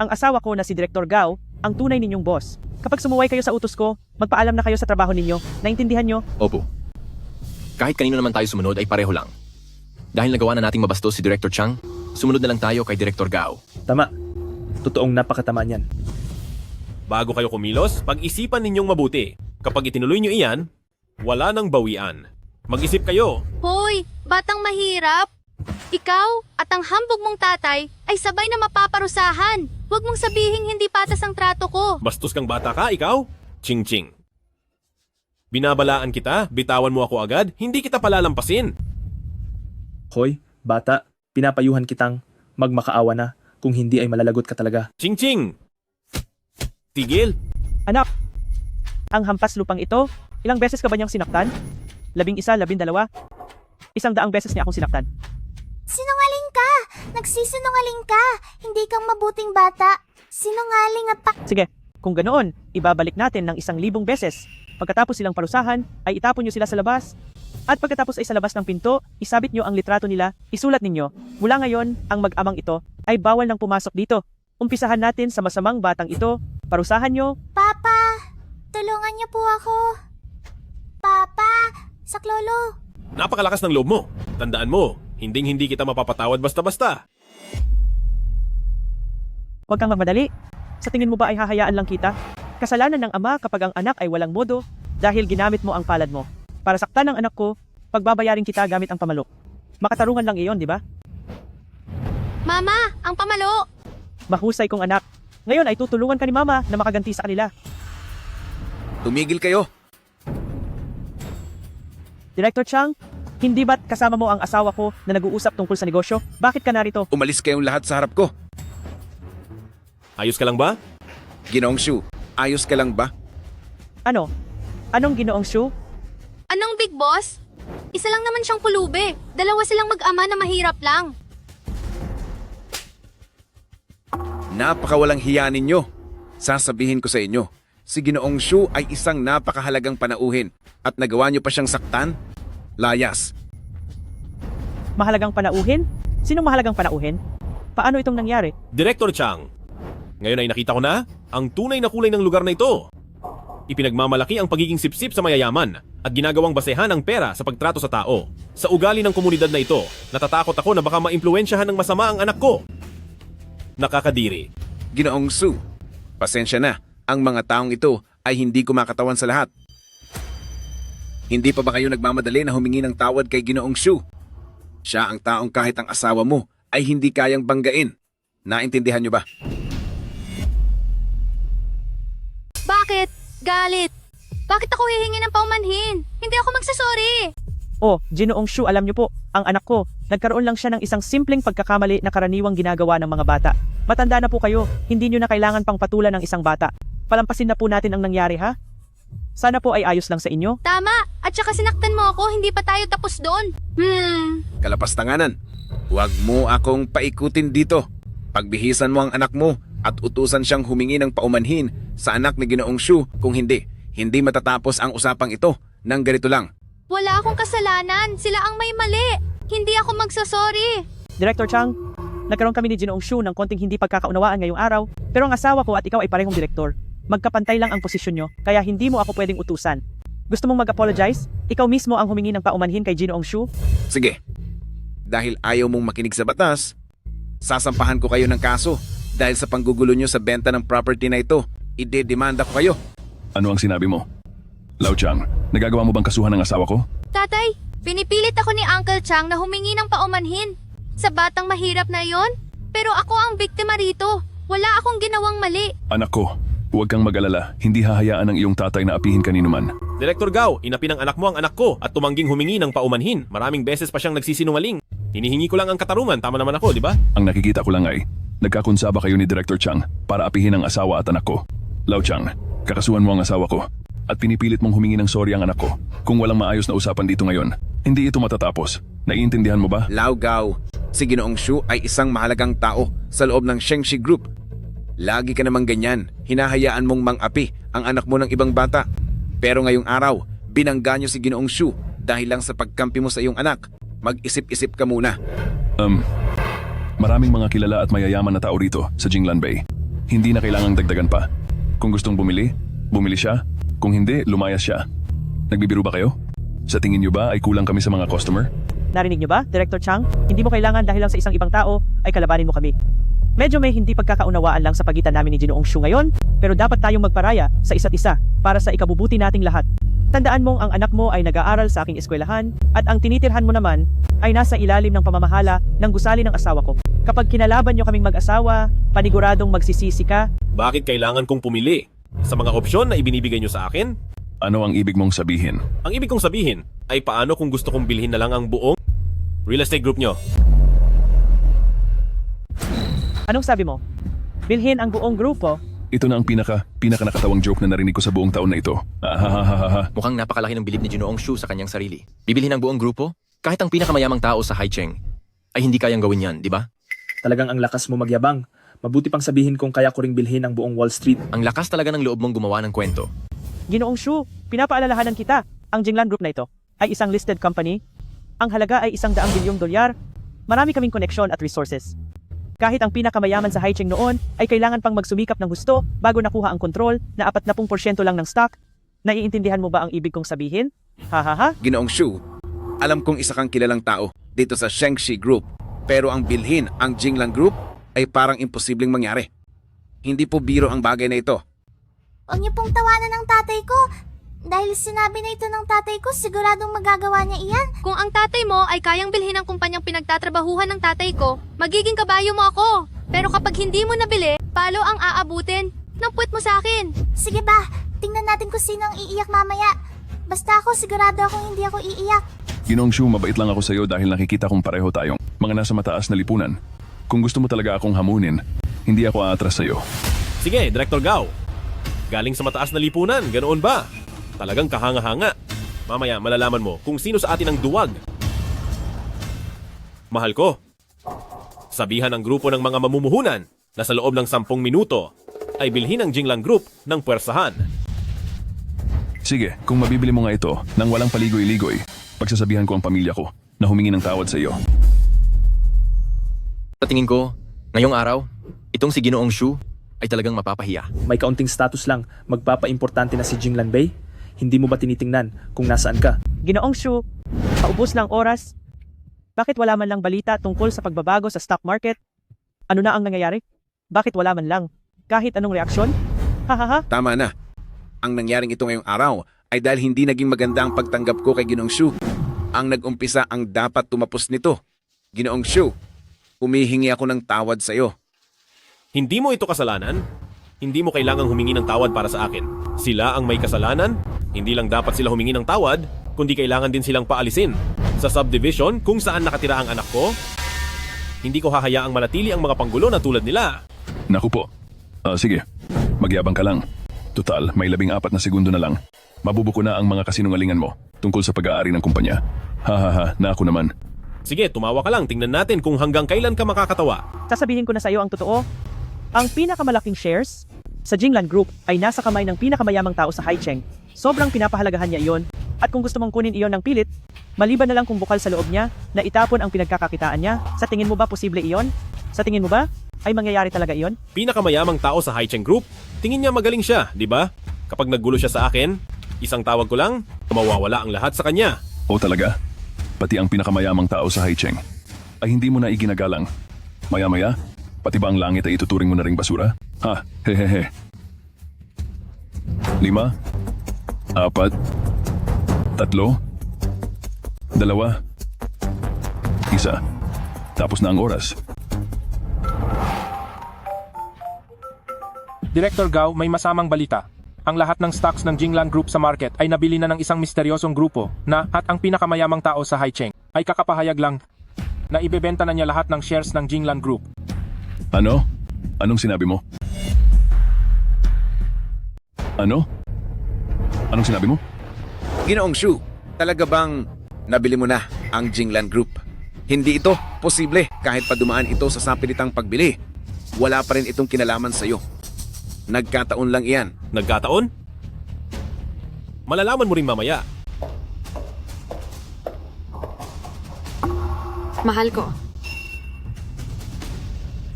Ang asawa ko na si Director Gao, ang tunay ninyong boss. Kapag sumuway kayo sa utos ko, magpaalam na kayo sa trabaho ninyo. Naintindihan nyo? Opo. Kahit kanino naman tayo sumunod ay pareho lang. Dahil nagawa na nating mabastos si Director Chang, sumunod na lang tayo kay Director Gao. Tama. Totoong napakatama niyan. Bago kayo kumilos, pag-isipan ninyong mabuti. Kapag itinuloy nyo iyan, wala nang bawian. Mag-isip kayo. Hoy, batang mahirap! Ikaw at ang hambog mong tatay ay sabay na mapaparusahan. Huwag mong sabihing hindi patas ang trato ko. Bastos kang bata ka, ikaw? Ching-ching. Binabalaan kita, bitawan mo ako agad, hindi kita palalampasin. Hoy, bata, pinapayuhan kitang magmakaawa na. Kung hindi ay malalagot ka talaga. Ching-ching! Tigil! Anak, ang hampas lupang ito, ilang beses ka ba niyang sinaktan? 11, 12? 100 beses niya akong sinaktan. Sinungaling ka! Nagsisinungaling ka! Hindi kang mabuting bata. Sinungaling at Sige, kung ganoon, ibabalik natin ng 1,000 beses. Pagkatapos silang parusahan, ay itapon nyo sila sa labas. At pagkatapos ay sa labas ng pinto, isabit nyo ang litrato nila, isulat ninyo. Mula ngayon, ang mag-amang ito ay bawal nang pumasok dito. Umpisahan natin sa masamang batang ito. Parusahan nyo. Papa, tulungan niyo po ako. Papa, saklolo. Napakalakas ng loob mo. Tandaan mo, hindi kita mapapatawad basta-basta. Huwag kang magmadali. Sa tingin mo ba ay hahayaan lang kita? Kasalanan ng ama kapag ang anak ay walang modo dahil ginamit mo ang palad mo. Para saktan ng anak ko, pagbabayarin kita gamit ang pamalo. Makatarungan lang iyon, di ba? Mama, ang pamalo! Mahusay kong anak. Ngayon ay tutulungan ka ni Mama na makaganti sa kanila. Tumigil kayo. Director Chang, hindi ba't kasama mo ang asawa ko na nag-uusap tungkol sa negosyo? Bakit ka narito? Umalis kayong lahat sa harap ko. Ayos ka lang ba? Ginoong Shu, ayos ka lang ba? Ano? Anong Ginoong Shu? Anong big boss? Isa lang naman siyang pulube. Dalawa silang mag-ama na mahirap lang. Napakawalang hiya ninyo. Sasabihin ko sa inyo, si Ginoong Shu ay isang napakahalagang panauhin at nagawa niyo pa siyang saktan? Layas. Mahalagang panauhin? Sinong mahalagang panauhin? Paano itong nangyari? Director Chang, ngayon ay nakita ko na ang tunay na kulay ng lugar na ito. Ipinagmamalaki ang pagiging sipsip sa mayayaman at ginagawang basehan ang pera sa pagtrato sa tao. Sa ugali ng komunidad na ito, natatakot ako na baka maimpluwensyahan ng masama ang anak ko. Nakakadiri. Ginoong Sue, pasensya na. Ang mga taong ito ay hindi kumakatawan sa lahat. Hindi pa ba kayo nagmamadali na humingi ng tawad kay Ginoong Sue? Siya ang taong kahit ang asawa mo ay hindi kayang banggain. Naintindihan niyo ba? Bakit? Galit. Bakit ako hihingi ng paumanhin? Hindi ako magsasorry. Oh, Ginoong Shu, alam niyo po, ang anak ko, nagkaroon lang siya ng isang simpleng pagkakamali na karaniwang ginagawa ng mga bata. Matanda na po kayo, hindi niyo na kailangan pang patulan ng isang bata. Palampasin na po natin ang nangyari, ha? Sana po ay ayos lang sa inyo. Tama, at saka sinaktan mo ako, hindi pa tayo tapos doon. Kalapastanganan, huwag mo akong paikutin dito. Pagbihisan mo ang anak mo at utusan siyang humingi ng paumanhin sa anak ni Ginoong Shu. Kung hindi matatapos ang usapang ito ng ganito lang. Wala akong kasalanan, sila ang may mali. Hindi ako magsasorry. Director Chang, nagkaroon kami ni Ginoong Shu ng konting hindi pagkakaunawaan ngayong araw, pero ang asawa ko at ikaw ay parehong direktor. Magkapantay lang ang posisyon nyo, kaya hindi mo ako pwedeng utusan. Gusto mong mag-apologize? Ikaw mismo ang humingi ng paumanhin kay Ginoong Shu? Sige, dahil ayaw mong makinig sa batas, sasampahan ko kayo ng kaso. Dahil sa panggugulo nyo sa benta ng property na ito, idedemanda ko kayo. Ano ang sinabi mo? Lao Chang, nagagawa mo bang kasuhan ng asawa ko? Tatay, pinipilit ako ni Uncle Chang na humingi ng paumanhin. Sa batang mahirap na yon, pero ako ang biktima rito. Wala akong ginawang mali. Anak ko, huwag kang mag-alala. Hindi hahayaan ng iyong tatay na apihin kanino man. Direktor Gao, inapi ng anak mo ang anak ko at tumangging humingi ng paumanhin. Maraming beses pa siyang nagsisinungaling. Hinihingi ko lang ang katarungan, tama naman ako, di ba? Ang nakikita ko lang ay, nagkakonsaba kayo ni Director Chang para apihin ang asawa at anak ko. Lao Chang, kakasuhan mo ang asawa ko at pinipilit mong humingi ng sorry ang anak ko. Kung walang maayos na usapan dito ngayon, hindi ito matatapos. Naiintindihan mo ba? Lao Gao, si Ginoong Shu ay isang mahalagang tao sa loob ng Shengshi Group. Lagi ka namang ganyan, hinahayaan mong mang-api ang anak mo ng ibang bata. Pero ngayong araw, binangga niyo si Ginoong Shu dahil lang sa pagkampi mo sa iyong anak. Mag-isip-isip ka muna. Maraming mga kilala at mayayaman na tao rito sa Jinglan Bay. Hindi na kailangang dagdagan pa. Kung gustong bumili siya. Kung hindi, lumayas siya. Nagbibiro ba kayo? Sa tingin niyo ba ay kulang kami sa mga customer? Narinig niyo ba, Director Chang? Hindi mo kailangan dahil lang sa isang ibang tao ay kalabanin mo kami. Medyo may hindi pagkakaunawaan lang sa pagitan namin ni Ginoong Shu ngayon, pero dapat tayong magparaya sa isa't isa para sa ikabubuti nating lahat. Tandaan mong ang anak mo ay nag-aaral sa aking eskwelahan at ang tinitirhan mo naman ay nasa ilalim ng pamamahala ng gusali ng asawa ko. Kapag kinalaban niyo kaming mag-asawa, paniguradong magsisisi ka. Bakit kailangan kong pumili? Sa mga opsyon na ibinibigay niyo sa akin? Ano ang ibig mong sabihin? Ang ibig kong sabihin ay paano kung gusto kong bilhin na lang ang buong real estate group nyo? Anong sabi mo? Bilhin ang buong grupo? Ito na ang pinaka nakatawang joke na narinig ko sa buong taon na ito. Mukhang napakalaki ng bilib ni Ginoong Shu sa kanyang sarili. Bibilhin ang buong grupo? Kahit ang pinakamayamang tao sa Haicheng ay hindi kayang gawin yan, di ba? Talagang ang lakas mo magyabang. Mabuti pang sabihin kung kaya ko ring bilhin ang buong Wall Street. Ang lakas talaga ng loob mong gumawa ng kwento. Ginoong Shu, pinapaalalahanan kita. Ang Jinglan Group na ito ay isang listed company. Ang halaga ay $100 bilyong. Marami kaming koneksyon at resources. Kahit ang pinakamayaman sa Haicheng noon ay kailangan pang magsumikap ng husto bago nakuha ang kontrol na 40% lang ng stock. Naiintindihan mo ba ang ibig kong sabihin? Ginoong Shu, alam kong isa kang kilalang tao dito sa Shengshi Group. Pero ang bilhin ang Jinglan Group ay parang imposibleng mangyari. Hindi po biro ang bagay na ito. Huwag niyo pong tawanan ng tatay ko. Dahil sinabi na ito ng tatay ko, siguradong magagawa niya iyan. Kung ang tatay mo ay kayang bilhin ang kumpanyang pinagtatrabahuhan ng tatay ko, magiging kabayo mo ako. Pero kapag hindi mo nabili, palo ang aabutin ng puwet mo sa akin. Sige ba, tingnan natin kung sino ang iiyak mamaya. Basta ako, sigurado akong hindi ako iiyak. Ginoong Shu, mabait lang ako sa iyo dahil nakikita kong pareho tayong mga nasa mataas na lipunan. Kung gusto mo talaga akong hamunin, hindi ako aatras sa iyo. Sige, Director Gao. Galing sa mataas na lipunan, ganoon ba? Talagang kahanga-hanga. Mamaya malalaman mo kung sino sa atin ang duwag. Mahal ko, sabihan ng grupo ng mga mamumuhunan na sa loob ng 10 minuto ay bilhin ang Jinglan Group ng puwersahan. Sige, kung mabibili mo nga ito nang walang paligoy-ligoy, pagsasabihan ko ang pamilya ko na humingi ng tawad sa iyo. Sa tingin ko, ngayong araw, itong si Ginoong Shu ay talagang mapapahiya. May kaunting status lang, magpapaimportante na si Jinglan Bay? Hindi mo ba tinitingnan kung nasaan ka? Ginoong Shu, paubos lang oras. Bakit wala man lang balita tungkol sa pagbabago sa stock market? Ano na ang nangyayari? Bakit wala man lang? Kahit anong reaksyon? Hahaha. Tama na. Ang nangyaring ito ngayong araw ay dahil hindi naging maganda ang pagtanggap ko kay Ginoong Shu. Ang nag-umpisa ang dapat tumapos nito. Ginoong Shu, humihingi ako ng tawad sa iyo. Hindi mo ito kasalanan. Hindi mo kailangang humingi ng tawad para sa akin. Sila ang may kasalanan. Hindi lang dapat sila humingi ng tawad, kundi kailangan din silang paalisin. Sa subdivision kung saan nakatira ang anak ko, hindi ko hahayaang manatili ang mga panggulo na tulad nila. Naku po. Sige, magyabang ka lang. Total, may 14 na segundo na lang. Mabubuko na ang mga kasinungalingan mo tungkol sa pag-aari ng kumpanya. Hahaha, na ako naman. Sige, tumawa ka lang. Tingnan natin kung hanggang kailan ka makakatawa. Sasabihin ko na sa iyo ang totoo. Ang pinakamalaking shares sa Jinglan Group ay nasa kamay ng pinakamayamang tao sa Haicheng. Sobrang pinapahalagahan niya iyon. At kung gusto mong kunin iyon ng pilit, maliban na lang kung bukal sa loob niya na itapon ang pinagkakakitaan niya, sa tingin mo ba posible iyon? Sa tingin mo ba ay mangyayari talaga iyon? Pinakamayamang tao sa Haicheng Group, tingin niya magaling siya, di ba? Kapag naggulo siya sa akin, isang tawag ko lang, mawawala ang lahat sa kanya. O talaga? Pati ang pinakamayamang tao sa Haicheng ay hindi mo na iginagalang. Maya-maya, pati ba ang langit ay ituturing mo na ring basura? Ha, hehehe. 5, 4, 3, 2, 1. Tapos na ang oras. Director Gao, may masamang balita. Ang lahat ng stocks ng Jinglan Group sa market ay nabili na ng isang misteryosong grupo na at ang pinakamayamang tao sa Haicheng ay kakapahayag lang na ibebenta na niya lahat ng shares ng Jinglan Group. Ano? Anong sinabi mo? Ano? Anong sinabi mo? Ginoong Shu, talaga bang nabili mo na ang Jinglan Group? Hindi ito posible kahit pa dumaan ito sa sapilitang pagbili. Wala pa rin itong kinalaman sa iyo. Nagkataon lang iyan. Nagkataon? Malalaman mo rin mamaya. Mahal ko.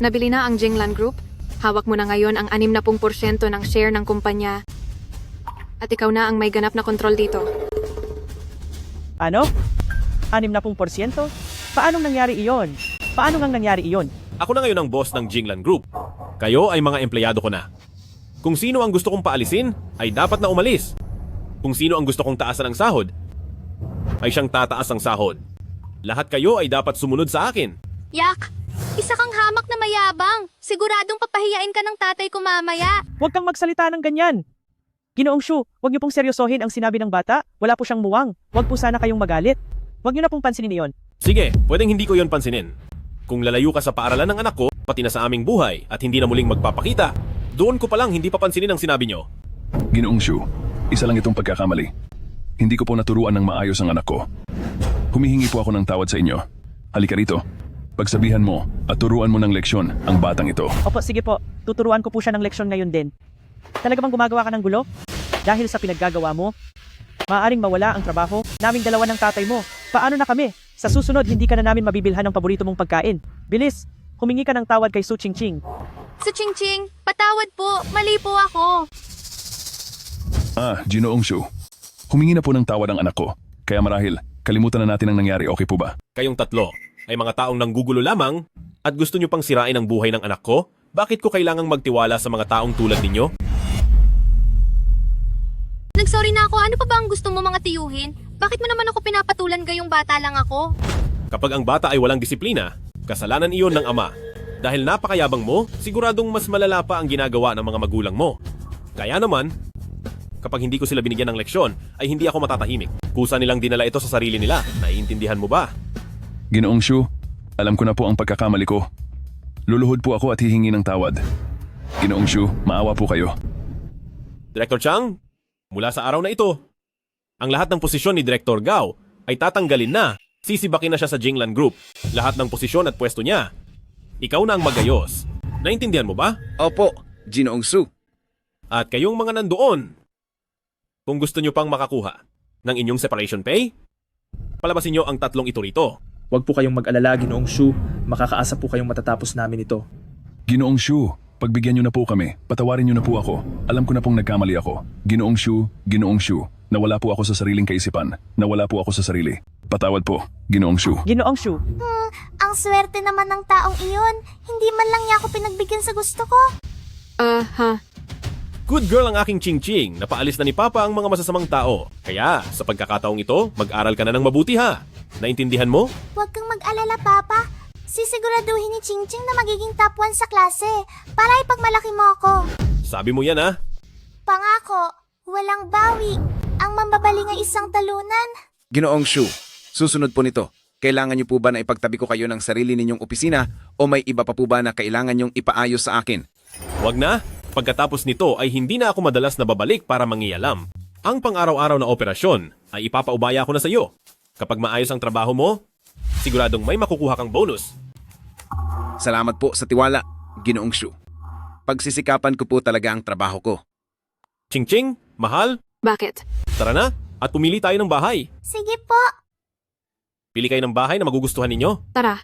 Nabili na ang Jinglan Group. Hawak mo na ngayon ang 60% ng share ng kumpanya. At ikaw na ang may ganap na kontrol dito. Ano? 60%? Paanong nangyari iyon? Paano ngang nangyari iyon? Ako na ngayon ang boss ng Jinglan Group. Kayo ay mga empleyado ko na. Kung sino ang gusto kong paalisin, ay dapat na umalis. Kung sino ang gusto kong taasan ng sahod, ay siyang tataas ng sahod. Lahat kayo ay dapat sumunod sa akin. Yak, isa kang hamak na mayabang. Siguradong papahiyain ka ng tatay ko mamaya. Huwag kang magsalita ng ganyan. Ginoong Shu, huwag niyo pong seryosohin ang sinabi ng bata. Wala po siyang muwang. Huwag po sana kayong magalit. Huwag niyo na pong pansinin iyon. Sige, pwedeng hindi ko yon pansinin. Kung lalayo ka sa paaralan ng anak ko, pati na sa aming buhay, at hindi na muling magpapakita, doon ko pa lang hindi papansinin ang sinabi nyo. Ginoong Shu, isa lang itong pagkakamali. Hindi ko po naturuan ng maayos ang anak ko. Humihingi po ako ng tawad sa inyo. Halika rito. Pagsabihan mo at turuan mo ng leksyon ang batang ito. Opo, sige po. Tuturuan ko po siya ng leksyon ngayon din. Talaga bang gumagawa ka ng gulo? Dahil sa pinaggagawa mo, maaaring mawala ang trabaho naming dalawa ng tatay mo. Paano na kami? Sa susunod, hindi ka na namin mabibilhan ng paborito mong pagkain. Bilis, humingi ka ng tawad kay Su Chingching. Su Chingching, patawad po. Mali po ako. Ginoong Shu. Humingi na po ng tawad ang anak ko. Kaya marahil, kalimutan na natin ang nangyari, okay po ba? Kayong tatlo ay mga taong nanggugulo lamang at gusto nyo pang sirain ang buhay ng anak ko? Bakit ko kailangang magtiwala sa mga taong tulad ninyo? Nagsorry na ako. Ano pa ba ang gusto mo mga tiyuhin? Bakit mo naman ako pinapatulan gayong bata lang ako? Kapag ang bata ay walang disiplina, kasalanan iyon ng ama. Dahil napakayabang mo, siguradong mas malala pa ang ginagawa ng mga magulang mo. Kaya naman, kapag hindi ko sila binigyan ng leksyon, ay hindi ako matatahimik. Kusa nilang dinala ito sa sarili nila. Naiintindihan mo ba? Ginoong Shu, alam ko na po ang pagkakamali ko. Luluhod po ako at hihingi ng tawad. Ginoong Shu, maawa po kayo. Director Chang, mula sa araw na ito, ang lahat ng posisyon ni Director Gao ay tatanggalin na. Sisibakin na siya sa Jinglan Group. Lahat ng posisyon at pwesto niya. Ikaw na ang magayos. Naintindihan mo ba? Opo, Ginoong Su. At kayong mga nandoon, kung gusto nyo pang makakuha ng inyong separation pay, palabasin nyo ang tatlong ito rito. Huwag po kayong mag-alala, Ginoong Shu. Makakaasa po kayong matatapos namin ito. Ginoong Shu, Pagbigyan niyo na po kami. Patawarin niyo na po ako. Alam ko na pong nagkamali ako. Ginoong Shu. Nawala po ako sa sariling kaisipan. Nawala po ako sa sarili. Patawad po, Ginoong Shu. Ginoong Shu, Ang swerte naman ng taong iyon. Hindi man lang niya ako pinagbigyan sa gusto ko. Good girl ang aking Ching-Ching. Napaalis na ni Papa ang mga masasamang tao. Kaya, sa pagkakataong ito, mag-aral ka na ng mabuti ha. Naintindihan mo? Huwag kang mag-alala, Papa. Sisiguraduhin ni Ching Ching na magiging top 1 sa klase para ipagmalaki mo ako. Sabi mo yan ha. Pangako, walang bawi. Ang mambabaling ay isang talunan. Ginoong Shu, susunod po nito. Kailangan niyo po ba na ipagtabi ko kayo ng sarili ninyong opisina o may iba pa po ba na kailangan niyong ipaayos sa akin? Wag na. Pagkatapos nito ay hindi na ako madalas na babalik para mangialam. Ang pang-araw-araw na operasyon ay ipapaubaya ko na sa iyo. Kapag maayos ang trabaho mo, siguradong may makukuha kang bonus. Salamat po sa tiwala, Ginoong Shu. Pagsisikapan ko po talaga ang trabaho ko. Ching-Ching, mahal, Bakit? tara na at pumili tayo ng bahay. Sige po. Pili kayo ng bahay na magugustuhan ninyo. Tara,